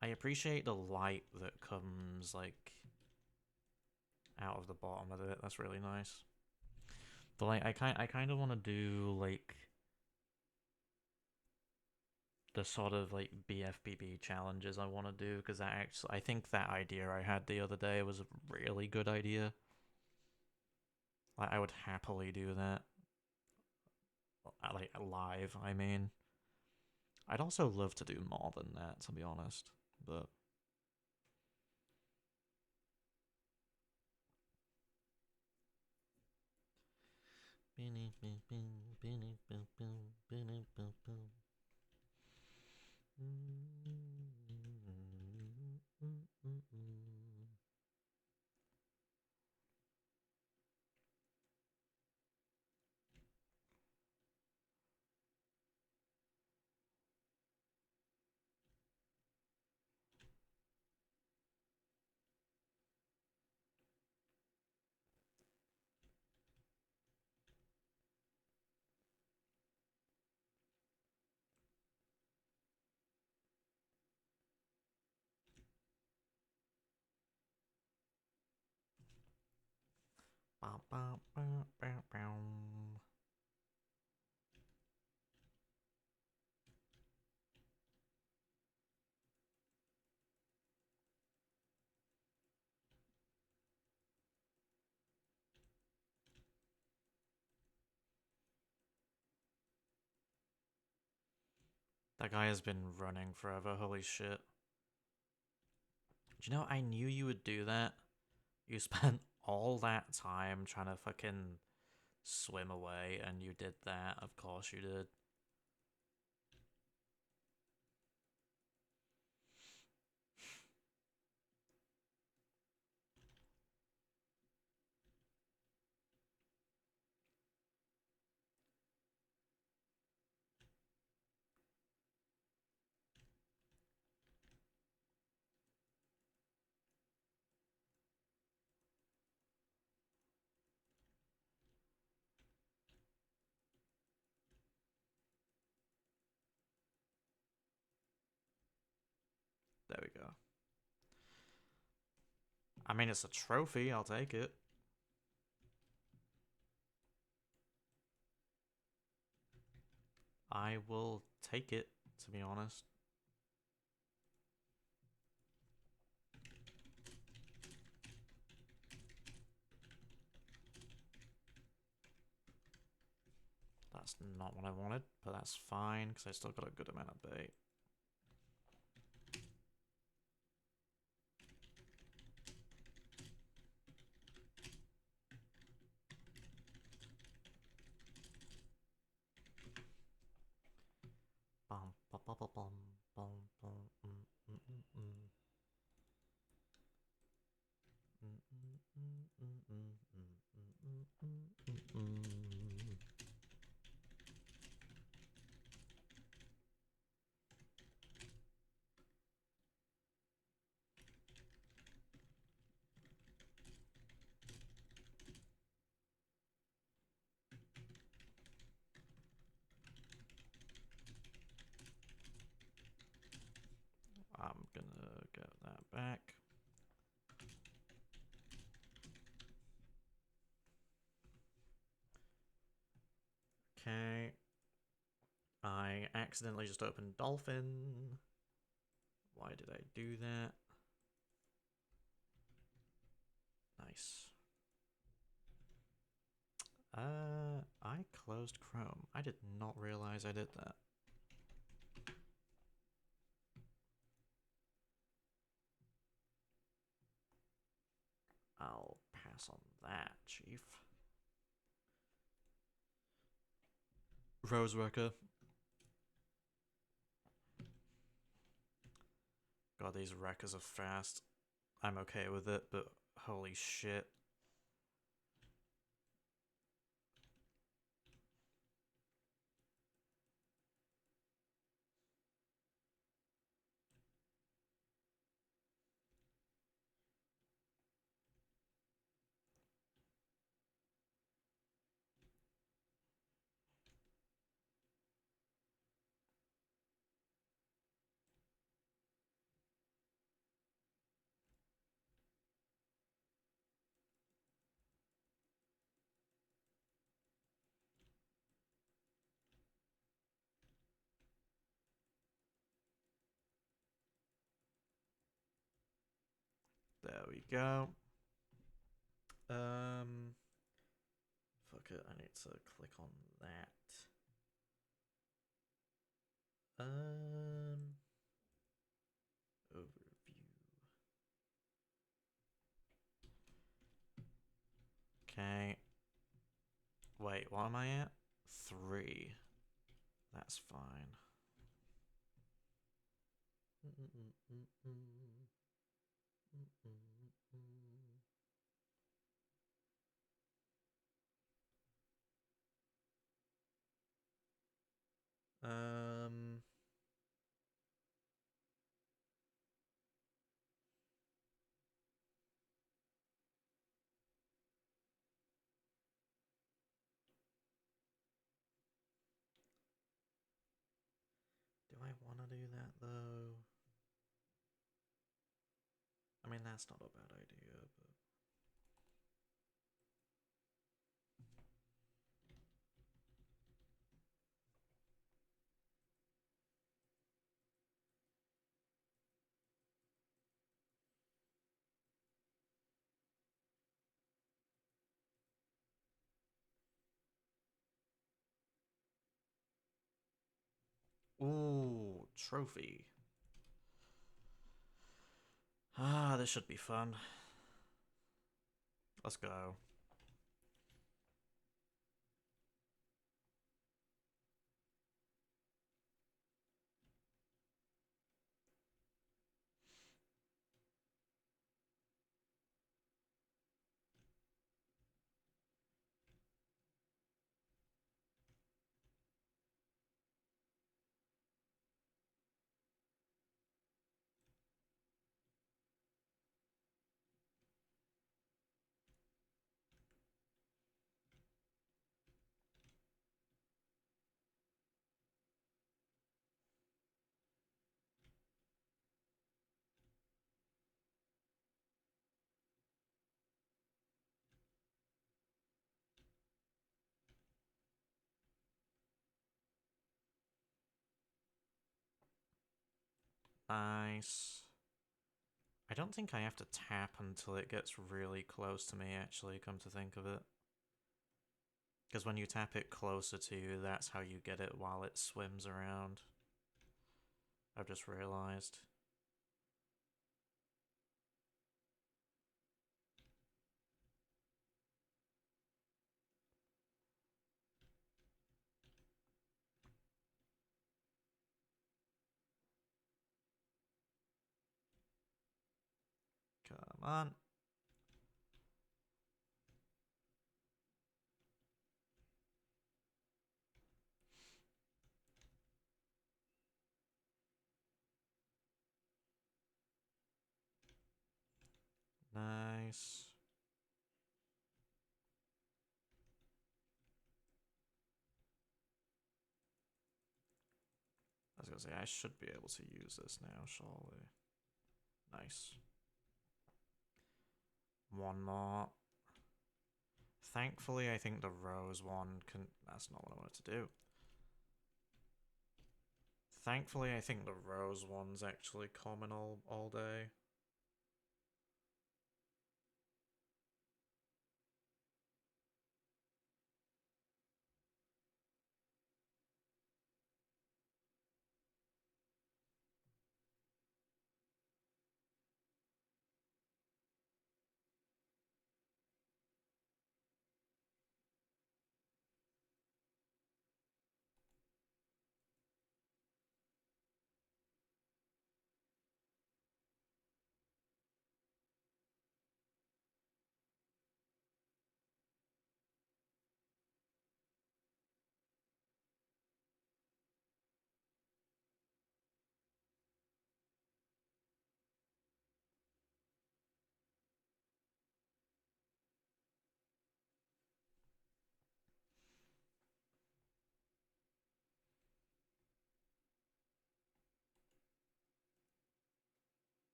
S1: I appreciate the light that comes like out of the bottom of it, that's really nice. But like I kind of want to do like the sort of like BFBB challenges I want to do, because that actually, I think that idea I had the other day was a really good idea. Like I would happily do that. Like live, I mean. I'd also love to do more than that, to be honest, but... That guy has been running forever, holy shit. Do you know, I knew you would do that. You spent all that time trying to fucking swim away, and you did that. Of course you did. There we go. I mean, it's a trophy, I'll take it. I will take it, to be honest. That's not what I wanted, but that's fine, because I still got a good amount of bait. Okay. I accidentally just opened Dolphin. Why did I do that? Nice. I closed Chrome. I did not realize I did that. I'll pass on that, Chief. Rose Wrecker. God, these wreckers are fast. I'm okay with it, but holy shit. There we go. Fuck it, I need to click on that. Overview. Okay. Wait, what am I at? 3. That's fine. Do I want to do that though? I mean, that's not a bad idea, but. Ooh, trophy. Ah, this should be fun. Let's go. Nice. I don't think I have to tap until it gets really close to me, actually, come to think of it. Because when you tap it closer to you, that's how you get it while it swims around. I've just realized. Come on. Nice. I was gonna say, I should be able to use this now, surely. Nice. One more. Thankfully, I think the rose one can... That's not what I wanted to do. Thankfully, I think the rose one's actually common all day.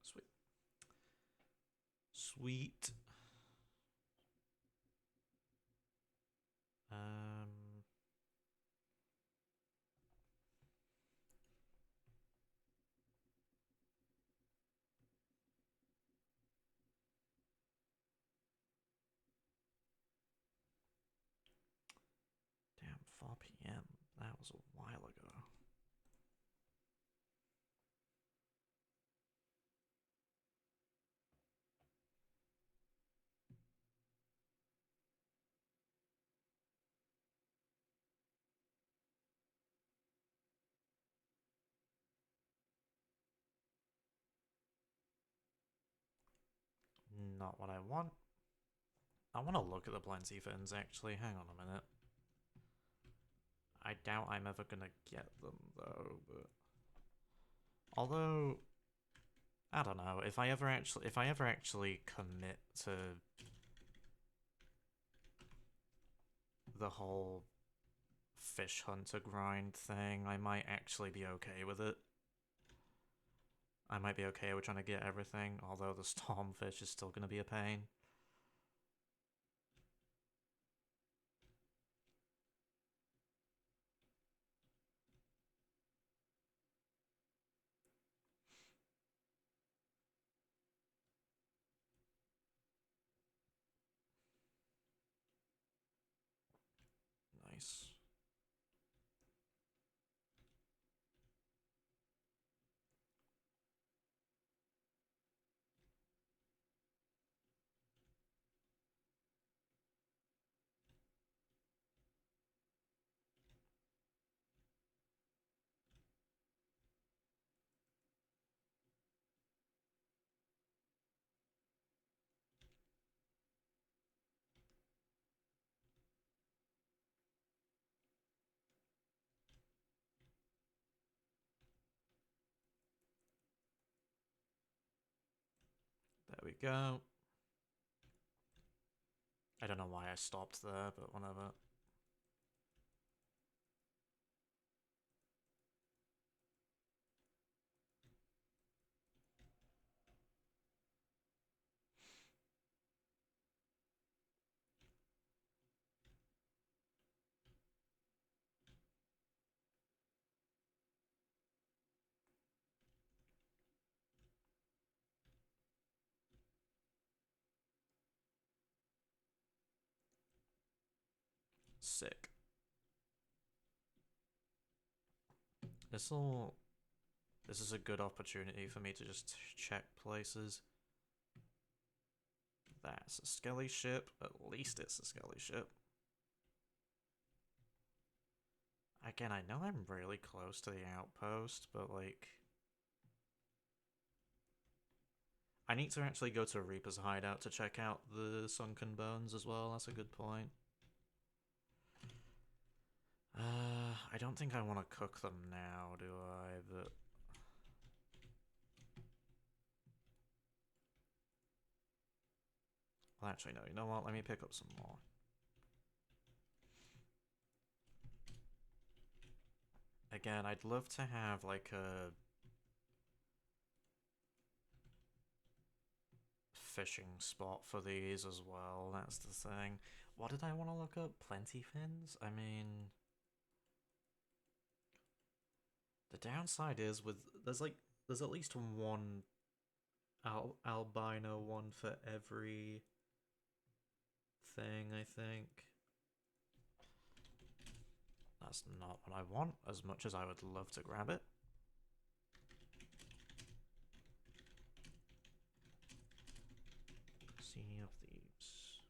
S1: Sweet. Sweet. Damn, 4 p.m. That was a while ago. Not what I want. I want to look at the plenty fins, actually. Hang on a minute. I doubt I'm ever gonna get them, though, but... Although... I don't know, if I ever actually commit to the whole fish hunter grind thing, I might actually be okay with it. I might be okay with trying to get everything, although the stormfish is still gonna be a pain. Nice. There we go. I don't know why I stopped there, but whatever. Sick. This is a good opportunity for me to just check places. That's a skelly ship. At least it's a skelly ship. Again, I know I'm really close to the outpost, but like... I need to actually go to Reaper's hideout to check out the sunken bones as well, that's a good point. I don't think I want to cook them now, do I? But... Actually, no, you know what? Let me pick up some more. Again, I'd love to have, like, a fishing spot for these as well. That's the thing. What did I want to look up? Plenty fins? I mean... The downside is there's at least one albino one for every thing, I think. That's not what I want, as much as I would love to grab it. Sea of Thieves.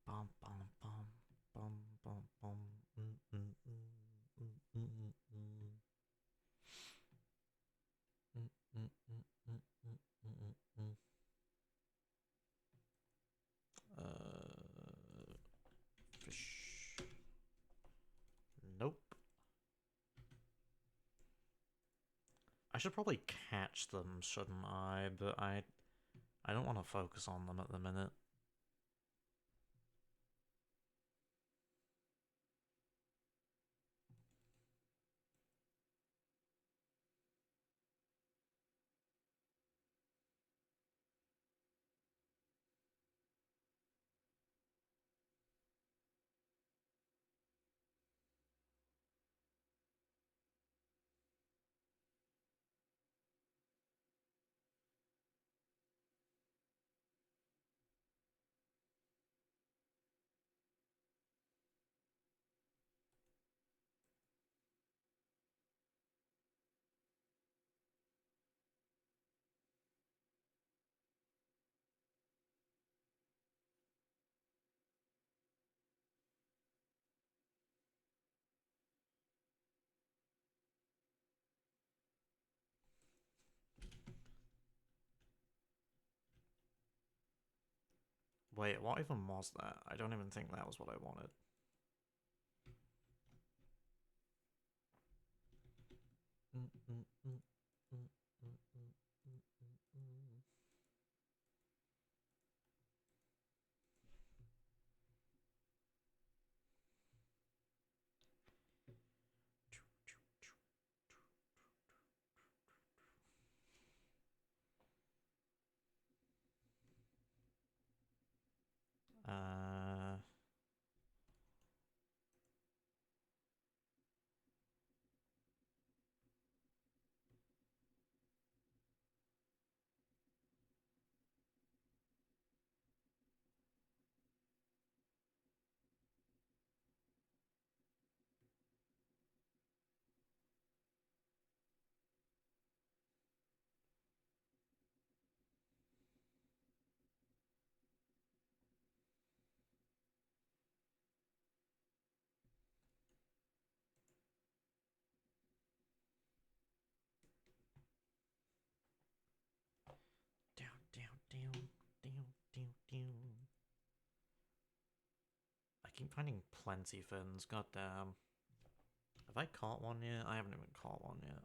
S1: Bum bum bum bum bum bum. Fish. Nope. I should probably catch them, shouldn't I? But I don't want to focus on them at the minute. Wait, what even was that? I don't even think that was what I wanted. Uh... I keep finding plenty fins, goddamn. Have I caught one yet? I haven't even caught one yet.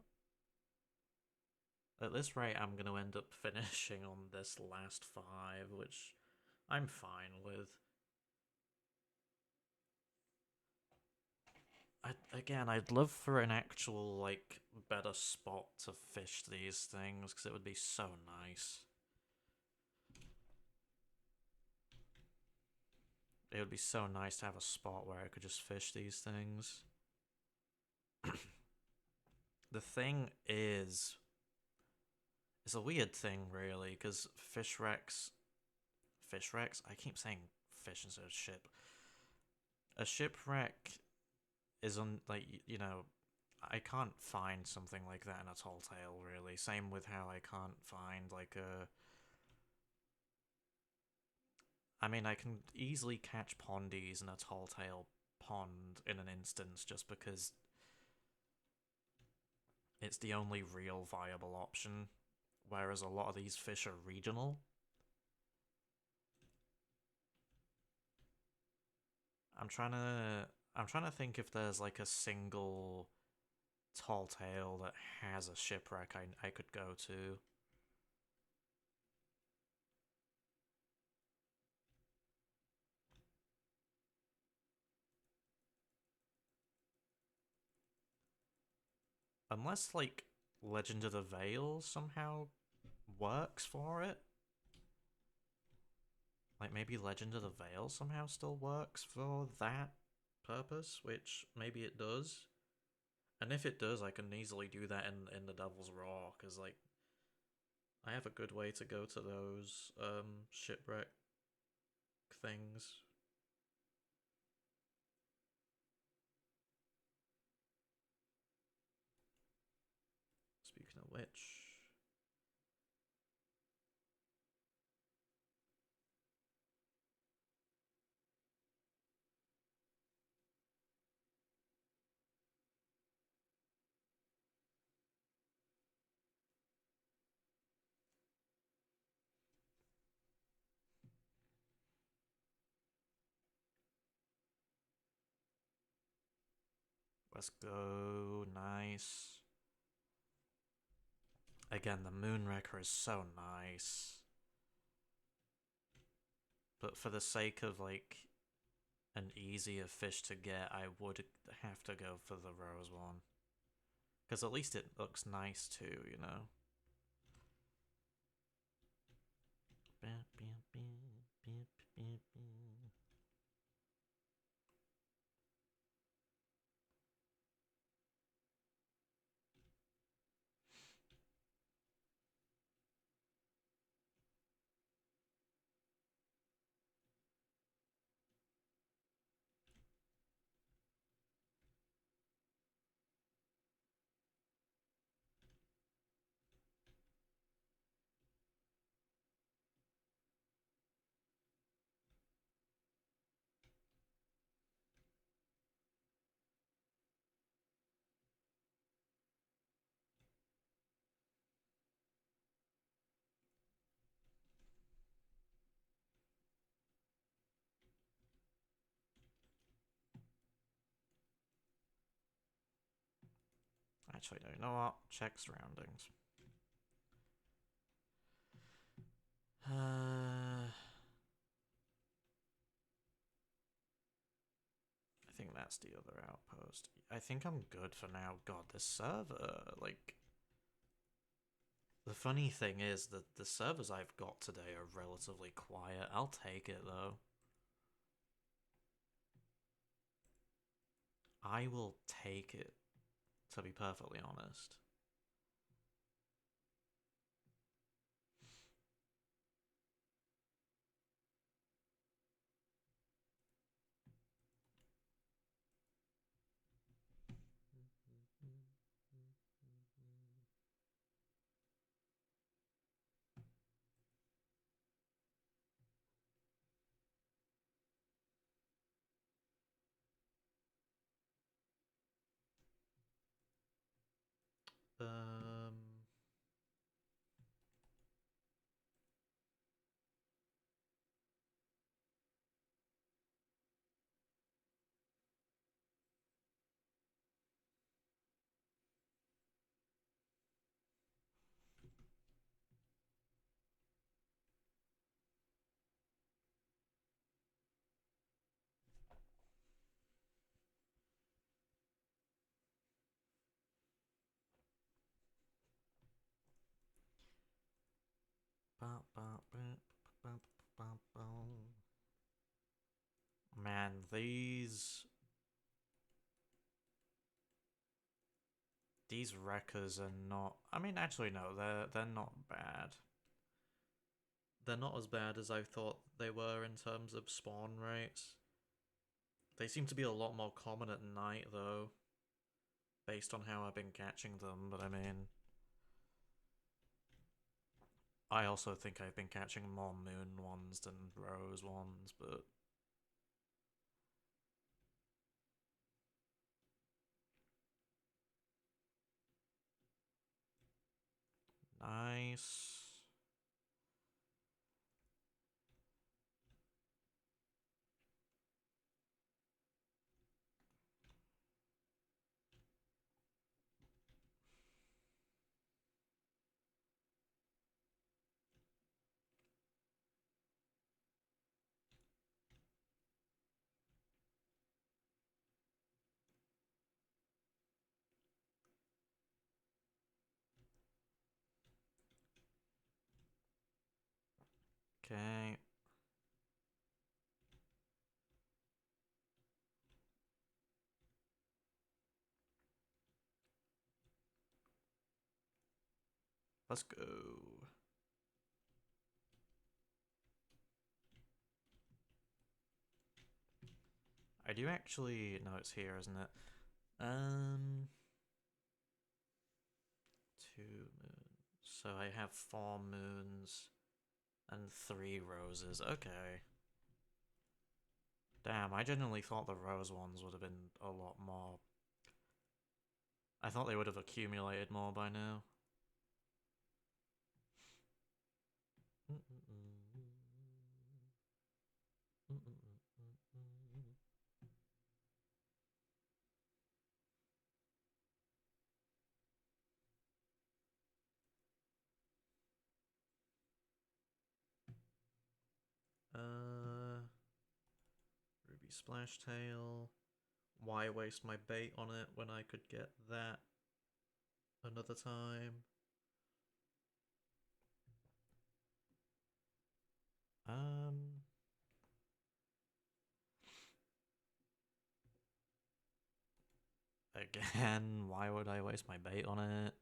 S1: At this rate, I'm gonna end up finishing on this last 5, which I'm fine with. Again, I'd love for an actual, like, better spot to fish these things, because it would be so nice. It would be so nice to have a spot where I could just fish these things. The thing is, it's a weird thing, really, because fish wrecks. I keep saying fish instead of ship. A shipwreck is like I can't find something like that in a tall tale, really. Same with how I can't find like a. I mean, I can easily catch pondies in a tall tale pond in an instance, just because it's the only real viable option. Whereas a lot of these fish are regional. I'm trying to I'm trying to think if there's like a single tall tale that has a shipwreck I could go to. Unless like Legend of the Veil somehow works for it. Like maybe Legend of the Veil somehow still works for that purpose, which maybe it does. And if it does, I can easily do that in the Devil's Roar, because like I have a good way to go to those shipwreck things. Speaking of which, let's go. Nice. Again, the Moonwrecker is so nice. But for the sake of like an easier fish to get, I would have to go for the Rose one. Because at least it looks nice too, you know? Actually, no, you know what? Check surroundings. I think that's the other outpost. I think I'm good for now. God, this server, like... The funny thing is that the servers I've got today are relatively quiet. I'll take it, though. I will take it, to be perfectly honest. Um... Man, These wreckers are not... I mean, actually, no, they're not bad. They're not as bad as I thought they were in terms of spawn rates. They seem to be a lot more common at night, though, based on how I've been catching them, but I mean... I also think I've been catching more moon ones than rose ones, but... Nice. Okay. Let's go. I do actually... No, it's here, isn't it? 2 moons. So I have 4 moons and 3 roses. Okay. Damn, I genuinely thought the rose ones would have been a lot more... I thought they would have accumulated more by now. Ruby Splashtail. Why waste my bait on it when I could get that another time? Again, why would I waste my bait on it?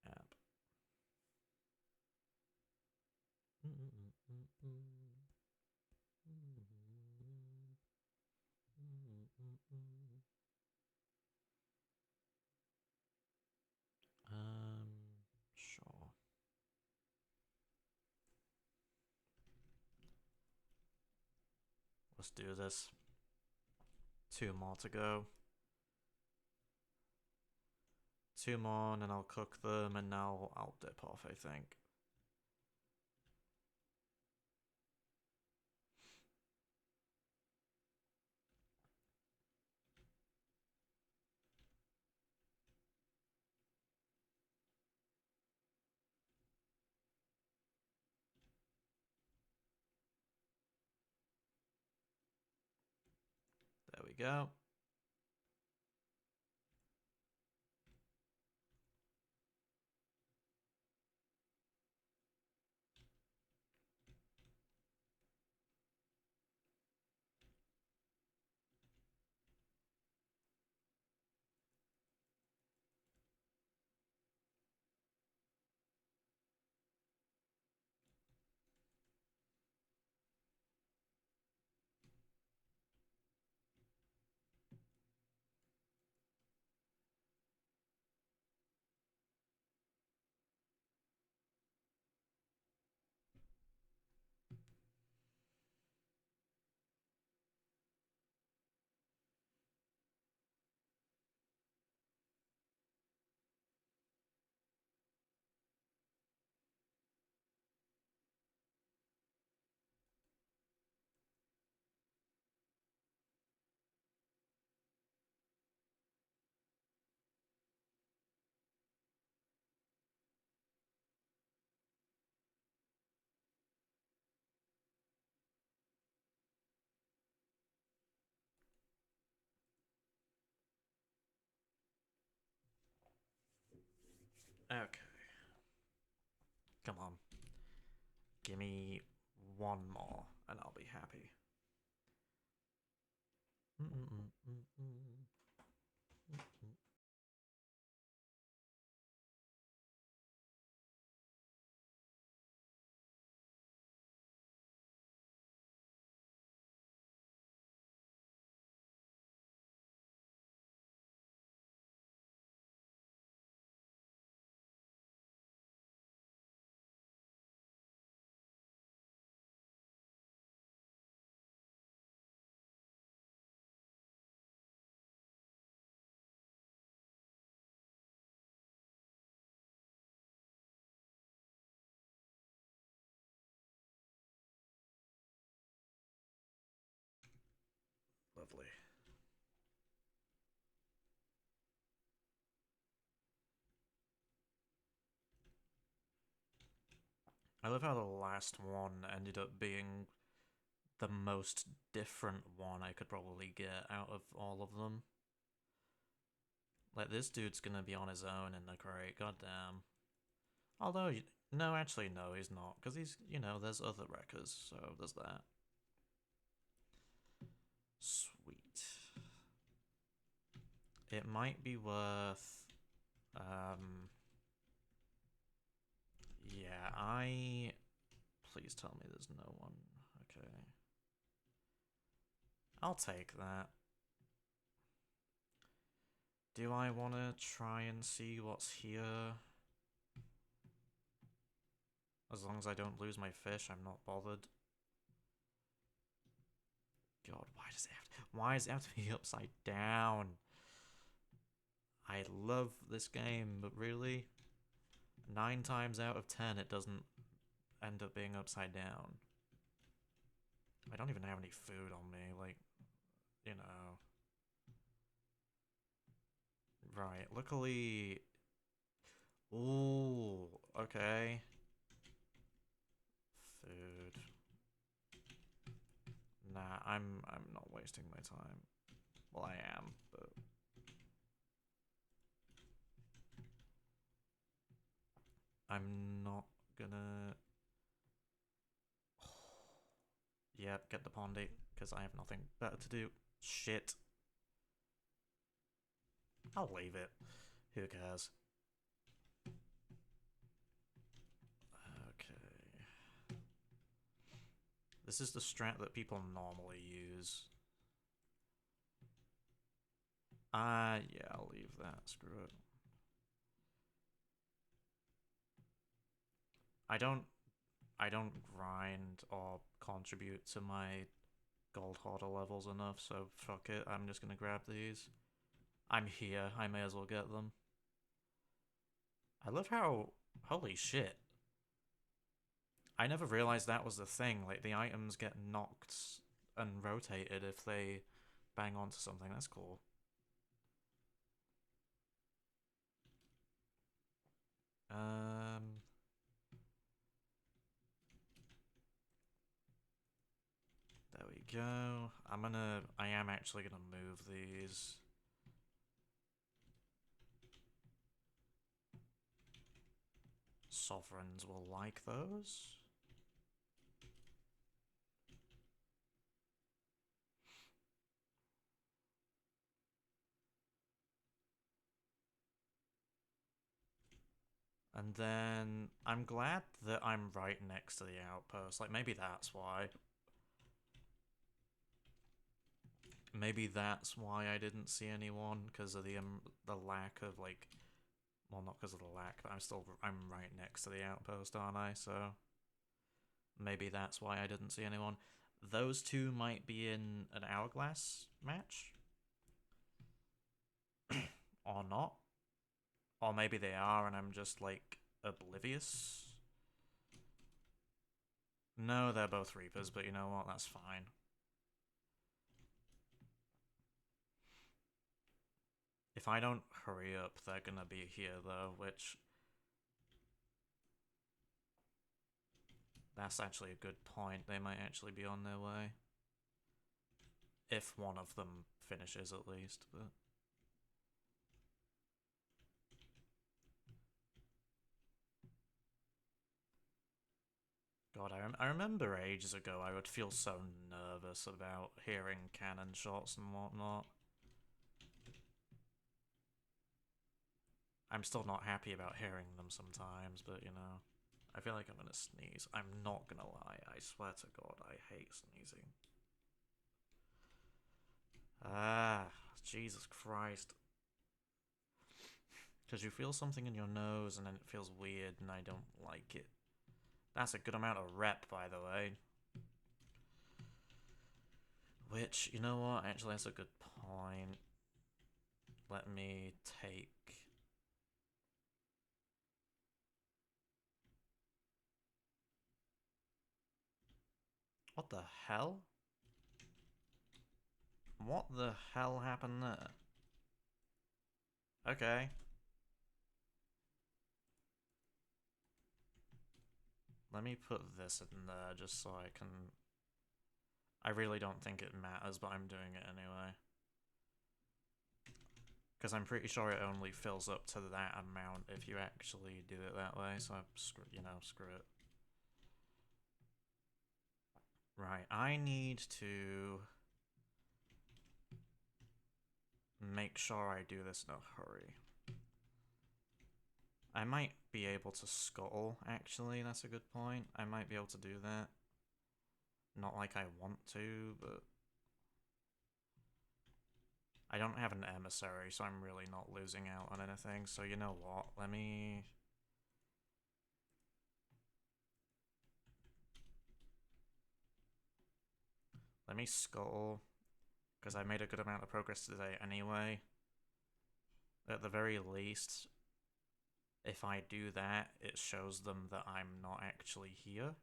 S1: Yep. Sure. Let's do this. 2 more to go. 2 more, and then I'll cook them, and now I'll dip off, I think. There we go. Okay. Come on. Give me 1 more, and I'll be happy. lovely. I love how the last one ended up being the most different one I could probably get out of all of them. Like, this dude's gonna be on his own in the crate, goddamn. Although, no, actually, no, he's not, because he's, you know, there's other wreckers, so there's that. Sweet. It might be worth, yeah, please tell me there's no one. Okay. I'll take that. Do I want to try and see what's here? As long as I don't lose my fish, I'm not bothered. God, why does it have to be upside down? I love this game, but really? 9 times out of 10 it doesn't end up being upside down. I don't even have any food on me, like, you know. Right, luckily... Ooh, okay. Food. Nah, I'm not wasting my time. Well, I am, but... I'm not gonna... Yeah, get the pondy, because I have nothing better to do. Shit. I'll leave it. Who cares? Okay. This is the strat that people normally use. Yeah, I'll leave that. Screw it. I don't grind or contribute to my gold hoarder levels enough, so fuck it. I'm just gonna grab these. I'm here. I may as well get them. I love how... Holy shit. I never realized that was the thing. Like, the items get knocked and rotated if they bang onto something. That's cool. There we go. I am actually gonna move these. Sovereigns will like those. And then I'm glad that I'm right next to the outpost. Like, maybe that's why. Maybe that's why I didn't see anyone, because of the lack of, like... Well, not because of the lack, but I'm right next to the outpost, aren't I? So maybe that's why I didn't see anyone. Those two might be in an hourglass match. Or not. Or maybe they are and I'm just, like, oblivious. No, they're both Reapers, but you know what? That's fine. If I don't hurry up, they're gonna be here, though, which... That's actually a good point. They might actually be on their way. If one of them finishes, at least, but... God, I remember ages ago I would feel so nervous about hearing cannon shots and whatnot. I'm still not happy about hearing them sometimes, but you know. I feel like I'm gonna sneeze. I'm not gonna lie, I swear to God, I hate sneezing. Ah, Jesus Christ. Because you feel something in your nose and then it feels weird and I don't like it. That's a good amount of rep, by the way. Which, you know what? Actually, that's a good point. Let me take... What the hell? What the hell happened there? Okay. Let me put this in there just so I can... I really don't think it matters, but I'm doing it anyway. Because I'm pretty sure it only fills up to that amount if you actually do it that way, so screw it. Right, I need to make sure I do this in a hurry. I might be able to scuttle, actually, that's a good point. I might be able to do that. Not like I want to, but... I don't have an emissary, so I'm really not losing out on anything, so you know what, let me scuttle, because I made a good amount of progress today anyway. At the very least, if I do that, it shows them that I'm not actually here.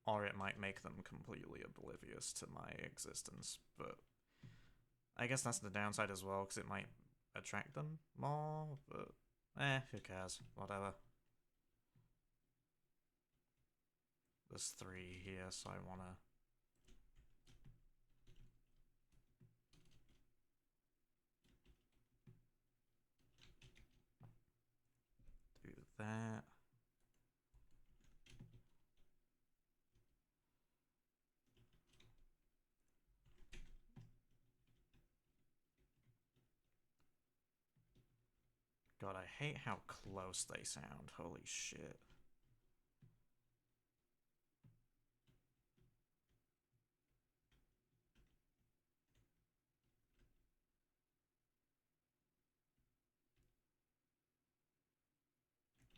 S1: Or it might make them completely oblivious to my existence, but I guess that's the downside as well, because it might attract them more, but who cares, whatever. There's 3 here, so I wanna... do that. God, I hate how close they sound. Holy shit.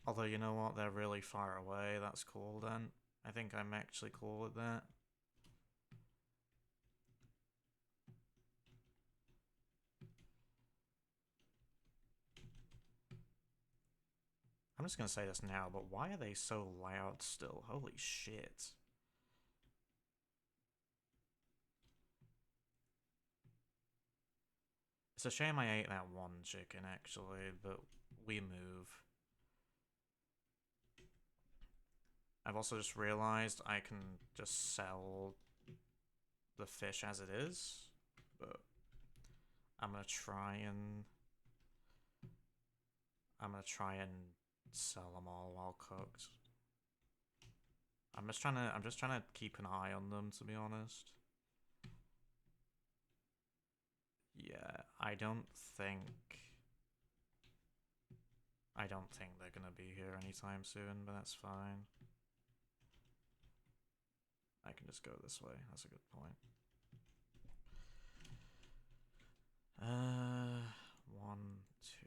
S1: Although, you know what? They're really far away. That's cool then. I think I'm actually cool with that. I'm just gonna say this now, but why are they so loud still? Holy shit. It's a shame I ate that one chicken, actually, but we move. I've also just realized I can just sell the fish as it is, but I'm gonna try and sell them all while cooked. I'm just trying to keep an eye on them, to be honest. Yeah, I don't think they're gonna be here anytime soon, but that's fine. I can just go this way. That's a good point. 1, 2.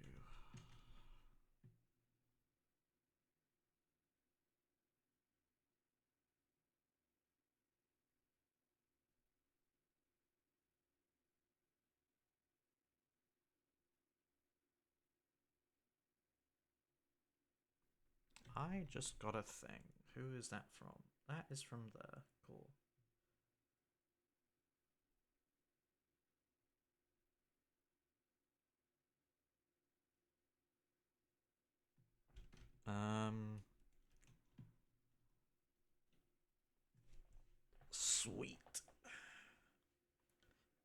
S1: I just got a thing. Who is that from? That is from there. Cool. Sweet.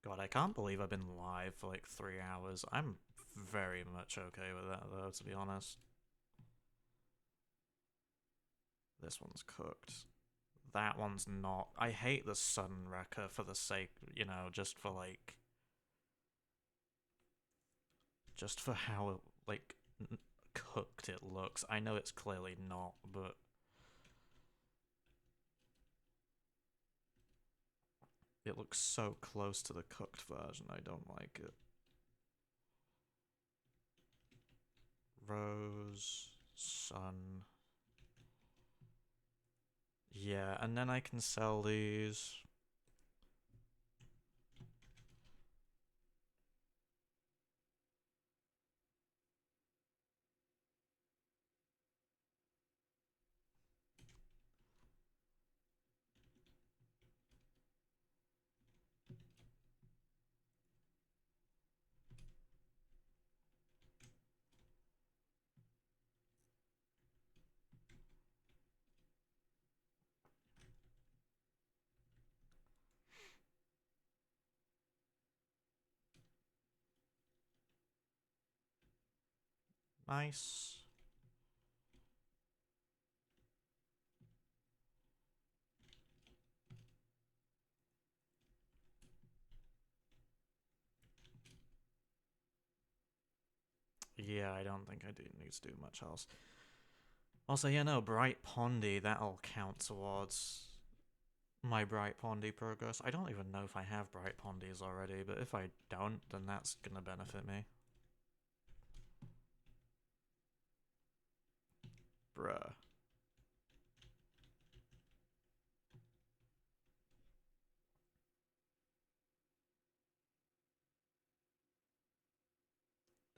S1: God, I can't believe I've been live for like 3 hours. I'm very much okay with that, though, to be honest. This one's cooked. That one's not. I hate the sun wrecker for the sake, you know, just for like... just for how, like, cooked it looks. I know it's clearly not, but... it looks so close to the cooked version, I don't like it. Rose, sun. Yeah, and then I can sell these. Nice. Yeah, I don't think I do need to do much else. Also, yeah, no, Bright Pondy, that'll count towards my Bright Pondy progress. I don't even know if I have Bright Pondies already, but if I don't, then that's gonna benefit me. Bruh.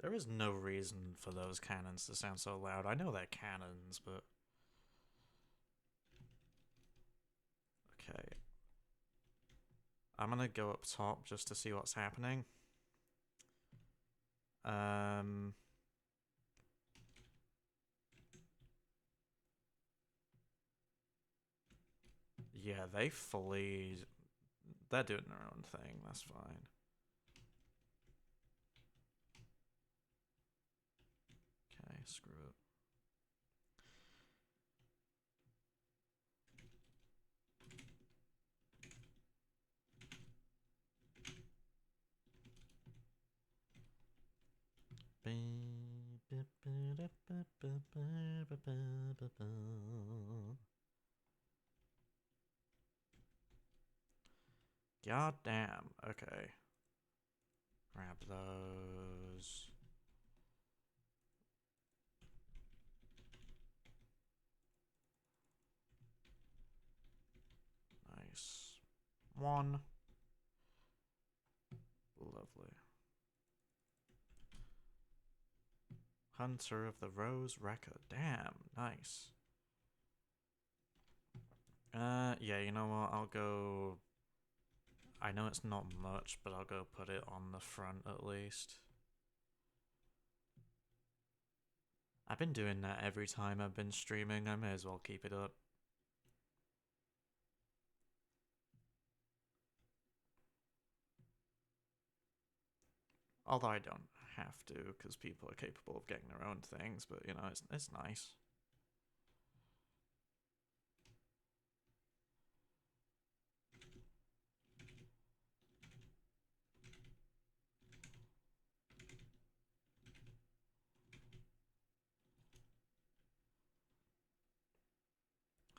S1: There is no reason for those cannons to sound so loud. I know they're cannons, but... Okay. I'm gonna go up top just to see what's happening. Yeah, they fully... They're doing their own thing, that's fine. Okay, screw it. God damn. Okay. Grab those. Nice. One. Lovely. Hunter of the Rose Wrecker. Damn, nice. Yeah, you know what? I'll go... I know it's not much, but I'll go put it on the front at least. I've been doing that every time I've been streaming. I may as well keep it up. Although I don't have to, because people are capable of getting their own things, but, you know, it's nice.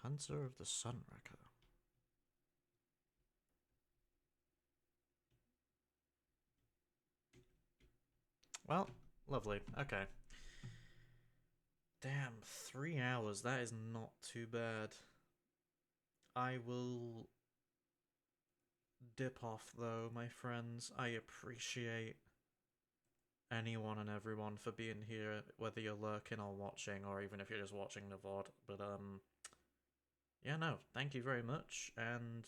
S1: Hunter of the Sunwrecker. Well, lovely. Okay. Damn, 3 hours. That is not too bad. I will dip off, though, my friends. I appreciate anyone and everyone for being here, whether you're lurking or watching, or even if you're just watching the VOD. But, yeah, no, thank you very much, and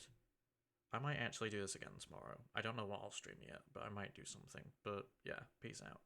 S1: I might actually do this again tomorrow. I don't know what I'll stream yet, but I might do something. But, yeah, peace out.